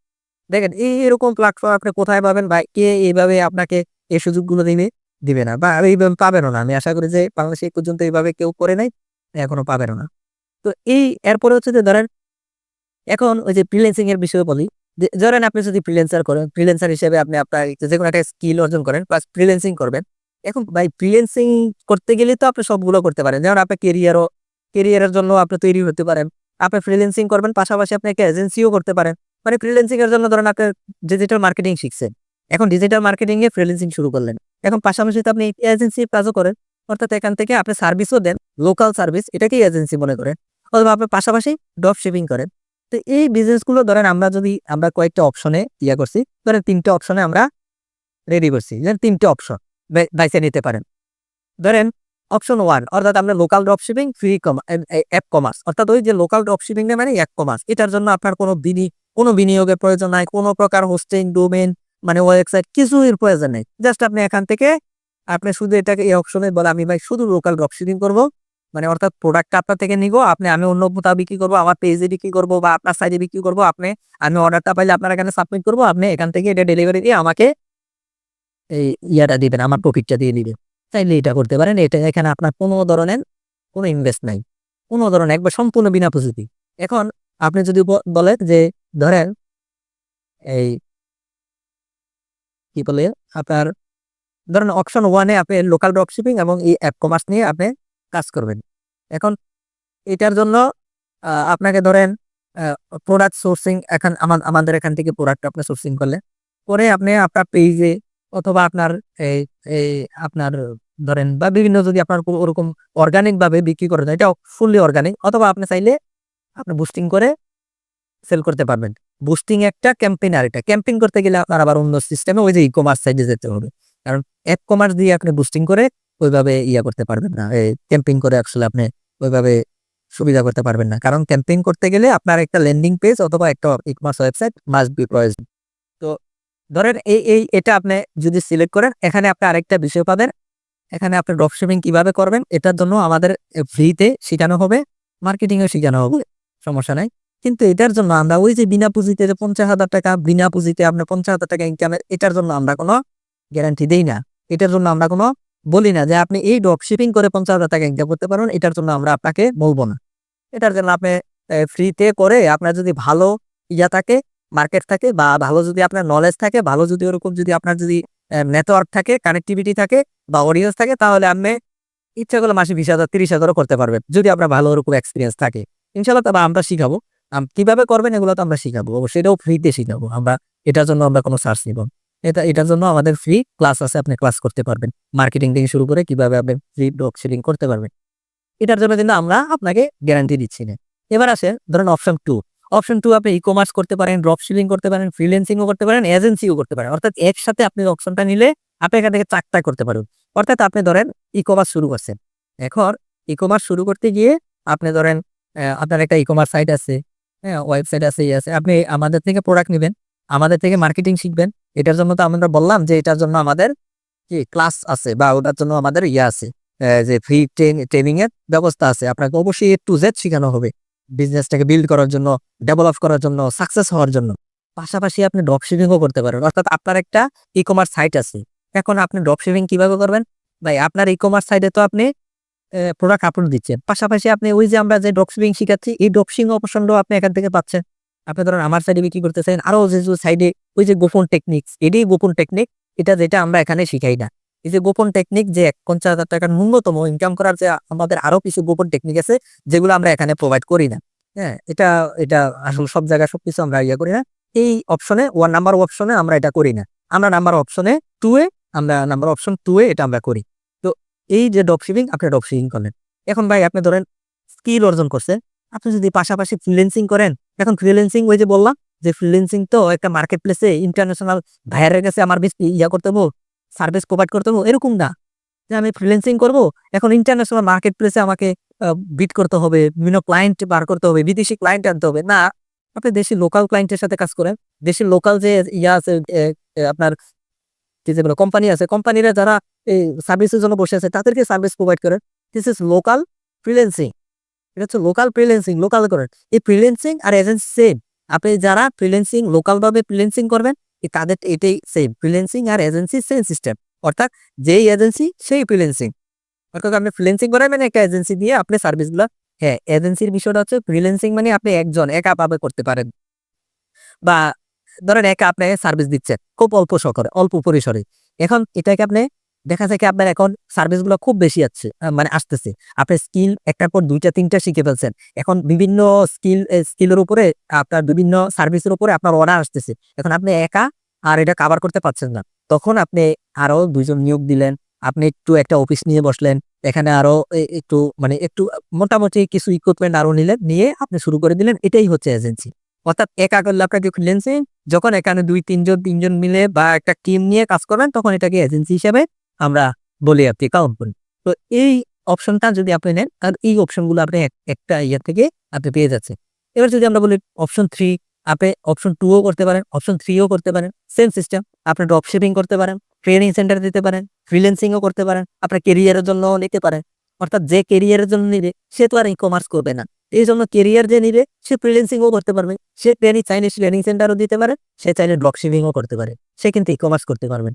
দেখেন এরকম প্ল্যাটফর্ম আপনি কোথায় পাবেন ভাই? কে এইভাবে আপনাকে এই সুযোগগুলো দিবে না, বা এইভাবে পাবেনও না। আমি আশা করি যে বাংলাদেশে এই পর্যন্ত এইভাবে কেউ করে নাই, এখনো পাবেনও না। তো এরপরে হচ্ছে যে ধরেন এখন ওই যে ফ্রিল্যান্সিং এর বিষয়ে বলি, যে ধরেন আপনি যদি ফ্রিল্যান্সার করেন, ফ্রিল্যান্সার হিসেবে আপনি আপনার যেকোনো একটা স্কিল অর্জন করেন প্লাস ফ্রিল্যান্সিং করবেন। এখন ভাই ফ্রিল্যান্সিং করতে গেলে তো আপনি সবগুলো করতে পারেন। যেমন আপনার ক্যারিয়ারের জন্য আপনি তৈরি হতে পারেন। আপনি ফ্রিল্যান্সিং করবেন, পাশাপাশি আপনি একটা এজেন্সিও করতে পারেন। মানে ফ্রিল্যান্সিং এর জন্য ধরেন আপনি ডিজিটাল মার্কেটিং শিখছেন। এখন ডিজিটাল মার্কেটিং এ ফ্রিল্যান্সিং শুরু করলেন। এখন পাশাপাশি তো আপনি এজেন্সির কাজও করেন। অর্থাৎ এখান থেকে আপনি সার্ভিসও দেন, লোকাল সার্ভিস, এটাকেই এজেন্সি মনে করেন। অথবা আপনি পাশাপাশি ড্রপ শিপিং করেন। তো এই বিজনেস গুলো ধরেন আমরা কয়েকটা অপশনে করছি, ধরেন ৩ টে অপশনে আমরা রেডি করছি। ধরেন ৩ টে অপশন বাইছে নিতে পারেন। ধরেন অপশন 1, অর্থাৎ আমরা local drop shipping, free app commerce, অর্থাৎ ওই যে লোকাল ড্রপ শিপিং মানে অ্যাপ কমার্স। এটার জন্য আপনার কোনো বিনিয়োগের প্রয়োজন নাই, কোনো প্রকার হোস্টিং, ডোমেইন, মানে ওয়েবসাইট কিছুর প্রয়োজন নেই। জাস্ট আপনি এখান থেকে আপনি শুধু এটাকে এই অপশনে বলে আমি ভাই শুধু লোকাল ড্রপ শিপিং করব, মানে অর্থাৎ প্রোডাক্টটা আপনার থেকে নিবো, আমি অন্য কোথাও বিক্রি করবো, আমার পেজে বিক্রি করবো বা আপনার সাইডে বিক্রি করবো, আমি অর্ডারটা পাইলে আপনার এখানে সাবমিট করবো, আপনি এখান থেকে এটা ডেলিভারি দিয়ে আমাকে এই ইয়াটা দিবেন, আমার প্রফিটটা দিয়ে দিবেন। চাইলে এটা করতে পারেন। এটা এখানে আপনার কোনো ধরনের কোনো ইনভেস্ট নাই, কোনো ধরনের একবার সম্পূর্ণ বিনা পুঁজিতে। এখন আপনি যদি বলেন যে ধরেন এই কি বলে আপনার ধরেন অপশন 1 এ আপনি লোকাল ড্রপ শিপিং এবং এই অ্যাপ কমার্স নিয়ে আপনি কাজ করবেন। এখন এটার জন্য আপনাকে ধরেন প্রোডাক্ট সোর্সিং, এখন আমাদের এখান থেকে প্রোডাক্ট আপনি সোর্সিং করলেন। পরে আপনি আপনার পেজে অথবা আপনার এই এই আপনার ধরেন বা বিভিন্ন যদি আপনার ওরকম অর্গানিক ভাবে বিক্রি করেন, এটা ফুললি অর্গানিক, অথবা আপনি চাইলে আপনি বুস্টিং করে সেল করতে পারবেন। বুস্টিং একটা, ক্যাম্পেইন আরেকটা। ক্যাম্পেইন করতে গেলে আপনার আবার অন্য সিস্টেমে ওই যে ই-কমার্স সাইডে যেতে হবে। কারণ অ্যাপ কমার্স দিয়ে আপনি বুস্টিং করে ওইভাবে করতে পারবেন না। ক্যাম্পেইন করে আসলে আপনি ওইভাবে সুবিধা করতে পারবেন না। কারণ ক্যাম্পেইন করতে গেলে আপনার একটা ল্যান্ডিং পেজ অথবা একটা ই-কমার্স ওয়েবসাইট মাস্ট বি প্রয়োজন। তো ধরেন এটা আপনি যদি সিলেক্ট করেন, এখানে আপনি আরেকটা বিষয় পাবেন। এখানে আপনি ড্রপ শিপিং কিভাবে করবেন এটার জন্য আমাদের ফ্রিতে শেখানো হবে, মার্কেটিংও শেখানো হবে, সমস্যা নাই। কিন্তু এটার জন্য আমরা ওই যে বিনা পুঁজিতে যে 50,000 টাকা বিনা পুঁজিতে আপনার 50,000 টাকা ইনকামের, এটার জন্য আমরা কোনো গ্যারান্টি দেই না। এটার জন্য আমরা কোনো বলি না যে আপনি এই ড্রপ শিপিং করে 50,000 টাকা ইনকাম করতে পারবেন, এটার জন্য আমরা আপনাকে বলবো না। এটার জন্য আপনি ফ্রিতে করে আপনার যদি ভালো থাকে, মার্কেট থাকে, বা ভালো যদি আপনার নলেজ থাকে, ভালো যদি ওরকম যদি আপনার যদি নেটওয়ার্ক থাকে, কানেক্টিভিটি থাকে বা অডিয়েন্স থাকে, তাহলে আপনি ইচ্ছা করলে মাসে 20,000 30,000ও করতে পারবেন যদি আপনার ভালো ওরকম এক্সপিরিয়েন্স থাকে। ইনশাআল্লাহ তবে আমরা শিখাবো। কিভাবে করবেন এগুলো তো আমরা শিখাবো। অবশ্যই এটাও ফ্রিতে শিখাবো। এটার জন্য আমরা কোনো চার্জ নিব না। এটার জন্য আমাদের ফ্রি ক্লাস আছে। আপনি ক্লাস করতে পারবেন। মার্কেটিং থেকে শুরু করে কিভাবে আপনি ফ্রি ড্রপ শিপিং করতে পারবেন। এটার জন্য কিন্তু আমরা আপনাকে গ্যারান্টি দিচ্ছি না। এবার আসেন ধরেন অপশন 2। অপশন 2 আপনি ই-কমার্স করতে পারেন, ড্রপ শিপিং করতে পারেন, ফ্রিল্যান্সিং ও করতে পারেন, এজেন্সিও করতে পারেন। অর্থাৎ একসাথে আপনি অপশনটা নিলে আপনি এখান থেকে 4 টা করতে পারবেন। অর্থাৎ আপনি ধরেন ই-কমার্স শুরু করছেন। এখন ই-কমার্স শুরু করতে গিয়ে আপনি ধরেন আপনার একটা ই-কমার্স সাইট আছে, হ্যাঁ? ওয়েবসাইট আছে, আছে। আপনি আমাদের থেকে প্রোডাক্ট নিবেন, আমাদের থেকে মার্কেটিং শিখবেন। এটার জন্য তো আমরা বললাম যে এটার জন্য আমাদের কি ক্লাস আছে বা ওটার জন্য আমাদের আছে। যে ফ্রি ট্রেনিং এর ব্যবস্থা আছে। আপনাকে অবশ্যই A to Z শিখানো হবে। বিজনেসটাকে বিল্ড করার জন্য, ডেভেলপ করার জন্য, সাকসেস হওয়ার জন্য। পাশাপাশি আপনি ড্রপ শিপিং ও করতে পারেন। অর্থাৎ আপনার একটা ই-কমার্স সাইট আছে। এখন আপনি ড্রপ শিপিং কিভাবে করবেন? ভাই আপনার ই-কমার্স সাইটে তো আপনি প্রোডাক্ট আপলোড দিচ্ছেন। পাশাপাশি আপনি ওই যে আমরা যে ড্রপ শিপিং শিখাচ্ছি, এই ড্রপ শিপিং অপশনটাও আপনি এখান থেকে পাচ্ছেন। আপনি ধরেন আমার সাইডে বিক্রি করতেছেন, আরো যে সাইডে ওই যে গোপন টেকনিকস, এটাই গোপন টেকনিক। এটা যেটা আমরা এখানে শিখাই না। এই যে গোপন টেকনিক যে 50,000 টাকার ন্যূনতম ইনকাম করার যে আমাদের আরো কিছু গোপন টেকনিক আছে যেগুলো আমরা এখানে প্রোভাইড করি না। হ্যাঁ? এটা এটা আসলে সব জায়গায় সবকিছু আমরা করি না। এই অপশনে 1 নাম্বার অপশনে আমরা এটা করি না। আমরা নাম্বার অপশনে 2 এ আমরা নাম্বার অপশন 2 এ এটা আমরা করি। তো এই যে ড্রপ শিপিং আপনি ড্রপ শিপিং করলেন। এখন ভাই আপনি ধরেন স্কিল অর্জন করছেন। আপনি যদি পাশাপাশি ফ্রিল্যান্সিং করেন, এখন ফ্রিল্যান্সিং ওই যে বললাম যে ফ্রিল্যান্সিং তো একটা মার্কেট প্লেসে ইন্টারন্যাশনাল ভাইয়ারের কাছে আমার বেশি করতে হবো, সার্ভিস প্রোভাইড করতে হবো এরকম না। যে আমি ফ্রিল্যান্সিং করব, এখন ইন্টারন্যাশনাল মার্কেট প্লেসে আমাকে বিট করতে হবে, বিভিন্ন ক্লায়েন্ট বার করতে হবে, বিদেশি ক্লায়েন্ট আনতে হবে। না, আপনি দেশি লোকাল ক্লায়েন্টের সাথে কাজ করেন। দেশের লোকাল যে আছে আপনার কি যেগুলো কোম্পানি আছে, কোম্পানিরা যারা এই সার্ভিসের জন্য বসে আছে তাদেরকে সার্ভিস প্রোভাইড করেন। This is local freelancing. এটা হচ্ছে লোকাল ফ্রিল্যান্সিং, লোকাল করেন। এই ফ্রিল্যান্সিং আর এজেন্সি সেম। আপনি যারা ফ্রিল্যান্সিং লোকাল ভাবে ফ্রিল্যান্সিং করবেন, তাদের এটাই সেম। ফ্রিল্যান্সিং আর এজেন্সি সেম সিস্টেম। অর্থাৎ যেই এজেন্সি সেই ফ্রিল্যান্সিং। অর্থাৎ আপনি ফ্রিল্যান্সিং করেন মানে একটা এজেন্সি দিয়ে আপনি সার্ভিসগুলো, হ্যাঁ, এজেন্সির বিষয়টা হচ্ছে ফ্রিল্যান্সিং মানে আপনি একজন একা ভাবে করতে পারেন। বা ধরেন একা আপনি সার্ভিস দিচ্ছেন খুব অল্প পরিসরে। এখন এটাকে আপনি দেখা যায় কি আপনার এখন সার্ভিসগুলো খুব বেশি মানে আসতেছে। আপনি স্কিল একটার পর ২ টা ৩ টা শিখে ফেলছেন। এখন বিভিন্ন স্কিলের উপরে আপনার বিভিন্ন সার্ভিসের উপরে আপনার অর্ডার আসতেছে। এখন আপনি একা আর এটা কভার করতে পারছেন না। তখন আপনি আরো ২ জন নিয়োগ দিলেন। আপনি একটু একটা অফিস নিয়ে বসলেন। এখানে আরো একটু মানে একটু মোটামুটি কিছু ইকুইপমেন্ট আরো নিলেন। নিয়ে আপনি শুরু করে দিলেন। এটাই হচ্ছে এজেন্সি। অর্থাৎ একা করলে আপনাকে ফ্রিল্যান্সিং, যখন এখানে ২-৩ জন মিলে বা একটা টিম নিয়ে কাজ করবেন তখন এটাকে এজেন্সি হিসেবে আমরা বলি আরকি, কাউন্ট করি। তো এই অপশনটা যদি আপনি নেন আর এই অপশনগুলো আপনি একটা ইয়ে থেকে আপনি পেয়ে যাচ্ছেন। এবার যদি আমরা বলি অপশন 3, আপনি অপশন 2 ও করতে পারেন, অপশন 3 ও করতে পারেন। Same system. আপনি ড্রপ শিপিং করতে পারেন, ট্রেনিং সেন্টার দিতে পারেন, ফ্রিল্যান্সিং ও করতে পারেন, আপনার ক্যারিয়ারের জন্যও নিতে পারেন। অর্থাৎ যে ক্যারিয়ারের জন্য নিবে সে তো আর ই-কমার্স করবে না। এইজন্য ক্যারিয়ার যে নিবে সে ফ্রিল্যান্সিং ও করতে পারবে। সে চাইলে ট্রেনিং সেন্টারও দিতে পারে, সে চাইলে ড্রপ শিপিং ও করতে পারে। সে কিন্তু ই-কমার্স করতে পারবেন।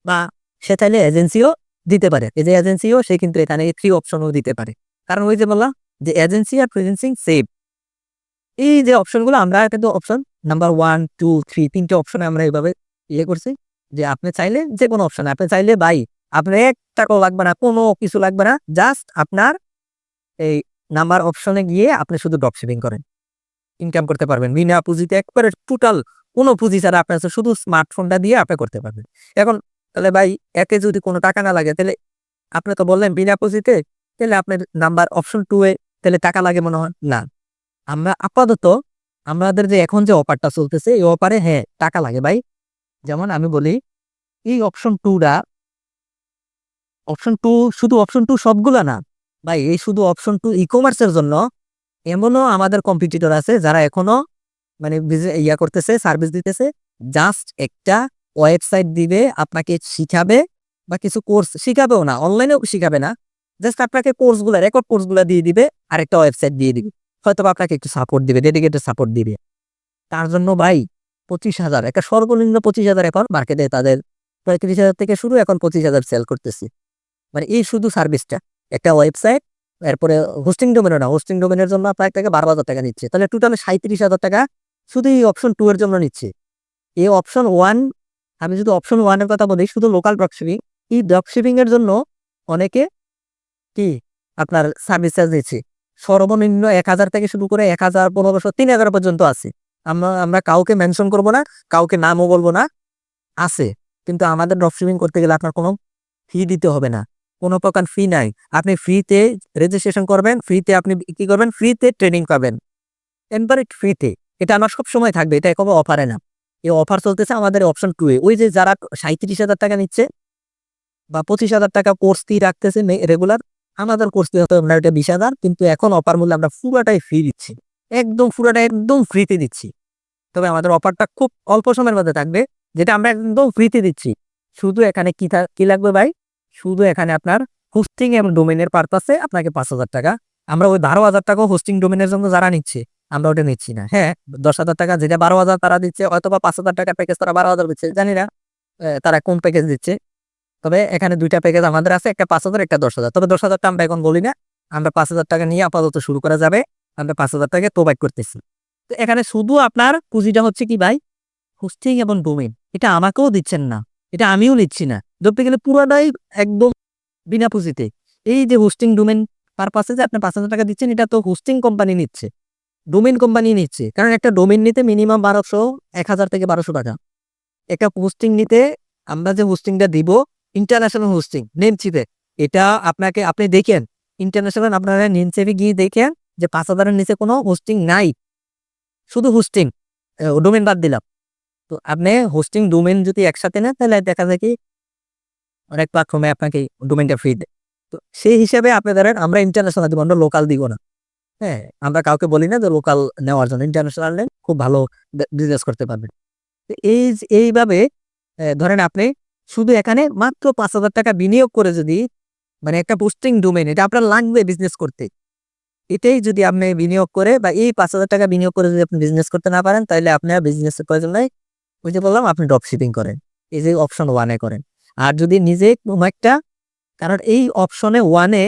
বা সে চাইলে এজেন্সিও দিতে পারে। এই যে এজেন্সিও সে কিন্তু এখানে 3 অপশনও দিতে পারে। কারণ ওই যে বললাম যে এজেন্সি আর ফ্রিল্যান্সিং সেম। এই যে অপশনগুলো আমরা কিন্তু অপশন নাম্বার 1, 2, 3 ৩ টে অপশনে আমরা এভাবে করছি যে আপনি চাইলে যেকোনো অপশনে আপনি চাইলে ভাই আপনার ৳১ টাকাও লাগবে না, কোনো কিছু লাগবে না। জাস্ট আপনার এই নাম্বার অপশনে গিয়ে আপনি শুধু ড্রপ শিপিং করেন। ইনকাম করতে পারবেন। বিনা পুঁজিতে একবারে টোটাল কোনো পুঁজি ছাড়া আপনার হচ্ছে শুধু স্মার্টফোনটা দিয়ে আপনি করতে পারবেন। এখন তাহলে ভাই এতে যদি কোনো টাকা না লাগে তাহলে আপনি তো বললেন বিনা পুঁজিতে, তাহলে আপনার নাম্বার অপশন 2 এ তাহলে টাকা লাগে মনে হয়? না। আমরা আপাতত আমাদের যে এখন যে অফারটা চলতেছে এই অফারে হ্যাঁ, টাকা লাগে ভাই। যেমন আমি বলি এই অপশন 2 টা অপশন 2 শুধু অপশন 2 সবগুলা না। ভাই এই শুধু অপশন 2 ই-কমার্স এর জন্য এমনও আমাদের কম্পিটিটর আছে যারা এখনো মানে করতেছে, সার্ভিস দিতেছে। জাস্ট একটা ওয়েবসাইট দিবে, আপনাকে শিখাবে বা কিছু কোর্স শিখাবেও না, অনলাইনেও শিখাবে না। জাস্ট আপনাকে রেকর্ড কোর্সগুলা দিয়ে দিবে আর একটা ওয়েবসাইট দিয়ে দিবে। হয়তোবা আপনাকে একটু সাপোর্ট দিবে, ডেডিকেটেড সাপোর্ট দিবে। তার জন্য ভাই 25,000 একটা সর্বনিম্ন 25,000 এখন মার্কেটে তাদের প্রায় 30,000 থেকে শুরু, এখন 25,000 সেল করতেছে। মানে এই শুধু সার্ভিসটা। একটা ওয়েবসাইট, এরপরে হোস্টিং ডোমেনও না। হোস্টিং ডোমেনের জন্য আপনার থেকে ৳12,000 নিচ্ছে। তাহলে টোটাল ৳37,000 শুধু এই অপশন 2 এর জন্য নিচ্ছে। এই অপশন 1, আমি যদি অপশন 1 এর কথা বলি শুধু লোকাল ড্রপ শিপিং। এই ড্রপ শিপিং এর জন্য অনেকে কি আপনার সার্ভিস চার্জ দিচ্ছি। সর্বনিম্ন ১,০০০ থেকে শুরু করে ১,০০০, ১৫০০, ৩,০০০ পর্যন্ত আছে। আমরা কাউকে মেনশন করব না, কাউকে নামও বলব না, আছে। কিন্তু আমাদের ড্রপশিপিং করতে গেলে আপনার কোনো ফি দিতে হবে না। কোনো প্রকার ফি নাই। আপনি ফ্রিতে রেজিস্ট্রেশন করবেন, ফ্রিতে আপনি কি করবেন, ফ্রিতে ট্রেনিং পাবেন। একবারে ফ্রিতে। এটা আমার সবসময় থাকবে। এটা কোনো অফারে না। এই অফার চলতেছে আমাদের অপশন 2 এ। ওই যে যারা ৩৭,০০০ টাকা নিচ্ছে বা ২৫,০০০ টাকা কোর্স ফি রাখতেছে রেগুলার, আমাদের কোর্স ফি হতো আমরা এটা ২০,০০০, কিন্তু এখন অফার মূল্যে আমরা পুরাটাই ফ্রি দিচ্ছি। একদম পুরাটা একদম ফ্রিতে দিচ্ছি। তবে আমাদের অফারটা খুব অল্প সময়ের মধ্যে থাকবে, যেটা আমরা একদম ফ্রিতে দিচ্ছি। শুধু এখানে কি লাগবে ভাই? শুধু এখানে আপনার হোস্টিং এবং ডোমেইনের পারপাসে আপনাকে ৫,০০০ টাকা। আমরা ওই ১২,০০০ টাকাও হোস্টিং ডোমেইনের জন্য যারা নিচ্ছে, আমরা ওটা নিচ্ছি না। হ্যাঁ, ১০,০০০ টাকা যেটা ১২,০০০ তারা দিচ্ছে, হয়তোবা ৫,০০০ টাকার প্যাকেজ তারা ১২,০০০ দিচ্ছে। জানি না তারা কোন প্যাকেজ দিচ্ছে। তবে এখানে ২ টা প্যাকেজ আমাদের আছে, একটা ৫,০০০, একটা ১০,০০০। তবে ১০,০০০ টা আমরা এখন বলি না। আমরা ৫,০০০ টাকা নিয়ে আপাতত শুরু করা যাবে। আমরা ৫,০০০ টাকায় প্রোভাইড করতেছি। তো এখানে শুধু আপনার পুঁজিটা হচ্ছে কি ভাই? হোস্টিং এবং ডোমেইন। এটা আমাকেও দিচ্ছেন না। এটা আমিও নিচ্ছি না। ধরতে গেলে পুরাটাই একদম বিনা পুঁজিতে। এই যে হোস্টিং ডোমেইন পারপাসে যে আপনি ৫,০০০ টাকা দিচ্ছেন, এটা তো হোস্টিং কোম্পানি নিচ্ছে। ডোমেইন কোম্পানি নিচ্ছে। কারণ একটা ডোমেইন নিতে মিনিমাম ১,২০০, ১,০০০ থেকে ১,২০০ টাকা। একটা হোস্টিং নিতে আমরা যে হোস্টিংটা দিব, ইন্টারন্যাশনাল হোস্টিং নেমচিপে, এটা আপনি দেখেন ইন্টারন্যাশনাল, আপনারা নেমচিপে গিয়ে দেখেন যে ৫,০০০ এর নিচে কোনো হোস্টিং নাই। শুধু হোস্টিং, ডোমেইন বাদ দিলাম। তো আপনি হোস্টিং ডোমেইন যদি একসাথে নেন, তাহলে দেখা যায় কি অনেক প্ল্যাটফর্মে আপনাকে ডোমেইনটা ফ্রি দেয়। তো সেই হিসাবে আপনি ধরেন আমরা ইন্টারন্যাশনাল দিব, আমরা লোকাল দিব না। হ্যাঁ? আমরা কাউকে বলি না যে লোকাল নেওয়ার জন্য। ইন্টারন্যাশনাল নেন, খুব ভালো বিজনেস করতে পারবেন। তো এইভাবে ধরেন আপনি শুধু এখানে মাত্র ৫,০০০ টাকা বিনিয়োগ করে যদি, মানে একটা হোস্টিং ডোমেইন এটা আপনার লাগবে বিজনেস করতে। এটাই যদি আপনি বিনিয়োগ করে বা এই ৫,০০০ টাকা বিনিয়োগ করে যদি আপনি বিজনেস করতে না পারেন, তাহলে আপনার বিজনেসের প্রয়োজন নাই। ওই যে বললাম আপনি ড্রপ শিপিং করেন। এই যে অপশন 1 এ করেন। আর যদি নিজে কোনো একটা, কারণ এই অপশনে 1 এ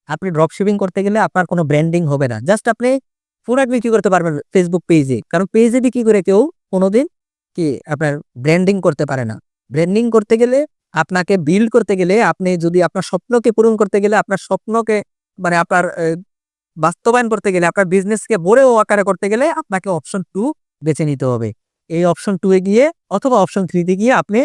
আপনি ড্রপ শিপিং করতে গেলে আপনার কোনো ব্র্যান্ডিং হবে না। জাস্ট আপনি প্রোডাক্ট বিক্রি করতে পারবেন ফেসবুক পেজে। কারণ পেজে বিক্রি করে কেউ কোনোদিন কি আপনার ব্র্যান্ডিং করতে পারে না। ব্র্যান্ডিং করতে গেলে, আপনাকে বিল্ড করতে গেলে, আপনি যদি আপনার স্বপ্নকে পূরণ করতে গেলে, আপনার স্বপ্নকে মানে আপনার বাস্তবায়ন করতে গেলে, আপনার বিজনেসকে বড় আকারে করতে গেলে আপনাকে অপশন 2 বেছে নিতে হবে। এই অপশন 2 এ গিয়ে অথবা অপশন 3 তে গিয়ে আপনি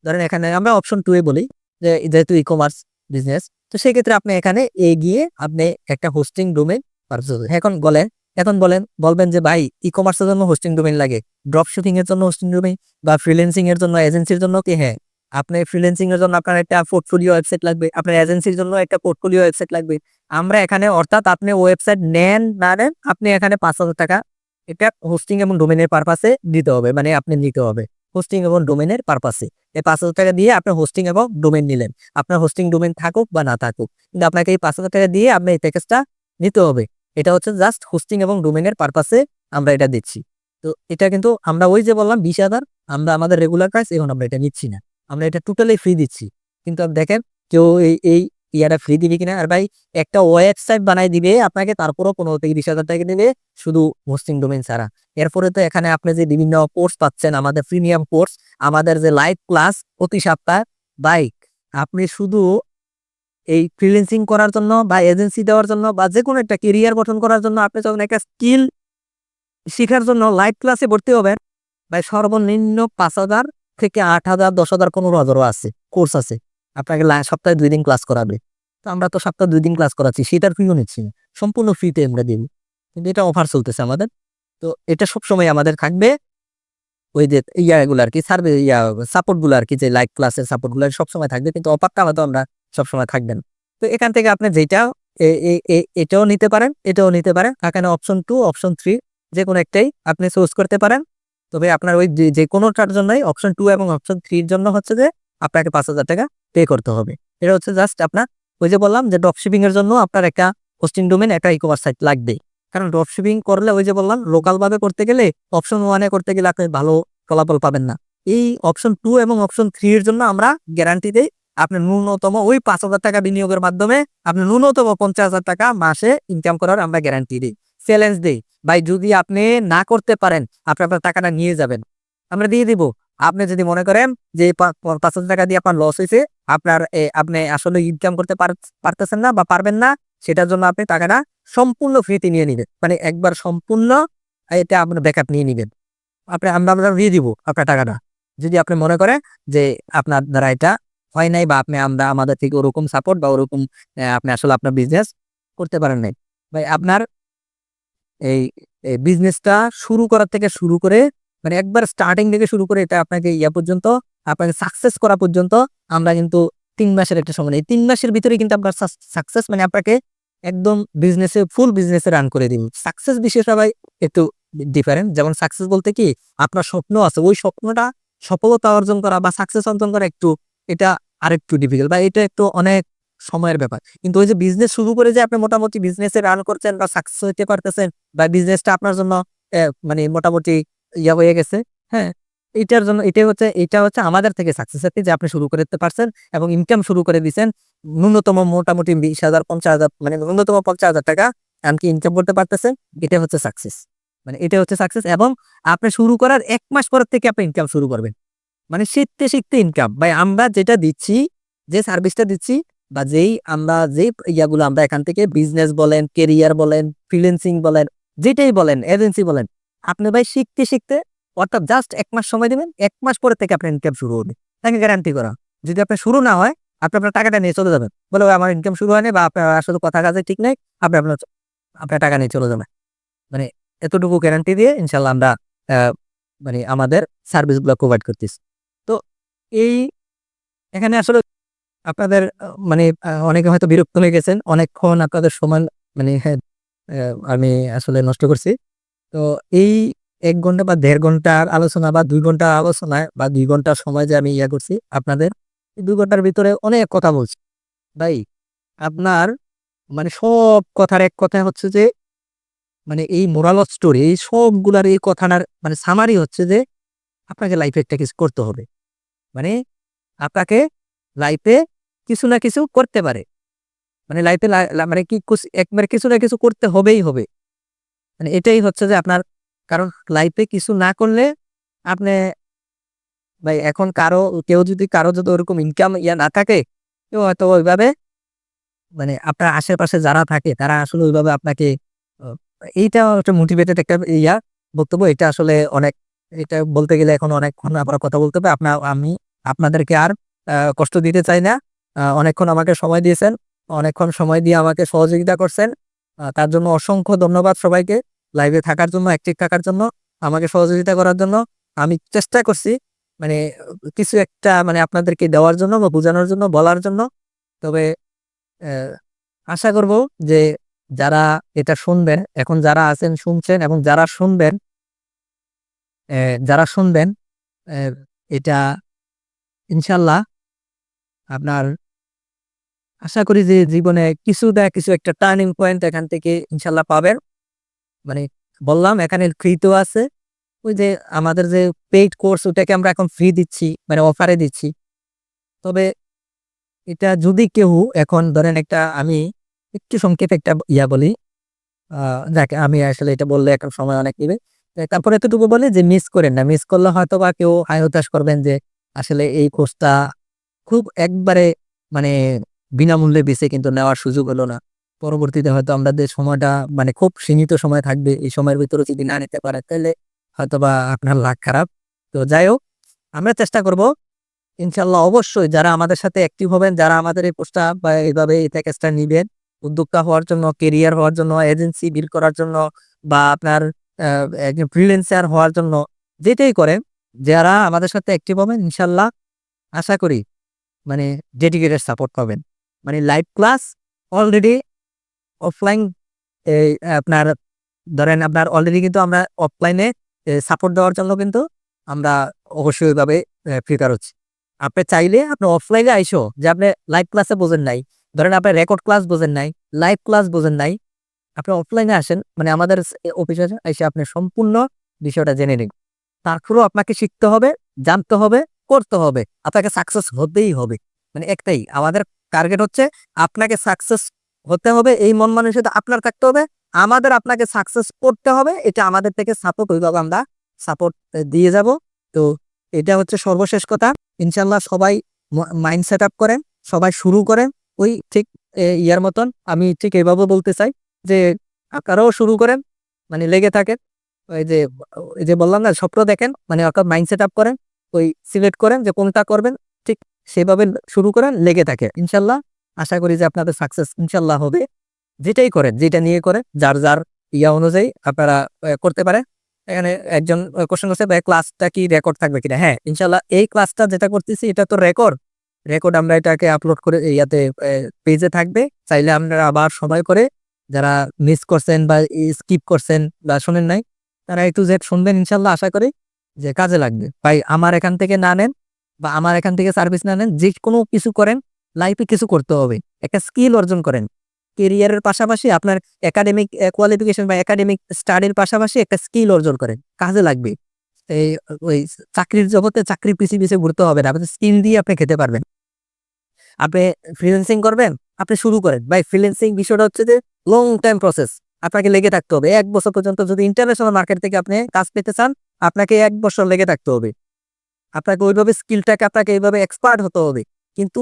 ধরেন, এখানে আমরা অপশন 2 এ বলি যে যেহেতু ই-কমার্স বিজনেস, তো সেক্ষেত্রে আপনি এখানে গিয়ে আপনি একটা হোস্টিং ডোমেইন পারচেজ করবেন। বলবেন যে ভাই ই-কমার্স এর জন্য হোস্টিং ডোমেইন লাগে, ড্রপ শিপিং এর জন্য হোস্টিং ডোমেইন বা ফ্রিল্যান্সিং এর জন্য, এজেন্সির জন্য কি? হ্যাঁ, আপনি ফ্রিল্যান্সিং এর জন্য আপনার একটা পোর্টফোলিও ওয়েবসাইট লাগবে, আপনার এজেন্সির জন্য একটা পোর্টফোলিও ওয়েবসাইট লাগবে। আমরা এখানে, অর্থাৎ আপনি ওয়েবসাইট নেন না নেন, আপনি এখানে ৫,০০০ টাকা এটা হোস্টিং এবং ডোমেইনের পারপাসে দিতে হবে, মানে আপনি নিতে হবে হোস্টিং এবং ডোমেইনের পারপাসে। এই ৫,০০০ টাকা দিয়ে আপনি হোস্টিং এবং ডোমেইন নিলেন। আপনার হোস্টিং ডোমেইন থাকুক বা না থাকুক, কিন্তু আপনাকে এই ৫,০০০ টাকা দিয়ে আপনি এই প্যাকেজটা নিতে হবে। এটা হচ্ছে জাস্ট হোস্টিং এবং ডোমেইনের পারপাসে আমরা এটা দিচ্ছি। তো এটা কিন্তু আমরা ওই যে বললাম ২০,০০০, আমরা আমাদের রেগুলার প্রাইস, এখন আমরা এটা নিচ্ছি না। আমরা এটা টোটালি ফ্রি দিচ্ছি। কিন্তু দেখেন কেউ এই ইয়াটা ফ্রি দিবে কিনা? আর ভাই একটা ওয়েবসাইট বানায় দিবে আপনাকে, তারপরও ১৫,০০০ থেকে ২০,০০০ টাকা দিবে শুধু হোস্টিং ডোমেইন ছাড়া। এরপরে তো এখানে আপনি যে বিভিন্ন কোর্স পাচ্ছেন, আমাদের প্রিমিয়াম কোর্স, আমাদের যে লাইভ ক্লাস প্রতি সপ্তাহে, ভাই আপনি শুধু এই ফ্রিল্যান্সিং করার জন্য বা এজেন্সি দেওয়ার জন্য বা যেকোনো একটা ক্যারিয়ার গঠন করার জন্য, আপনি যখন একটা স্কিল শিখার জন্য লাইভ ক্লাসে ভর্তি হবেন, ভাই সর্বনিম্ন ৫,০০০ থেকে ৮,০০০, ১০,০০০, ১৫,০০০ আছে, কোর্স আছে। আপনাকে সপ্তাহে ২ দিন ক্লাস করাবে। তো আমরা তো সপ্তাহে ২ দিন ক্লাস করাচ্ছি, সেটার ফিও নিচ্ছি না। সম্পূর্ণ ফ্রিতে আমরা দিব। কিন্তু এটা অফার চলতেছে আমাদের। তো এটা সবসময় আমাদের থাকবে। ওই যে ইয়াগুলো আরকি, সাপোর্ট গুলো আরকি, যে লাইভ ক্লাসের সাপোর্ট গুলো সবসময় থাকবে। কিন্তু অফারটা হয়তো আমরা সবসময় থাকবে না। তো এখান থেকে আপনি যেটা এ এ এ এটাও নিতে পারেন, এটাও নিতে পারেন। এখানে অপশন 2, অপশন 3 যেকোনো একটাই আপনি চুজ করতে পারেন। তবে আপনার ওই যেকোনোটার জন্যই অপশন 2 এবং অপশন 3 এর জন্য হচ্ছে যে আপনাকে ৫,০০০ টাকা পে করতে হবে। এটা হচ্ছে জাস্ট আপনার, ওই যে বললাম যে ড্রপ শিপিং এর জন্য আপনার একটা হোস্টিং ডোমেইন, একটা ই-কমার্স সাইট লাগবেই। কারণ ড্রপ শিপিং করলে, ওই যে বললাম, লোকাল ভাবে করতে গেলে অপশন 1 এ করতে গেলে আপনি ভালো ফলাফল পাবেন না। এই অপশন 2 এবং অপশন 3 এর জন্য আমরা গ্যারান্টি দেই। আপনি ন্যূনতম ওই ৫,০০০ টাকা বিনিয়োগের মাধ্যমে আপনি ন্যূনতম ৫০,০০০ টাকা মাসে ইনকাম করার আমরা গ্যারান্টি দিই। চ্যালেঞ্জ দেই। ভাই যদি আপনি না করতে পারেন, আপনি আপনার টাকাটা নিয়ে যাবেন। আমরা দিয়ে দিব। আপনি যদি মনে করেন যে এই ৫,০০০ টাকা দিয়ে আপনার লস হইছে, আপনি আসলে ইনকাম করতে পারতেছেন না বা পারবেন না, সেটার জন্য আপনি টাকাটা সম্পূর্ণ ফ্রিতে নিয়ে নিবেন। মানে একবার সম্পূর্ণ এটা আপনার ব্যাকআপ নিয়ে নিবেন। আমরা দিয়ে দিব আপনার টাকাটা। যদি আপনি মনে করেন যে আপনার দ্বারা এটা হয় নাই বা আমরা আমাদের থেকে ওরকম সাপোর্ট বা ওরকম আপনি আসলে আপনার বিজনেস করতে পারেন নাই। ভাই আপনার এই বিজনেসটা শুরু করার থেকে শুরু করে মানে একবার স্টার্টিং থেকে শুরু করে এটা আপনাকে পর্যন্ত আপনাকে সাকসেস করা পর্যন্ত আমরা কিন্তু ৩ মাসের একটা সময় নেই। ৩ মাসের ভিতরেই কিন্তু আপনার সাকসেস মানে আপনাকে একদম ফুল বিজনেসে রান করে দিন। সাকসেস বিষয়টা ভাই একটু ডিফারেন্ট। যেমন সাকসেস বলতে কি আপনার স্বপ্ন আছে, ওই স্বপ্নটা সফলতা অর্জন করা বা সাকসেস অর্জন করা এটা আরেকটু ডিফিকাল্ট বা এটা একটু অনেক সময়ের ব্যাপার। কিন্তু ওই যে বিজনেস শুরু করে যে আপনি মোটামুটি বিজনেসে রান করছেন বা সাকসেস হইতে পারতেছেন বা বিজনেসটা আপনার জন্য মানে মোটামুটি হয়ে গেছে। হ্যাঁ? এটা হচ্ছে আমাদের থেকে সাকসেস আরকি যে আপনি শুরু করতে পারছেন এবং ইনকাম শুরু করে দিছেন। ন্যূনতম মোটামুটি ২০,০০০ ৫০,০০০ মানে ন্যূনতম ৳৫০,০০০ এমনকি ইনকাম করতে পারতেছেন। এটা হচ্ছে সাকসেস। মানে এটা হচ্ছে সাকসেস এবং আপনি শুরু করার ১ মাস পরের থেকে আপনি ইনকাম শুরু করবেন। মানে শিখতে ইনকাম। ভাই আমরা যেটা দিচ্ছি, যে সার্ভিসটা দিচ্ছি বা যেই ইয়াগুলো আমরা এখান থেকে বিজনেস বলেন, কেরিয়ার বলেন, ফ্রিল্যান্সিং বলেন, যেটাই বলেন, এজেন্সি বলেন, আপনি ভাই শিখতে অর্থাৎ জাস্ট ১ মাস সময় দিবেন। ১ মাস পরে থেকে আপনার ইনকাম শুরু হবে। তাকে গ্যারান্টি করা। যদি আপনার শুরু না হয়, আপনি আপনার টাকাটা নিয়ে চলে যাবেন। বলে ভাই আমার ইনকাম শুরু হয়নি বা আপনার আসলে কথা কাজে ঠিক নাই। আপনি আপনার টাকা নিয়ে চলে যাবেন। মানে এতটুকু গ্যারান্টি দিয়ে ইনশাআল্লাহ আমরা আ মানে আমাদের সার্ভিস গুলা প্রোভাইড করতেছি। তো এই এখানে আসলে আপনাদের মানে অনেকে হয়তো বিরক্ত হয়ে গেছেন। অনেকক্ষণ আপনাদের সময় মানে হ্যাঁ, আমি আসলে নষ্ট করছি। তো এই ১ ঘন্টা বা ১.৫ ঘন্টার আলোচনা বা ২ ঘন্টার আলোচনায় বা ২ ঘন্টার সময় যে আমি করছি আপনাদের, এই ২ ঘন্টার ভিতরে অনেক কথা বলছি। ভাই আপনার মানে সব কথার এক কথায় হচ্ছে যে মানে এই মোরাল অফ স্টোরি এই সবগুলার এই কথাটার মানে সামারি হচ্ছে যে আপনাকে লাইফে একটা কিছু করতে হবে। মানে আপনাকে লাইফে কিছু না কিছু করতে পারে। মানে লাইফে লা লা মানে কি একবারে কিছু না কিছু করতে হবেই হবে। মানে এটাই হচ্ছে যে আপনার কারণ লাইফে কিছু না করলে আপনি ভাই এখন কারো যদি ওরকম ইনকাম না থাকে, কেউ হয়তো ওইভাবে মানে আপনার আশেপাশে যারা থাকে তারা আসলে ওইভাবে আপনাকে অ এইটা একটা মোটিভেটেড একটা বক্তব্য। এটা আসলে এটা বলতে গেলে এখন অনেকক্ষণ আবার কথা বলতে হবে। আমি আপনাদেরকে আর কষ্ট দিতে চাই না। অনেকক্ষণ আমাকে সময় দিয়েছেন। অনেকক্ষণ সময় দিয়ে আমাকে সহযোগিতা করছেন। তার জন্য অসংখ্য ধন্যবাদ সবাইকে। লাইভে থাকার জন্য, অ্যাক্টিভ থাকার জন্য, আমাকে সহযোগিতা করার জন্য। আমি চেষ্টা করছি মানে কিছু একটা মানে আপনাদেরকে দেওয়ার জন্য বা বোঝানোর জন্য, বলার জন্য। তবে অ্যা আশা করব যে যারা এটা শুনবেন, এখন যারা আছেন শুনছেন এবং যারা শুনবেন অ্যা এটা ইনশাআল্লাহ আপনার আশা করি যে জীবনে কিছু একটা টার্নিং পয়েন্ট এখান থেকে ইনশাআল্লাহ পাবেন। মানে বললাম এখানে ফ্রি তেও আছে। ওই যে আমাদের যে পেইড কোর্স ওটাকে আমরা এখন ফ্রি দিচ্ছি, মানে অফারে দিচ্ছি। তবে এটা যদি কেউ এখন ধরেন আমি একটু সংক্ষেপে একটা বলি। আ যাক আমি আসলে এটা বললে এখন সময় অনেক নিবে। তারপরে এতটুকু বলি যে মিস করেন না। মিস করলে হয়তোবা কেউ হায় হতাশ করবেন যে আসলে এই কোর্সটা খুব একবারে মানে বিনামূল্যে বেঁচে কিন্তু নেওয়ার সুযোগ হলো না। পরবর্তীতে হয়তো আমাদের সময়টা মানে খুব সীমিত সময় থাকবে। এই সময়ের ভিতরে যদি না নিতে পারে তাইলে হয়তোবা আপনার লাক খারাপ। তো যাই হোক আমরা চেষ্টা করব ইনশাআল্লাহ অবশ্যই যারা আমাদের সাথে অ্যাক্টিভ হবেন, যারা আমাদের এই পোস্টটা বা এইভাবে এই প্যাকেজটা নিবেন, উদ্যোক্তা হওয়ার জন্য, কেরিয়ার হওয়ার জন্য, এজেন্সি বিল্ড করার জন্য বা আপনার আ একজন ফ্রিল্যান্সার হওয়ার জন্য যেটাই করেন, যারা আমাদের সাথে অ্যাক্টিভ হবেন ইনশাআল্লাহ আশা করি মানে ডেডিকেটেড সাপোর্ট পাবেন। মানে লাইভ ক্লাস অলরেডি অফলাইন এই আপনার ধরেন আপনার অলরেডি কিন্তু আমরা অফলাইনে সাপোর্ট দেওয়ার জন্য কিন্তু আমরা অবশ্যই ওইভাবে প্রিপেয়ার হচ্ছি। আপনি চাইলে আপনি অফলাইনে আইসো যে আপনি লাইভ ক্লাসে বোঝেন নাই। ধরেন আপনি রেকর্ড ক্লাস বোঝেন নাই, লাইভ ক্লাস বোঝেন নাই। আপনি অফলাইনে আসেন মানে আমাদের অফিসে এসে আপনি সম্পূর্ণ বিষয়টা জেনে নিন। তারপরেও আপনাকে শিখতে হবে, জানতে হবে, করতে হবে। আপনাকে সাকসেস হতেই হবে। মানে একটাই আমাদের টার্গেট হচ্ছে আপনাকে সাকসেস হতে হবে এই মন মানসিকতা আপনার থাকতে হবে। আমাদের আপনাকে সাকসেস করতে হবে। এটা আমাদের থেকে সাপোর্ট ওইভাবে আমরা সাপোর্ট দিয়ে যাব। তো এটা হচ্ছে সর্বশেষ কথা। ইনশাল্লাহ সবাই মাইন্ড সেট আপ করেন, সবাই শুরু করেন ওই ঠিক ইয়ার মতন। আমি ঠিক এভাবে বলতে চাই যে আপনারাও শুরু করেন, মানে লেগে থাকেন। ওই যে বললাম না, স্বপ্ন দেখেন, মানে অর্থাৎ মাইন্ড সেট আপ করেন, ওই সিলেক্ট করেন যে কোনটা করবেন, ঠিক সেভাবে শুরু করেন, লেগে থাকে ইনশাল্লাহ। আশা করি যে আপনাদের সাকসেস ইনশাল্লাহ হবে। যেটাই করেন, যেটা নিয়ে করেন, যার যার ইয়া অনুযায়ী আপনারা করতে পারেন। এখানে একজন কোশ্চেন করছে ভাই ক্লাসটা কি রেকর্ড থাকবে কিনা। হ্যাঁ ইনশাল্লাহ, এই ক্লাসটা যেটা করতেছি এটা তো রেকর্ড। রেকর্ড আমরা এটাকে আপলোড করে ইয়াতে পেজে থাকবে। চাইলে আপনারা আবার সময় করে যারা মিস করছেন বা স্কিপ করছেন বা শোনেন নাই, তারা একটু জেড শুনবেন ইনশাল্লাহ। আশা করি যে কাজে লাগবে। ভাই আমার এখান থেকে না নেন বা আমার এখান থেকে সার্ভিস না নেন, যে কোনো কিছু করেন, লাইফে কিছু করতে হবে, একটা স্কিল অর্জন করেন। কেরিয়ারের পাশাপাশি আপনার একাডেমিক কোয়ালিফিকেশন বা একাডেমিক স্টাডির পাশাপাশি একটা স্কিল অর্জন করেন, কাজে লাগবে। এই ওই চাকরির জগতে চাকরির পিছিয়ে পিছিয়ে ঘুরতে হবে না, আপনার স্কিল দিয়ে আপনি খেতে পারবেন। আপনি ফ্রিল্যান্সিং করবেন, আপনি শুরু করেন। ভাই ফ্রিল্যান্সিং বিষয়টা হচ্ছে যে লং টাইম প্রসেস, আপনাকে লেগে থাকতে হবে 1 বছর পর্যন্ত। যদি ইন্টারন্যাশনাল মার্কেট থেকে আপনি কাজ পেতে চান, আপনাকে 1 বছর লেগে থাকতে হবে। আপনাকে ওইভাবে স্কিলটাকে আপনাকে এইভাবে এক্সপার্ট হতে হবে। কিন্তু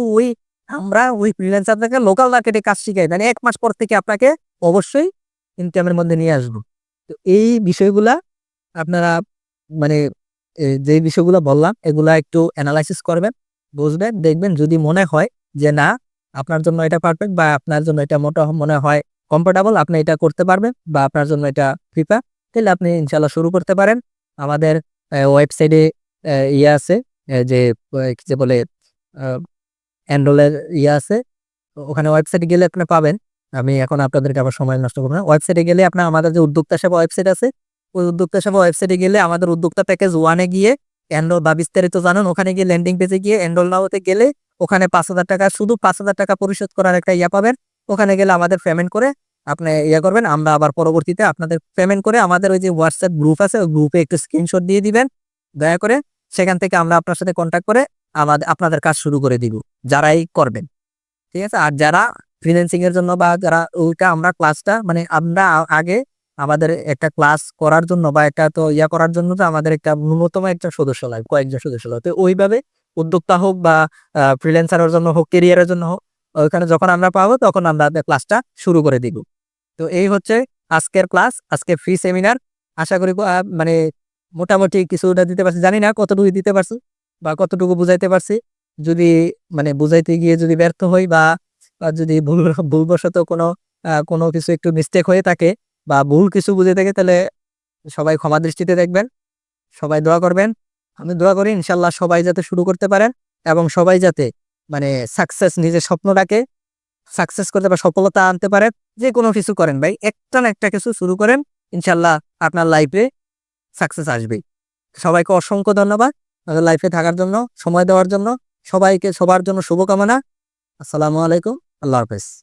আমরা ওই ফ্রিল্যান্সারদেরকে লোকাল মার্কেটে কাজ শিখাই, মানে 1 মাস পর থেকে আপনাকে অবশ্যই ইনকামের মধ্যে নিয়ে আসবো। তো এই বিষয়গুলা আপনারা মানে যে বিষয়গুলো বললাম এগুলা একটু অ্যানালাইসিস করবেন, বুঝবেন, দেখবেন। যদি মনে হয় যে না আপনার জন্য এটা পারফেক্ট বা আপনার জন্য এটা মোটা মনে হয় কমফোর্টেবল, আপনি এটা করতে পারবেন বা আপনার জন্য এটা প্রিফার, তাহলে আপনি ইনশাল্লাহ শুরু করতে পারেন। আমাদের ওয়েবসাইটে ইয়ে আছে, যে কি যে বলে এনরোলের ইয়ে আছে। তো ওখানে ওয়েবসাইটে গেলে আপনি পাবেন। আমি এখন আপনাদেরকে আবার সময় নষ্ট করব না। ওয়েবসাইটে গেলে আপনার আমাদের যে উদ্যোক্তা সেবা ওয়েবসাইট আছে, ওই উদ্যোক্তা সেবা ওয়েবসাইটে গেলে আমাদের উদ্যোক্তা প্যাকেজ 1-এ গিয়ে এনরোল বা বিস্তারিত জানুন। ওখানে গিয়ে ল্যান্ডিং পেজে গিয়ে এনরোল নাওতে গেলে ওখানে 5,000 টাকা, শুধু 5,000 টাকা পরিশোধ করার একটা ইয়া পাবেন। ওখানে গেলে আমাদের পেমেন্ট করে আপনি ইয়া করবেন। আমরা আবার পরবর্তীতে আপনাদের পেমেন্ট করে আমাদের ওই যে হোয়াটসঅ্যাপ গ্রুপ আছে, ওই গ্রুপে একটু স্ক্রিনশট দিয়ে দিবেন দয়া করে। সেখান থেকে আমরা আপনার সাথে কন্ট্যাক্ট করে আপনাদের কাজ শুরু করে দিব, যারাই করবেন। ঠিক আছে? আর যারা ফ্রিল্যান্সিং এর জন্য বা যারা ওইটা আমরা ক্লাসটা মানে আমরা আগে আমাদের একটা ক্লাস করার জন্য বা একটা তো ইয়া করার জন্য তো আমাদের একটা ন্যূনতম একটা সদস্য লাগে, কয়েকজন সদস্য লাগে। তো ওইভাবে উদ্যোক্তা হোক বা ফ্রিল্যান্সারের জন্য হোক, কেরিয়ারের জন্য হোক, ওইখানে যখন আমরা পাবো তখন আমরা ক্লাসটা শুরু করে দিব। তো এই হচ্ছে আজকের ক্লাস, আজকে ফ্রি সেমিনার। আশা করি মানে মোটামুটি কিছুটা দিতে পারছি, জানি না কতটুকু দিতে পারছি বা কতটুকু বুঝাইতে পারছি। যদি মানে বুঝাইতে গিয়ে যদি ব্যর্থ হই বা যদি ভুলবশত কোনো কিছু একটু মিস্টেক হয়ে থাকে বা ভুল কিছু বুঝে থাকে, তাহলে সবাই ক্ষমা দৃষ্টিতে দেখবেন। সবাই দোয়া করবেন। আমি দোয়া করি ইনশাল্লাহ সবাই যাতে শুরু করতে পারেন এবং সবাই যাতে মানে সাকসেস, নিজের স্বপ্নটাকে সাকসেস করতে বা সফলতা আনতে পারেন। যে কোনো কিছু করেন ভাই, একটা না একটা কিছু শুরু করেন, ইনশাল্লাহ আপনার লাইফে সাকসেস আসবেই। সবাইকে অসংখ্য ধন্যবাদ আমাদের লাইফে থাকার জন্য, সময় দেওয়ার জন্য। সবাইকে সবার জন্য শুভকামনা। আসসালামু আলাইকুম। আল্লাহ হাফেজ।